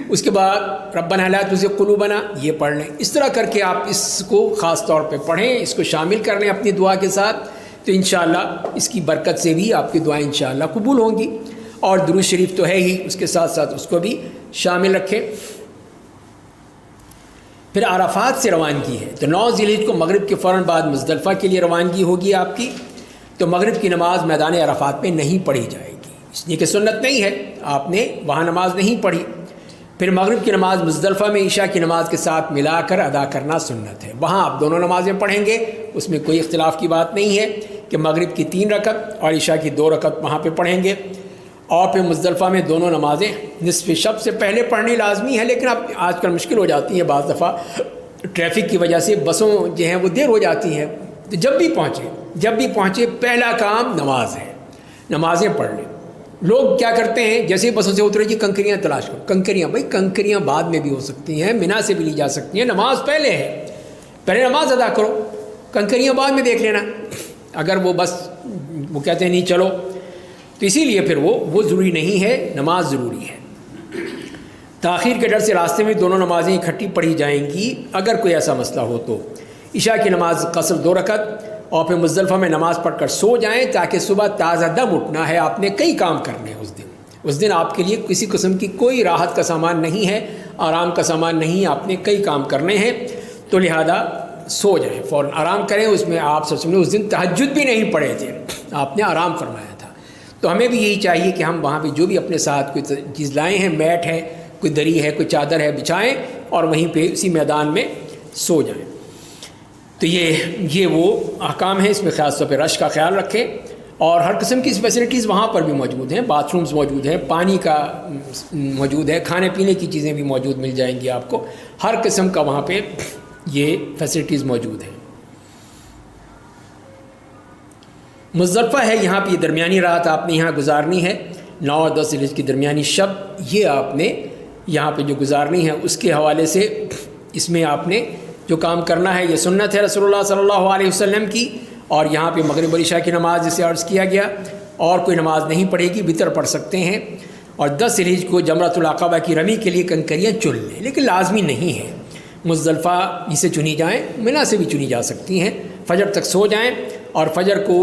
Speaker 1: اس کے بعد ربنا لا تزغ قلوبنا یہ پڑھ لیں، اس طرح کر کے آپ اس کو خاص طور پہ پڑھیں، اس کو شامل کر لیں اپنی دعا کے ساتھ، تو انشاءاللہ اس کی برکت سے بھی آپ کی دعائیں انشاءاللہ قبول ہوں گی۔ اور درود شریف تو ہے ہی، اس کے ساتھ ساتھ اس کو بھی شامل رکھیں۔ پھر عرفات سے روانگی ہے، تو 9 ذی الحجہ کو مغرب کے فوراً بعد مزدلفہ کے لیے روانگی ہوگی آپ کی، تو مغرب کی نماز میدان عرفات میں نہیں پڑھی جائے گی، اس لیے کہ سنت نہیں ہے، آپ نے وہاں نماز نہیں پڑھی۔ پھر مغرب کی نماز مزدلفہ میں عشاء کی نماز کے ساتھ ملا کر ادا کرنا سنت ہے، وہاں آپ دونوں نمازیں پڑھیں گے، اس میں کوئی اختلاف کی بات نہیں ہے کہ مغرب کی 3 رکعت اور عشاء کی 2 رکعت وہاں پہ پڑھیں گے، اور پھر مزدلفہ میں دونوں نمازیں نصف شب سے پہلے پڑھنی لازمی ہے، لیکن اب آج کل مشکل ہو جاتی ہے، بعض دفعہ ٹریفک کی وجہ سے بسوں جو ہیں وہ دیر ہو جاتی ہیں، تو جب بھی پہنچے پہلا کام نماز ہے، نمازیں پڑھ لیں۔ لوگ کیا کرتے ہیں، جیسے بسوں سے اترے جی کنکریاں تلاش کرو، کنکریاں بھائی کنکریاں بعد میں بھی ہو سکتی ہیں، منا سے بھی لی جا سکتی ہیں، نماز پہلے ہے، پہلے نماز ادا کرو، کنکریاں بعد میں دیکھ لینا، اگر وہ بس وہ کہتے ہیں نہیں چلو، تو اسی لیے پھر وہ ضروری نہیں ہے، نماز ضروری ہے۔ تاخیر کے ڈر سے راستے میں دونوں نمازیں اکٹھی پڑھی جائیں گی اگر کوئی ایسا مسئلہ ہو تو۔ عشاء کی نماز قصر 2 رکعت، اور پھر مزدلفہ میں نماز پڑھ کر سو جائیں، تاکہ صبح تازہ دم اٹھنا ہے، آپ نے کئی کام کرنے ہیں اس دن آپ کے لیے کسی قسم کی کوئی راحت کا سامان نہیں ہے، آرام کا سامان نہیں، آپ نے کئی کام کرنے ہیں، تو لہذا سو جائیں، فوراً آرام کریں۔ اس میں آپ سب نے اس دن تہجد بھی نہیں پڑھے تھے، آپ نے آرام فرمایا تھا، تو ہمیں بھی یہی چاہیے کہ ہم وہاں پہ جو بھی اپنے ساتھ کوئی چیز لائے ہیں، میٹ ہے، کوئی دری ہے، کوئی چادر ہے، بچھائیں اور وہیں پہ اسی میدان میں سو جائیں۔ تو یہ وہ احکام ہیں، اس میں خاص طور پہ رش کا خیال رکھیں، اور ہر قسم کی فیسلٹیز وہاں پر بھی موجود ہیں، باتھ رومز موجود ہیں، پانی کا موجود ہے، کھانے پینے کی چیزیں بھی موجود مل جائیں گی آپ کو، ہر قسم کا وہاں پہ یہ فیسلٹیز موجود ہیں۔ مزدلفہ ہے، یہاں پہ یہ درمیانی رات آپ نے یہاں گزارنی ہے، 9 اور 10 ذی الحجہ کی درمیانی شب یہ آپ نے یہاں پہ جو گزارنی ہے، اس کے حوالے سے اس میں آپ نے جو کام کرنا ہے، یہ سنت ہے رسول اللہ صلی اللہ علیہ وسلم کی، اور یہاں پہ مغرب اور عشاء کی نماز جسے عرض کیا گیا، اور کوئی نماز نہیں پڑھے گی، وطر پڑھ سکتے ہیں، اور 10 ذی الحجہ کو جمرۃ العقبہ کی رمی کے لیے کنکریاں چن لیں، لیکن لازمی نہیں ہے، مزدلفہ ہی سے چنی جائیں، منا سے بھی چنی جا سکتی ہیں، فجر تک سو جائیں، اور فجر کو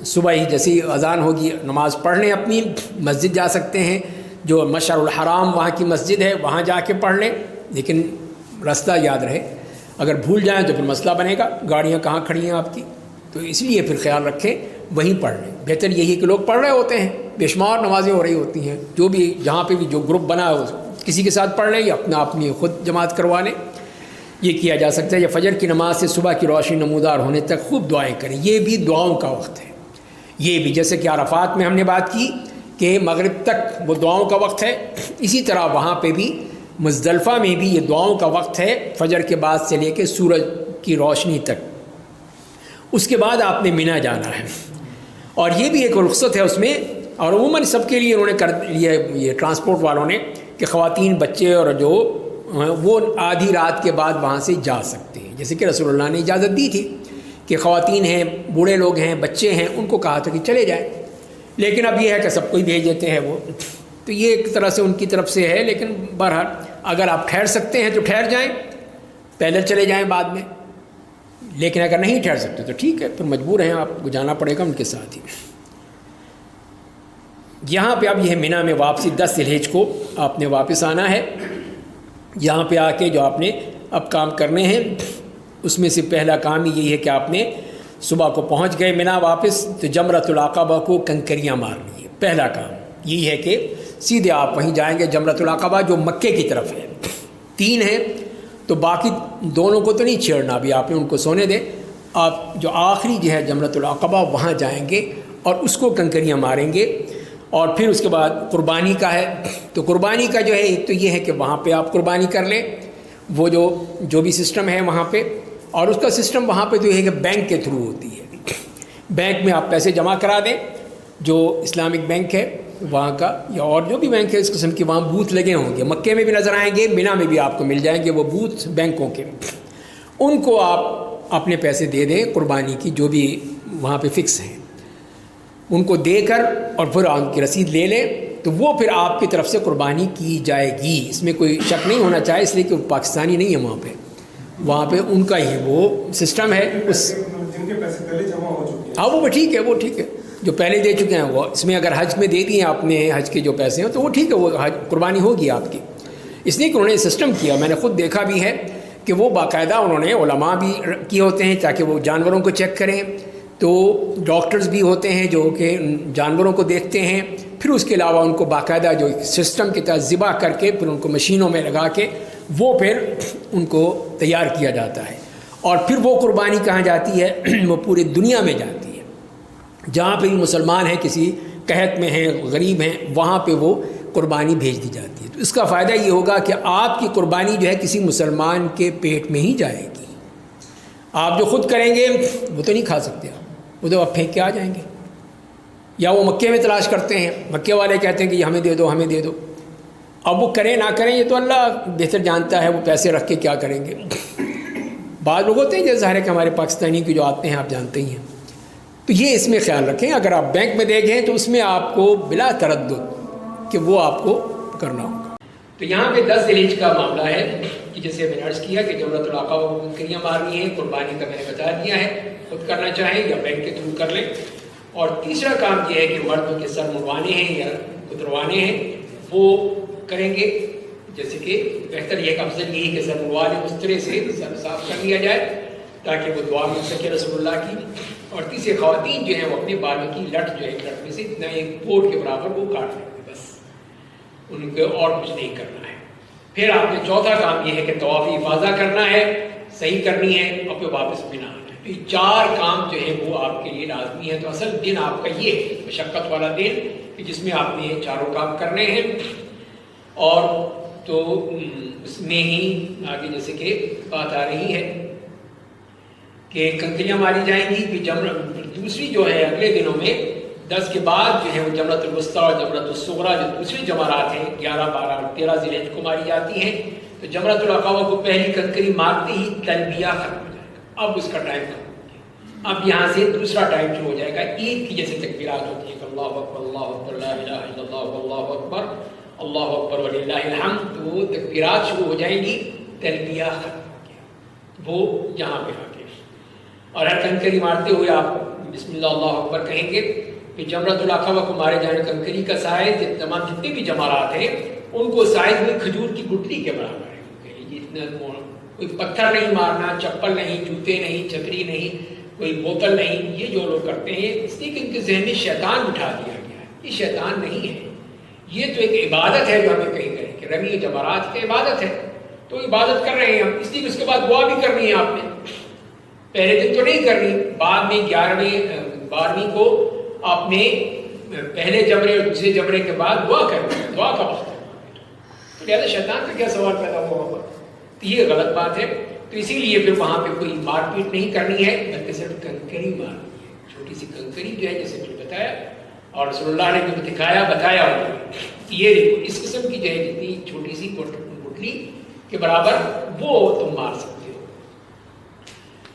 Speaker 1: صبح ہی جیسی اذان ہوگی نماز پڑھ لیں، اپنی مسجد جا سکتے ہیں، جو مشعر الحرام وہاں کی مسجد ہے وہاں جا کے پڑھ لیں، لیکن راستہ یاد رہے، اگر بھول جائیں تو پھر مسئلہ بنے گا، گاڑیاں کہاں کھڑی ہیں آپ کی، تو اس لیے پھر خیال رکھیں وہیں پڑھ لیں. بہتر یہی ہے کہ لوگ پڑھ رہے ہوتے ہیں, بے شمار نمازیں ہو رہی ہوتی ہیں, جو بھی جہاں پہ بھی جو گروپ بنا ہو کسی کے ساتھ پڑھ لیں یا اپنی خود جماعت کروا لیں, یہ کیا جا سکتا ہے. یا فجر کی نماز سے صبح کی روشنی نمودار ہونے تک خوب دعائیں کریں, یہ بھی دعاؤں کا وقت ہے. یہ بھی جیسے کہ عرفات میں ہم نے بات کی کہ مغرب تک وہ دعاؤں کا وقت ہے, اسی طرح وہاں پہ بھی مزدلفہ میں بھی یہ دعاؤں کا وقت ہے فجر کے بعد سے لے کے سورج کی روشنی تک. اس کے بعد آپ نے مینا جانا ہے, اور یہ بھی ایک رخصت ہے اس میں, اور عموماً سب کے لیے انہوں نے کر لیا یہ ٹرانسپورٹ والوں نے کہ خواتین بچے اور جو وہ آدھی رات کے بعد وہاں سے جا سکتے ہیں. جیسے کہ رسول اللہ نے اجازت دی تھی کہ خواتین ہیں, بوڑھے لوگ ہیں, بچے ہیں, ان کو کہا تھا کہ چلے جائیں, لیکن اب یہ ہے کہ سب کو ہی بھیج دیتے ہیں وہ. تو یہ ایک طرح سے ان کی طرف سے ہے, لیکن بہرحال اگر آپ ٹھہر سکتے ہیں تو ٹھہر جائیں, پیدل چلے جائیں بعد میں, لیکن اگر نہیں ٹھہر سکتے تو ٹھیک ہے, پھر مجبور ہیں آپ کو جانا پڑے گا ان کے ساتھ ہی. یہاں پہ اب یہ مینا میں واپسی 10 ذی الحجہ کو آپ نے واپس آنا ہے. یہاں پہ آ کے جو آپ نے اب کام کرنے ہیں, اس میں سے پہلا کام یہی ہے کہ آپ نے صبح کو پہنچ گئے مینا واپس تو جمرۃ العقبہ کو کنکریاں مارنی ہے. پہلا کام یہی ہے کہ سیدھے آپ وہیں جائیں گے جمرۃ العقبہ جو مکے کی طرف ہے. 3 ہیں تو باقی دونوں کو تو نہیں چھیڑنا, ابھی آپ نے ان کو سونے دیں. آپ جو آخری جو ہے جمرۃ العقبہ وہاں جائیں گے اور اس کو کنکریاں ماریں گے. اور پھر اس کے بعد قربانی کا ہے, تو قربانی کا جو ہے ایک تو یہ ہے کہ وہاں پہ آپ قربانی کر لیں, وہ جو بھی سسٹم ہے وہاں پہ. اور اس کا سسٹم وہاں پہ تو یہ ہے کہ بینک کے تھرو ہوتی ہے. بینک میں آپ پیسے جمع کرا دیں, جو اسلامک بینک ہے وہاں کا یا اور جو بھی بینک ہے اس قسم کے, وہاں بوتھ لگے ہوں گے. مکے میں بھی نظر آئیں گے, مینا میں بھی آپ کو مل جائیں گے وہ بوتھ بینکوں کے. ان کو آپ اپنے پیسے دے دیں قربانی کی, جو بھی وہاں پہ فکس ہیں, ان کو دے کر اور پھر ان کی رسید لے لیں, تو وہ پھر آپ کی طرف سے قربانی کی جائے گی. اس میں کوئی شک نہیں ہونا چاہیے, اس لیے کہ وہ پاکستانی نہیں ہے وہاں پہ ان کا ہی وہ سسٹم ہے. اس
Speaker 3: جن کے پیسے پہلے جمع ہو چکے ہیں,
Speaker 1: ہاں وہ ٹھیک ہے, وہ ٹھیک ہے جو پہلے دے چکے ہیں وہ. اس میں اگر حج میں دے دیے آپ نے حج کے جو پیسے ہیں تو وہ ٹھیک ہے, وہ قربانی ہوگی آپ کی. اس لیے کہ انہوں نے سسٹم کیا, میں نے خود دیکھا بھی ہے کہ وہ باقاعدہ انہوں نے علماء بھی کیے ہوتے ہیں تاکہ وہ جانوروں کو چیک کریں. تو ڈاکٹرز بھی ہوتے ہیں جو کہ جانوروں کو دیکھتے ہیں, پھر اس کے علاوہ ان کو باقاعدہ جو سسٹم کے تحت ذبح کر کے پھر ان کو مشینوں میں لگا کے وہ پھر ان کو تیار کیا جاتا ہے. اور پھر وہ قربانی کہاں جاتی ہے, وہ پوری دنیا میں جاتی ہے. جہاں پہ بھی مسلمان ہیں, کسی قحط میں ہیں, غریب ہیں, وہاں پہ وہ قربانی بھیج دی جاتی ہے. تو اس کا فائدہ یہ ہوگا کہ آپ کی قربانی جو ہے کسی مسلمان کے پیٹ میں ہی جائے گی. آپ جو خود کریں گے وہ تو نہیں کھا سکتے, وہ تو آپ پھینک کے آ جائیں گے, یا وہ مکے میں تلاش کرتے ہیں, مکے والے کہتے ہیں کہ یہ ہمیں دے دو ہمیں دے دو. اب وہ کریں نہ کریں یہ تو اللہ بہتر جانتا ہے, وہ پیسے رکھ کے کیا کریں گے. بعض لوگ ہوتے ہیں جیسے ظاہر ہے کہ ہمارے پاکستانی کے جو آتے ہیں آپ جانتے ہی ہیں. تو یہ اس میں خیال رکھیں, اگر آپ بینک میں دیکھیں تو اس میں آپ کو بلا تردد کہ وہ آپ کو کرنا ہوگا. تو یہاں پہ 10 ذی الحجہ کا معاملہ ہے کہ جیسے میں نے عرض کیا کہ جمرۃ العقبہ کو کنکریاں مارنی ہے. قربانی کا میں نے بتا دیا ہے, خود کرنا چاہیں یا بینک کے تھرو کر لیں. اور تیسرا کام یہ ہے کہ مرد کے سر منڈوانے ہیں یا کتروانے ہیں وہ کریں گے. جیسے کہ بہتر یہ افضل یہی کہ سر منڈوا لیں, اس طرح سے سر صاف کر لیا جائے تاکہ وہ دعا مل سکے رسول اللہ کی. اور تیسرے خواتین جو ہیں وہ اپنے بالوں کی لٹ جو ہے لٹ میں سے اتنا ایک بورڈ کے برابر وہ کاٹ لیں گے, بس ان کو اور کچھ نہیں کرنا ہے. پھر آپ نے چوتھا کام یہ ہے کہ طواف افاضہ کرنا ہے, صحیح کرنی ہے, اور پھر واپس مینا آنا ہے. تو یہ 4 کام جو ہے وہ آپ کے لیے لازمی ہے. تو اصل دن آپ کا یہ مشقت والا دن کہ جس میں آپ نے یہ 4 کام کرنے ہیں. اور تو اس میں ہی آگے جیسے کہ بات آ رہی ہے کہ کنکریاں ماری جائیں گی. پھر دوسری جو ہے اگلے دنوں میں 10 کے بعد جو ہے وہ جمرۃ الوسطیٰ اور جمرۃ الصغریٰ جو دوسری جمرات ہیں 11, 12 اور 13 ذی الحجہ کو ماری جاتی ہیں. تو جمرۃ العقبہ کو پہلی کنکری مارتے ہی تلبیہ ختم ہو جائے گا. اب اس کا ٹائم ختم ہو گیا, اب یہاں سے دوسرا ٹائم شروع ہو جائے گا. عید کی جیسے تکبیرات ہوتی ہیں کہ اللہ اکبر لا الہ الا اللہ اللہ اکبر اللہ اکبر وللہ الحمد, تو وہ تکبیرات شروع ہو جائیں گی, تلبیہ ختم ہو گیا وہ یہاں پہ آ کے. اور ہر کنکری مارتے ہوئے آپ بسم اللہ اللہ اکبر کہیں گے. کہ جمرۃ العقبہ کو مارے جانے کنکری کا سائز تمام جتنے بھی جمرات ہیں ان کو سائز میں کھجور کی گٹلی کے برابر ہے. یہ اتنا کوئی پتھر نہیں مارنا, چپل نہیں, جوتے نہیں, چھتری نہیں, کوئی بوتل نہیں. یہ جو لوگ کرتے ہیں اس لیے کہ ان کے ذہن میں شیطان بٹھا دیا گیا ہے. یہ شیطان نہیں ہے، یہ تو ایک عبادت ہے جو ہمیں کہیں کریں کہ رمی جمرات کی عبادت ہے. تو عبادت کر رہے ہیں ہم، اس لیے کہ اس کے بعد دعا بھی کرنی ہے آپ نے. پہلے دن تو نہیں کرنی، بعد میں 12ویں کو آپ نے پہلے جمرے اور دوسرے جمرے کے بعد دعا کرنی ہے. دعا کا وقت ہے. تو لہٰذا شیطان کا کیا سوال پیدا ہوا ہوگا؟ تو یہ غلط بات ہے. تو اسی لیے پھر وہاں پہ کوئی مار پیٹ نہیں کرنی ہے، بلکہ صرف کنکری مارنی ہے. چھوٹی سی کنکری جو ہے جیسے میں نے بتایا، اور رسول اللہ نے جو بتایا یہ دیکھو اس قسم کی جو ہے جتنی چھوٹی سی گٹلی کے برابر وہ تم مار سکتے ہو.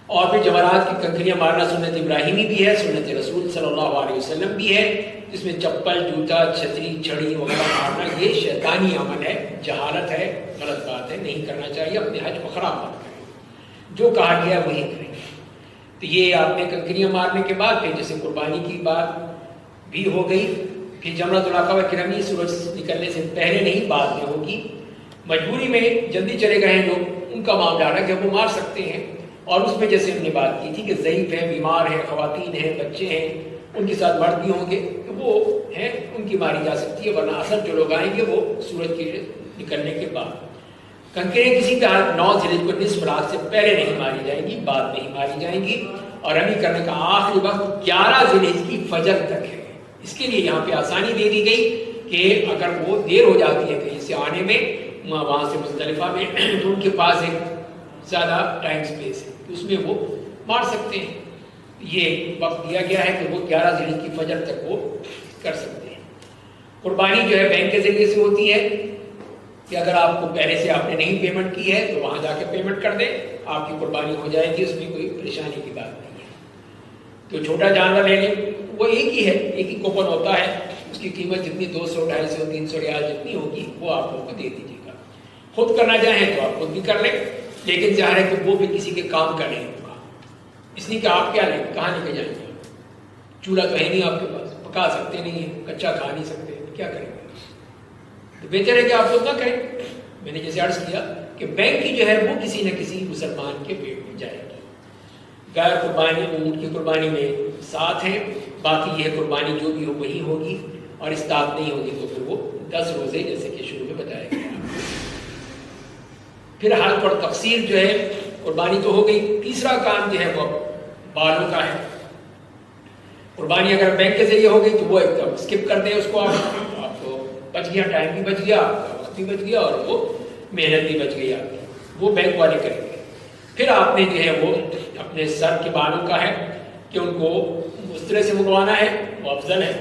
Speaker 1: اور پھر جمرات کی کنکریاں مارنا سنت ابراہیمی بھی ہے، سنت رسول صلی اللہ علیہ وسلم بھی ہے، جس میں چپل، جوتا، چھتری، چھڑی وغیرہ مارنا یہ شیطانی عمل ہے، جہالت ہے، غلط بات ہے، نہیں کرنا چاہیے. اپنے حج کو خراب مت کریں، جو کہا گیا وہی کریں. تو یہ آپ نے کنکریاں مارنے کے بعد پھر جیسے قربانی کی بات بھی ہو گئی. پھر جمرۃ العقبہ کی رمی سورج نکلنے سے پہلے نہیں، بعد میں ہوگی. مجبوری میں جلدی چلے گئے ہیں لوگ، ان کا معاملہ ہے کہ وہ مار سکتے ہیں. اور اس میں جیسے ہم نے بات کی تھی کہ ضعیف ہیں، بیمار ہیں، خواتین ہیں، بچے ہیں، ان کے ساتھ مرد بھی ہوں گے، وہ ہیں ان کی ماری جا سکتی ہے. ورنہ اصل جو لوگ آئیں گے وہ سورج کے نکلنے کے بعد. کنکریاں کسی طرح 9 ذی الحجہ کو نصف رات سے پہلے نہیں ماری جائیں گی، بعد میں ہی ماری جائیں گی. اور رمی کرنے کا آخری وقت 11 ذی الحجہ کی فجر تک ہے. اس کے لیے یہاں پہ آسانی دے دی گئی کہ اگر وہ دیر ہو جاتی ہے کہیں سے آنے میں، وہاں سے مزدلفہ میں، تو ان کے پاس ایک زیادہ ٹائم سپیس ہے، اس میں وہ مار سکتے ہیں. یہ وقت دیا گیا ہے کہ وہ 11 ذی الحجہ کی فجر تک وہ کر سکتے ہیں. قربانی جو ہے بینک کے ذریعے سے ہوتی ہے کہ اگر آپ کو پہلے سے آپ نے نہیں پیمنٹ کی ہے تو وہاں جا کے پیمنٹ کر دیں، آپ کی قربانی ہو جائے گی. اس میں کوئی پریشانی کی بات نہیں ہے. تو چھوٹا جانور لے لیں، وہ ایک ہی ہے، ایک ہی کوپن ہوتا ہے. اس کی قیمت جتنی 200، 250، 300 ریال جتنی ہوگی وہ آپ لوگوں کو دے دیجیے گا. خود کرنا چاہیں تو آپ خود بھی کر لیں، لیکن ظاہر ہے کہ وہ بھی کسی کے کام کا نہیں ہوگا. اس لیے کہ آپ کیا لیں، کہاں لے کے جائیں گے؟ چولہا تو ہے نہیں آپ کے پاس، پکا سکتے نہیں ہیں، کچا کھا نہیں سکتے، کیا کریں گے؟ تو بہتر ہے کہ آپ لوگ نہ کریں. میں نے جیسے عرض کیا کہ بینک کی جو ہے وہ کسی نہ کسی مسلمان کے پیٹ میں جائے گی. غیر قربانی اونٹ کی قربانی میں 7 ہیں، باقی یہ قربانی جو بھی ہو وہی ہوگی. اور استاد نہیں ہوگی تو پھر وہ 10 روزے جیسے کہ شروع میں بتایا گیا. پھر حلق اور تقصیر جو ہے قربانی تو ہو گئی. تیسرا کام جو ہے وہ بالوں کا ہے. قربانی اگر بینک کے ذریعے ہو گئی تو وہ ایک دم اسکپ کر دیں اس کو. آپ کو بچ گیا، ٹائم بھی بچ گیا، وقت بھی بچ گیا، اور وہ محنت بھی بچ گئی آپ کی. وہ بینک والے کریں گے. پھر آپ نے جو ہے وہ اپنے سر کے بالوں کا ہے کہ ان کو اس طرح سے منڈوانا ہے، وہ افضل ہے.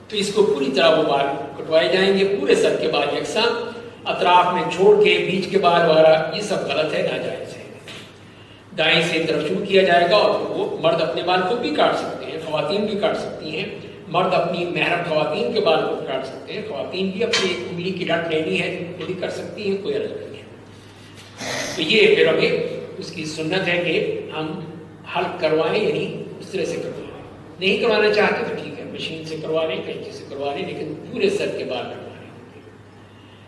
Speaker 1: تو اس کو پوری طرح وہ بال کٹوائے جائیں گے، پورے سر کے بال یکساں، اطراف میں چھوڑ کے بیچ کے بال وغیرہ یہ سب غلط ہے، ناجائز ہے. دائیں سے طرف شروع کیا جائے گا. اور وہ مرد اپنے بال خود بھی کاٹ سکتے ہیں، خواتین بھی کاٹ سکتی ہیں. مرد اپنی محرم خواتین کے بال کو کاٹ سکتے ہیں، خواتین بھی اپنی ایک انگلی کی ڈنڈ لینی ہے وہ بھی کر سکتی ہیں، کوئی حرج نہیں ہے. تو یہ پھر ہمیں اس کی سنت ہے کہ ہم حلق کروائیں، یعنی اس طرح سے کروائیں. نہیں کروانا چاہتے تو ٹھیک ہے، مشین سے کروا لیں، کینچی سے کروا لیں، لیکن پورے سر کے بال کٹوانے ہوں گے.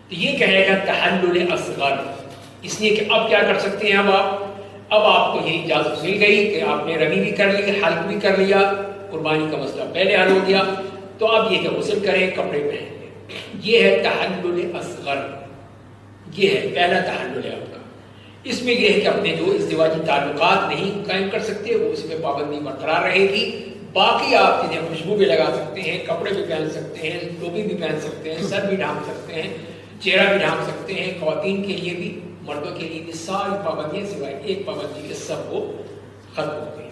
Speaker 1: تو یہ کہے گا تحلل اصغر. اس لیے کہ اب کیا کر سکتے ہیں، اب آپ کو یہ اجازت مل گئی کہ آپ نے رمی بھی کر لی، حلق بھی کر لیا، قربانی کا مسئلہ پہلے حل ہو گیا. تو اب یہ کہ غسل کریں، کپڑے پہن لیں. یہ ہے تحلل اصغر. یہ ہے پہلا تحلل ہے آپ کا. اس میں یہ ہے کہ اپنے جو ازدواجی تعلقات نہیں قائم کر سکتے وہ اس میں پابندی برقرار رہے گی. باقی آپ جنہیں خوشبو بھی لگا سکتے ہیں، کپڑے بھی پہن سکتے ہیں، ٹوپی بھی پہن سکتے ہیں، سر بھی ڈھانپ سکتے ہیں، چہرہ بھی ڈھانپ سکتے ہیں. خواتین کے لیے بھی، مردوں کے لیے بھی ساری پابندیاں سوائے ایک پابندی کے سب وہ ختم ہو گئی.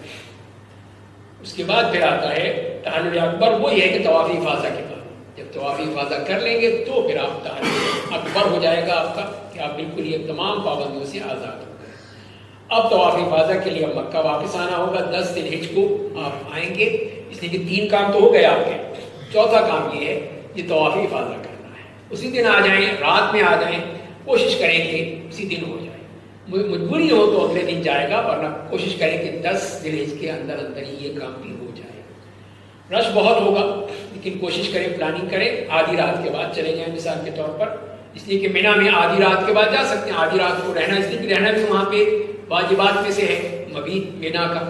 Speaker 1: اس کے بعد پھر آتا ہے تحلل اکبر. وہ یہ ہے کہ طواف افاضہ کے بعد جب طواف افاضہ کر لیں گے تو پھر آپ تحلل اکبر ہو جائے گا آپ کا کہ آپ بالکل یہ تمام پابندیوں سے آزاد ہو گئے. اب طواف افاضہ کے لیے اب مکہ واپس آنا ہوگا. 10 ذی الحجہ کو آپ آئیں گے. اس لیے کہ 3 کام تو ہو گئے آپ کے. چوتھا کام یہ ہے یہ طواف افاضہ کرنا ہے. اسی دن آ جائیں، رات میں آ جائیں، کوشش کریں کہ اسی دن ہو جائے. مجبوری ہو تو اگلے دن جائے گا، ورنہ کوشش کریں کہ 10 ذی الحجہ کے اندر ہی یہ کام بھی ہو جائے. رش بہت ہوگا لیکن کوشش کریں، پلاننگ کریں، آدھی رات کے بعد چلے جائیں مثال کے طور پر. اس لیے کہ مینا میں آدھی رات کے بعد جا سکتے ہیں. آدھی رات کو رہنا، اس لیے کہ رہنا بھی وہاں پہ واجبات میں سے ہے، مبیت مینا کا.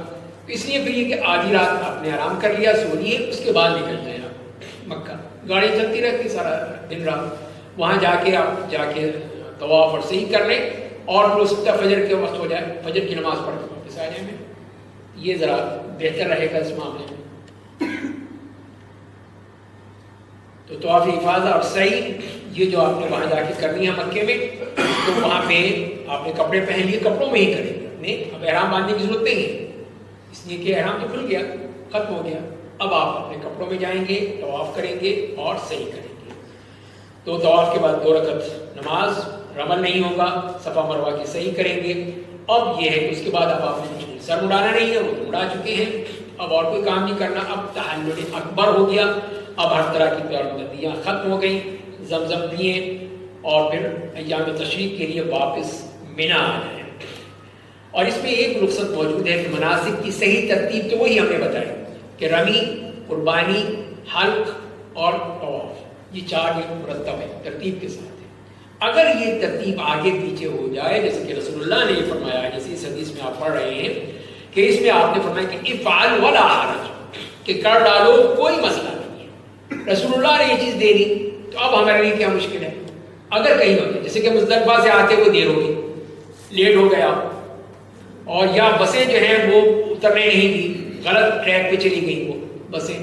Speaker 1: اس لیے پھر یہ کہ آدھی رات آپ نے آرام کر لیا، سو لیے، اس کے بعد نکل جائیں آپ مکہ، گاڑی چلتی رہتی سارا دن رات، وہاں جا کے طواف اور صحیح کر لیں، اور پھر اس وقت فجر کے وقت ہو جائے، فجر کی نماز پڑھ کے واپس آ جائیں گے، یہ ذرا بہتر رہے گا اس معاملے میں۔ تو طواف افاضہ اور صحیح یہ جو آپ نے وہاں جا کے کرنی ہے مکے میں، تو وہاں پہ آپ نے کپڑے پہن لیے، کپڑوں میں ہی کریں گے، نہیں اب احرام باندھنے کی ضرورت نہیں ہے، اس لیے کہ احرام تو کھل گیا، ختم ہو گیا، اب آپ اپنے کپڑوں میں جائیں گے، طواف کریں گے اور صحیح کریں گے۔ تو طواف کے بعد 2 رکعت نماز، رمل نہیں ہوگا، صفا مروہ کی صحیح کریں گے۔ اب یہ ہے کہ اس کے بعد اب آپ نے سر اڑانا نہیں ہے، وہ تو اڑا چکے ہیں، اب اور کوئی کام نہیں کرنا، اب تحلل اکبر ہو گیا، اب ہر طرح کی پیروندیاں ختم ہو گئیں، زمزم پیے اور پھر ایام تشریق کے لیے واپس منی آ جائیں۔ اور اس میں ایک رخصت موجود ہے کہ مناسک کی صحیح ترتیب تو وہی ہم نے بتائی کہ رمی، قربانی، حلق اور طواف، یہ 4 مرتب ہے ترتیب کے ساتھ ہے۔ اگر یہ ترتیب آگے پیچھے ہو جائے، جیسے کہ رسول اللہ نے یہ فرمایا، جیسے اس حدیث میں آپ پڑھ رہے ہیں کہ اس میں آپ نے فرمایا کہ افعل ولا حرج، کہ کر ڈالو کوئی مسئلہ نہیں ہے، رسول اللہ نے یہ چیز دے دی، تو اب ہمارے لیے کیا مشکل ہے؟ اگر کہیں ہوتے جیسے کہ مزدلفہ سے آتے ہوئے دیر ہوگی، لیٹ ہو گیا، اور یا بسیں جو ہیں وہ اترنے نہیں دی، غلط ٹریک پہ چلی گئی وہ بسیں،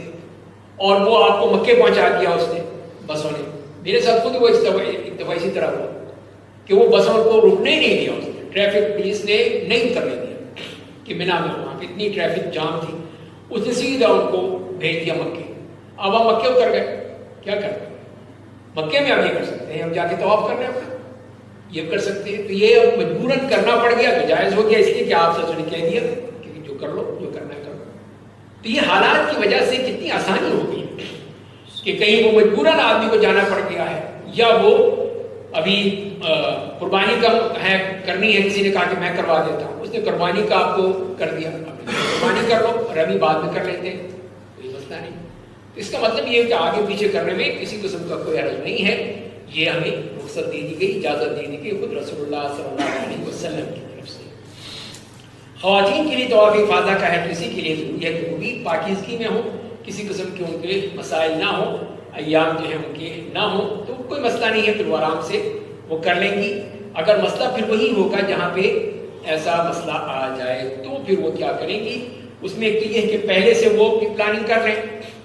Speaker 1: اور وہ آپ کو مکے پہنچا دیا اس نے بسوں نے، میرے ساتھ خود وہ ایک دفعہ اسی طرح ہوا کہ وہ بسوں کو رکنے ہی نہیں دیا، اس نے ٹریفک پولیس نے نہیں اترنے دیا کہ منی میں وہاں پہ اتنی ٹریفک جام تھی، اس نے سیدھا ان کو بھیج دیا مکے۔ اب ہم مکے اتر گئے، کیا کرتے ہیں مکے میں؟ ہم یہ کر سکتے ہیں، ہم جا کے طواف کر رہے ہیں اپنا، یہ کر سکتے ہیں، تو یہ اب مجبوراً کرنا پڑ گیا تو جائز ہو گیا، اس لیے کہ آپ سے نے کہہ دیا کہ جو کر لو، جو کرنا ہے کر لو۔ تو یہ حالات کی وجہ سے کتنی آسانی ہو گئی کہ کہیں وہ مجبوراً آدمی کو جانا پڑ گیا ہے، یا وہ ابھی قربانی کا ہے کرنی ہے، کسی نے کہا کہ میں کروا دیتا ہوں، اس نے قربانی کا آپ کو کر دیا، قربانی کر لو، رمی بعد میں کر لیتے ہیں، کوئی مسئلہ نہیں۔ اس کا مطلب یہ ہے کہ آگے پیچھے کرنے میں کسی قسم کا کوئی حرج نہیں ہے، یہ ہمیں رخصت دے دی گئی، اجازت دے دی گئی خود رسول اللہ صلی اللہ علیہ وسلم کی طرف سے۔ خواتین کے لیے طواف افاضہ کا ہے، کسی کے لیے ضروری ہے کہ وہ بھی پاکیزگی میں ہو، کسی قسم کے ان کے مسائل نہ ہوں، ایام جو ہیں ان کے نہ ہوں، تو کوئی مسئلہ نہیں ہے، پھر وہ آرام سے وہ کر لیں گی۔ اگر مسئلہ پھر وہی ہوگا جہاں پہ ایسا مسئلہ آ جائے تو پھر وہ کیا کریں گی، اس میں ایک تو یہ ہے کہ پہلے سے وہ پلاننگ کر لیں،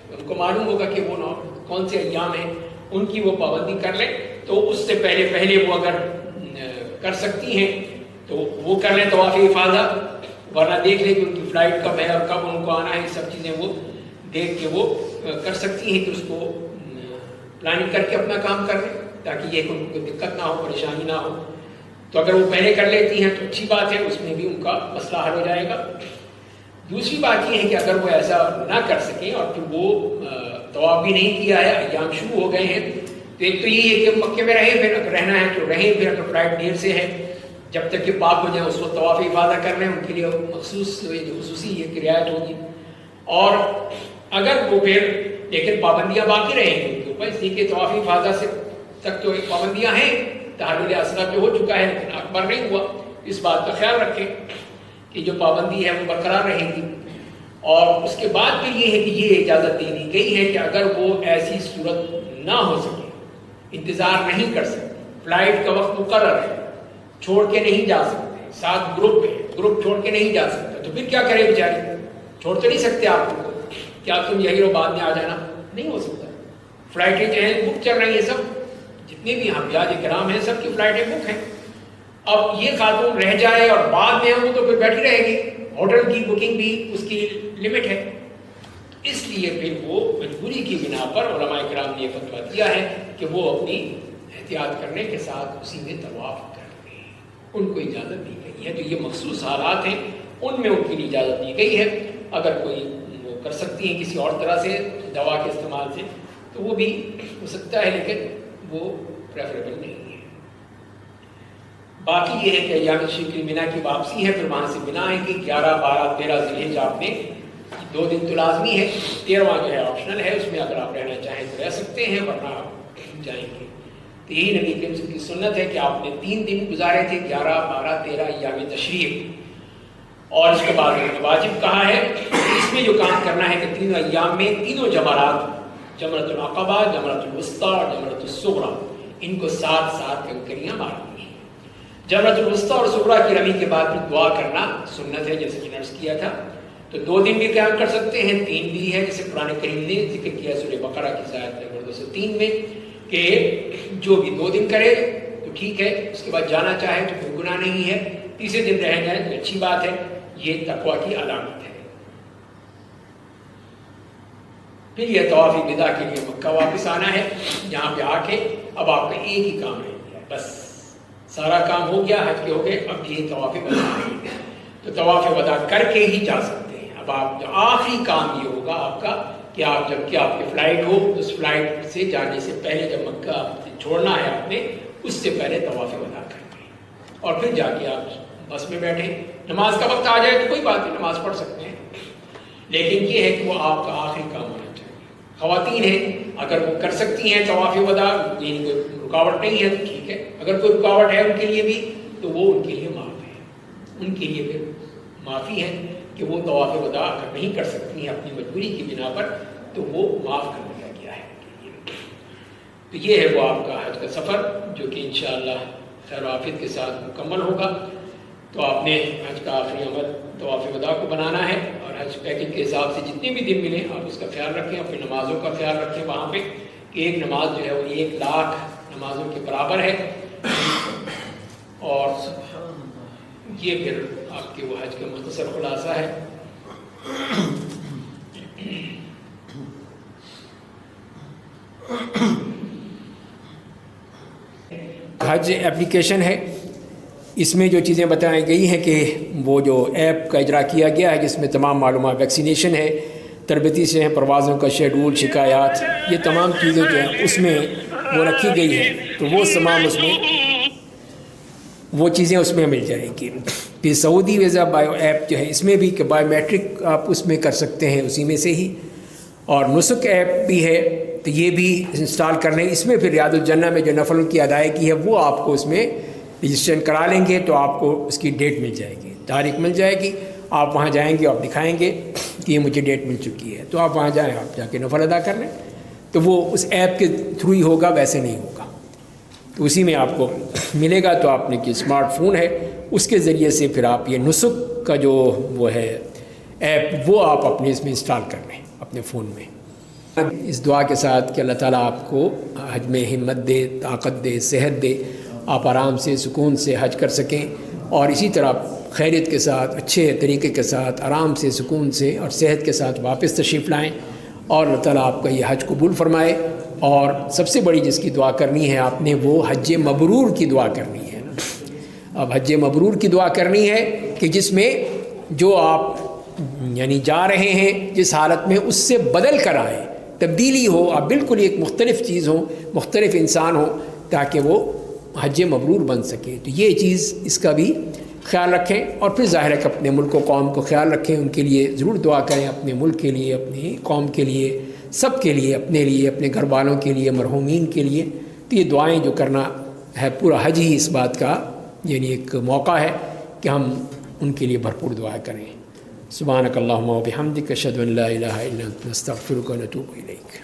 Speaker 1: ان کو معلوم ہوگا کہ وہ کون سے ایام ہیں، ان کی وہ پابندی کر لیں، تو اس سے پہلے وہ اگر کر سکتی ہیں تو وہ کر لیں طواف افاضہ، ورنہ دیکھ لیں کہ ان کی فلائٹ کب ہے اور کب ان کو آنا ہے، یہ سب چیزیں وہ دیکھ کے وہ کر سکتی ہیں کہ اس کو پلاننگ کر کے اپنا کام کر لیں، تاکہ یہ ان کو دقت نہ ہو، پریشانی نہ ہو۔ تو اگر وہ پہلے کر لیتی ہیں تو اچھی بات ہے، اس میں بھی ان کا مسئلہ حل ہو جائے گا۔ دوسری بات یہ ہے کہ اگر وہ ایسا نہ کر سکیں اور پھر وہ طواف بھی نہیں کیا ہے، ایام شروع ہو گئے ہیں، تو ایک تو یہ ہے کہ مکے میں رہیں، پھر اگر رہنا ہے تو رہیں، پھر اگر فلائٹ دیر سے ہے جب تک کہ پاک ہو جائے اس وقت طواف افاضہ کر رہے ہیں، ان کے لیے خصوصی یہ رعایت ہوگی۔ اور اگر وہ پھر لیکن پابندیاں باقی رہیں گی ان کے اوپر، اس لیے کہ طواف افاضہ سے تک تو پابندیاں ہیں، تحلل اصغر پہ ہو چکا ہے لیکن اکبر نہیں ہوا، اس بات کا خیال رکھیں کہ جو پابندی ہے وہ برقرار رہے گی۔ اور اس کے بعد پھر یہ ہے کہ یہ اجازت دے دی گئی ہے کہ اگر وہ ایسی صورت نہ ہو سکے، انتظار نہیں کر سکتے، فلائٹ کا وقت مقرر ہے، چھوڑ کے نہیں جا سکتے، ساتھ گروپ ہے، گروپ چھوڑ کے نہیں جا سکتا، تو پھر کیا کرے بیچارے؟ چھوڑ تو نہیں سکتے آپ کو، کیا تم یہی رو بعد میں آ جانا؟ نہیں ہو سکتا، فلائٹیں جو ہیں بک چل رہی ہیں، سب جتنے بھی حجاج کرام ہیں سب کی فلائٹیں بک ہیں۔ اب یہ خاتون رہ جائے اور بعد میں ہم تو پھر بیٹھی رہے گی، ہوٹل کی بکنگ بھی اس کی لمٹ ہے، اس لیے پھر وہ مجبوری کی بنا پر علماء کرام نے یہ فتویٰ دیا ہے کہ وہ اپنی احتیاط کرنے کے ساتھ اسی میں طواف کر لیں، ان کو اجازت دی گئی ہے۔ تو یہ مخصوص حالات ہیں، ان میں ان کے لیے اجازت دی گئی ہے، اگر کوئی وہ کر سکتی ہیں کسی اور طرح سے دوا کے استعمال سے تو وہ بھی ہو سکتا ہے، لیکن وہ پریفریبل نہیں ہے۔ باقی یہ ہے کہ ایام تشریق کی منی کی واپسی ہے، پھر وہاں سے منی ہے کہ 11، 12، 13 ذی الحجہ آپ نے 2 دن تو لازمی ہے، 13واں جو ہے آپشنل ہے، اس میں اگر آپ رہنا چاہیں تو رہ سکتے ہیں، ورنہ آپ جائیں گے۔ تو یہی نبی کریم کی سنت ہے کہ آپ نے 3 دن گزارے تھے، 11، 12، 13 ایام تشریق، اور اس کے بعد واجب کہا ہے، اس میں جو کام کرنا ہے کہ تینوں ایام میں تینوں جمرات، جمرۃ العقبہ، جمرۃ الوسطیٰ اور جمرۃ الصغریٰ، ان کو ساتھ ساتھ کنکریاں مارنی ہیں۔ جمرۃ الوسطیٰ اور صغریٰ کی رمی کے بعد پھر دعا کرنا سنت ہے، جیسے کہ عرض کیا تھا۔ تو 2 دن بھی قیام کر سکتے ہیں، 3 بھی ہے، جیسے قرآن کریم نے ذکر کیا سورہ بقرہ کی آیت نمبر 203 میں کہ جو بھی 2 دن کرے تو ٹھیک ہے، اس کے بعد جانا چاہے تو کوئی گناہ نہیں ہے، تیسرے دن رہ جائے تو اچھی بات ہے، یہ تقویٰ کی علامت ہے۔ پھر یہ طواف وداع کے لیے مکہ واپس آنا ہے، جہاں پہ آ کے اب آپ کا ایک ہی کام رہ گیا، بس سارا کام ہو گیا، حج کے ہو گئے، اب یہ طواف وداع ہے۔ تو طواف وداع کر کے ہی جا سکتے ہیں۔ اب آپ جو آخری کام یہ ہوگا آپ کا کہ آپ جب کہ آپ کی فلائٹ ہو، اس فلائٹ سے جانے سے پہلے جب مکہ چھوڑنا ہے آپ نے، اس سے پہلے طواف وداع کرنا ہے، اور پھر جا کے آپ بس میں بیٹھیں۔ نماز کا وقت آ جائے تو کوئی بات نہیں، نماز پڑھ سکتے ہیں، لیکن یہ ہے کہ وہ آپ کا آخری کام ہونا چاہیے۔ خواتین ہیں، اگر وہ کر سکتی ہیں طواف وداع، یعنی کوئی رکاوٹ نہیں ہے تو ٹھیک ہے، اگر کوئی رکاوٹ ہے ان کے لیے بھی تو وہ ان کے لیے معاف ہے، ان کے لیے پھر معافی ہے کہ وہ طواف وداع اگر نہیں کر سکتی ہیں اپنی مجبوری کی بنا پر تو وہ معاف کر دیا گیا ہے ان کے لیے۔ تو یہ ہے وہ آپ کا حج کا سفر، جو کہ انشاءاللہ خیر و عافیت کے ساتھ مکمل ہوگا۔ تو آپ نے حج کا آخری عمل طواف وداع کو بنانا ہے، اور حج پیکج کے حساب سے جتنے بھی دن ملیں آپ اس کا خیال رکھیں، اپنی نمازوں کا خیال رکھیں وہاں پہ، کہ ایک نماز جو ہے وہ 1,00,000 نمازوں کے برابر ہے، اور یہ پھر آپ کے وہ حج کا مختصر خلاصہ ہے۔ حج اپلیکیشن ہے، اس میں جو چیزیں بتائی گئی ہیں کہ وہ جو ایپ کا اجرا کیا گیا ہے، جس میں تمام معلومات، ویکسینیشن ہے، تربیتی سے ہیں، پروازوں کا شیڈول، شکایات، یہ تمام چیزیں جو ہیں اس میں وہ رکھی گئی ہیں، تو وہ تمام اس میں وہ چیزیں اس میں مل جائیں گی۔ پھر سعودی ویزا بایو ایپ جو ہے، اس میں بھی کہ بایو میٹرک آپ اس میں کر سکتے ہیں اسی میں سے ہی، اور نسک ایپ بھی ہے تو یہ بھی انسٹال کرنے، اس میں پھر ریاض الجنہ میں جو نفل کی ادائیگی ہے وہ آپ کو اس میں رجسٹریشن کرا لیں گے تو آپ کو اس کی ڈیٹ مل جائے گی، تاریخ مل جائے گی، آپ وہاں جائیں گے، آپ دکھائیں گے کہ یہ مجھے ڈیٹ مل چکی ہے، تو آپ وہاں جائیں، آپ جا کے نفل ادا کر لیں، تو وہ اس ایپ کے تھرو ہی ہوگا، ویسے نہیں ہوگا، تو اسی میں آپ کو ملے گا۔ تو آپ نے کہ اسمارٹ فون ہے اس کے ذریعے سے پھر آپ یہ نسک کا جو وہ ہے ایپ وہ آپ اپنے اس میں انسٹال کر لیں اپنے فون میں۔ اس دعا کے ساتھ کہ اللہ تعالیٰ آپ کو حج میں ہمت دے، طاقت دے، صحت دے، آپ آرام سے سکون سے حج کر سکیں، اور اسی طرح خیریت کے ساتھ، اچھے طریقے کے ساتھ، آرام سے، سکون سے اور صحت کے ساتھ واپس تشریف لائیں، اور اللہ تعالیٰ آپ کا یہ حج قبول فرمائے۔ اور سب سے بڑی جس کی دعا کرنی ہے آپ نے، وہ حج مبرور کی دعا کرنی ہے۔ اب حج مبرور کی دعا کرنی ہے کہ جس میں جو آپ یعنی جا رہے ہیں جس حالت میں، اس سے بدل کر آئیں، تبدیلی ہو، آپ بالکل ایک مختلف چیز ہو، مختلف انسان ہو، تاکہ وہ حج مبرور بن سکے۔ تو یہ چیز اس کا بھی خیال رکھیں، اور پھر ظاہر ہے کہ اپنے ملک و قوم کو خیال رکھیں، ان کے لیے ضرور دعا کریں، اپنے ملک کے لیے، اپنی قوم کے لیے، سب کے لیے، اپنے لیے، اپنے گھر والوں کے لیے، مرحومین کے لیے۔ تو یہ دعائیں جو کرنا ہے، پورا حج ہی اس بات کا یعنی ایک موقع ہے کہ ہم ان کے لیے بھرپور دعا کریں۔ سبحانک اللہم و بحمدک، اشہد ان لا الہ الا انت، نستغفرک و نتوب الیک۔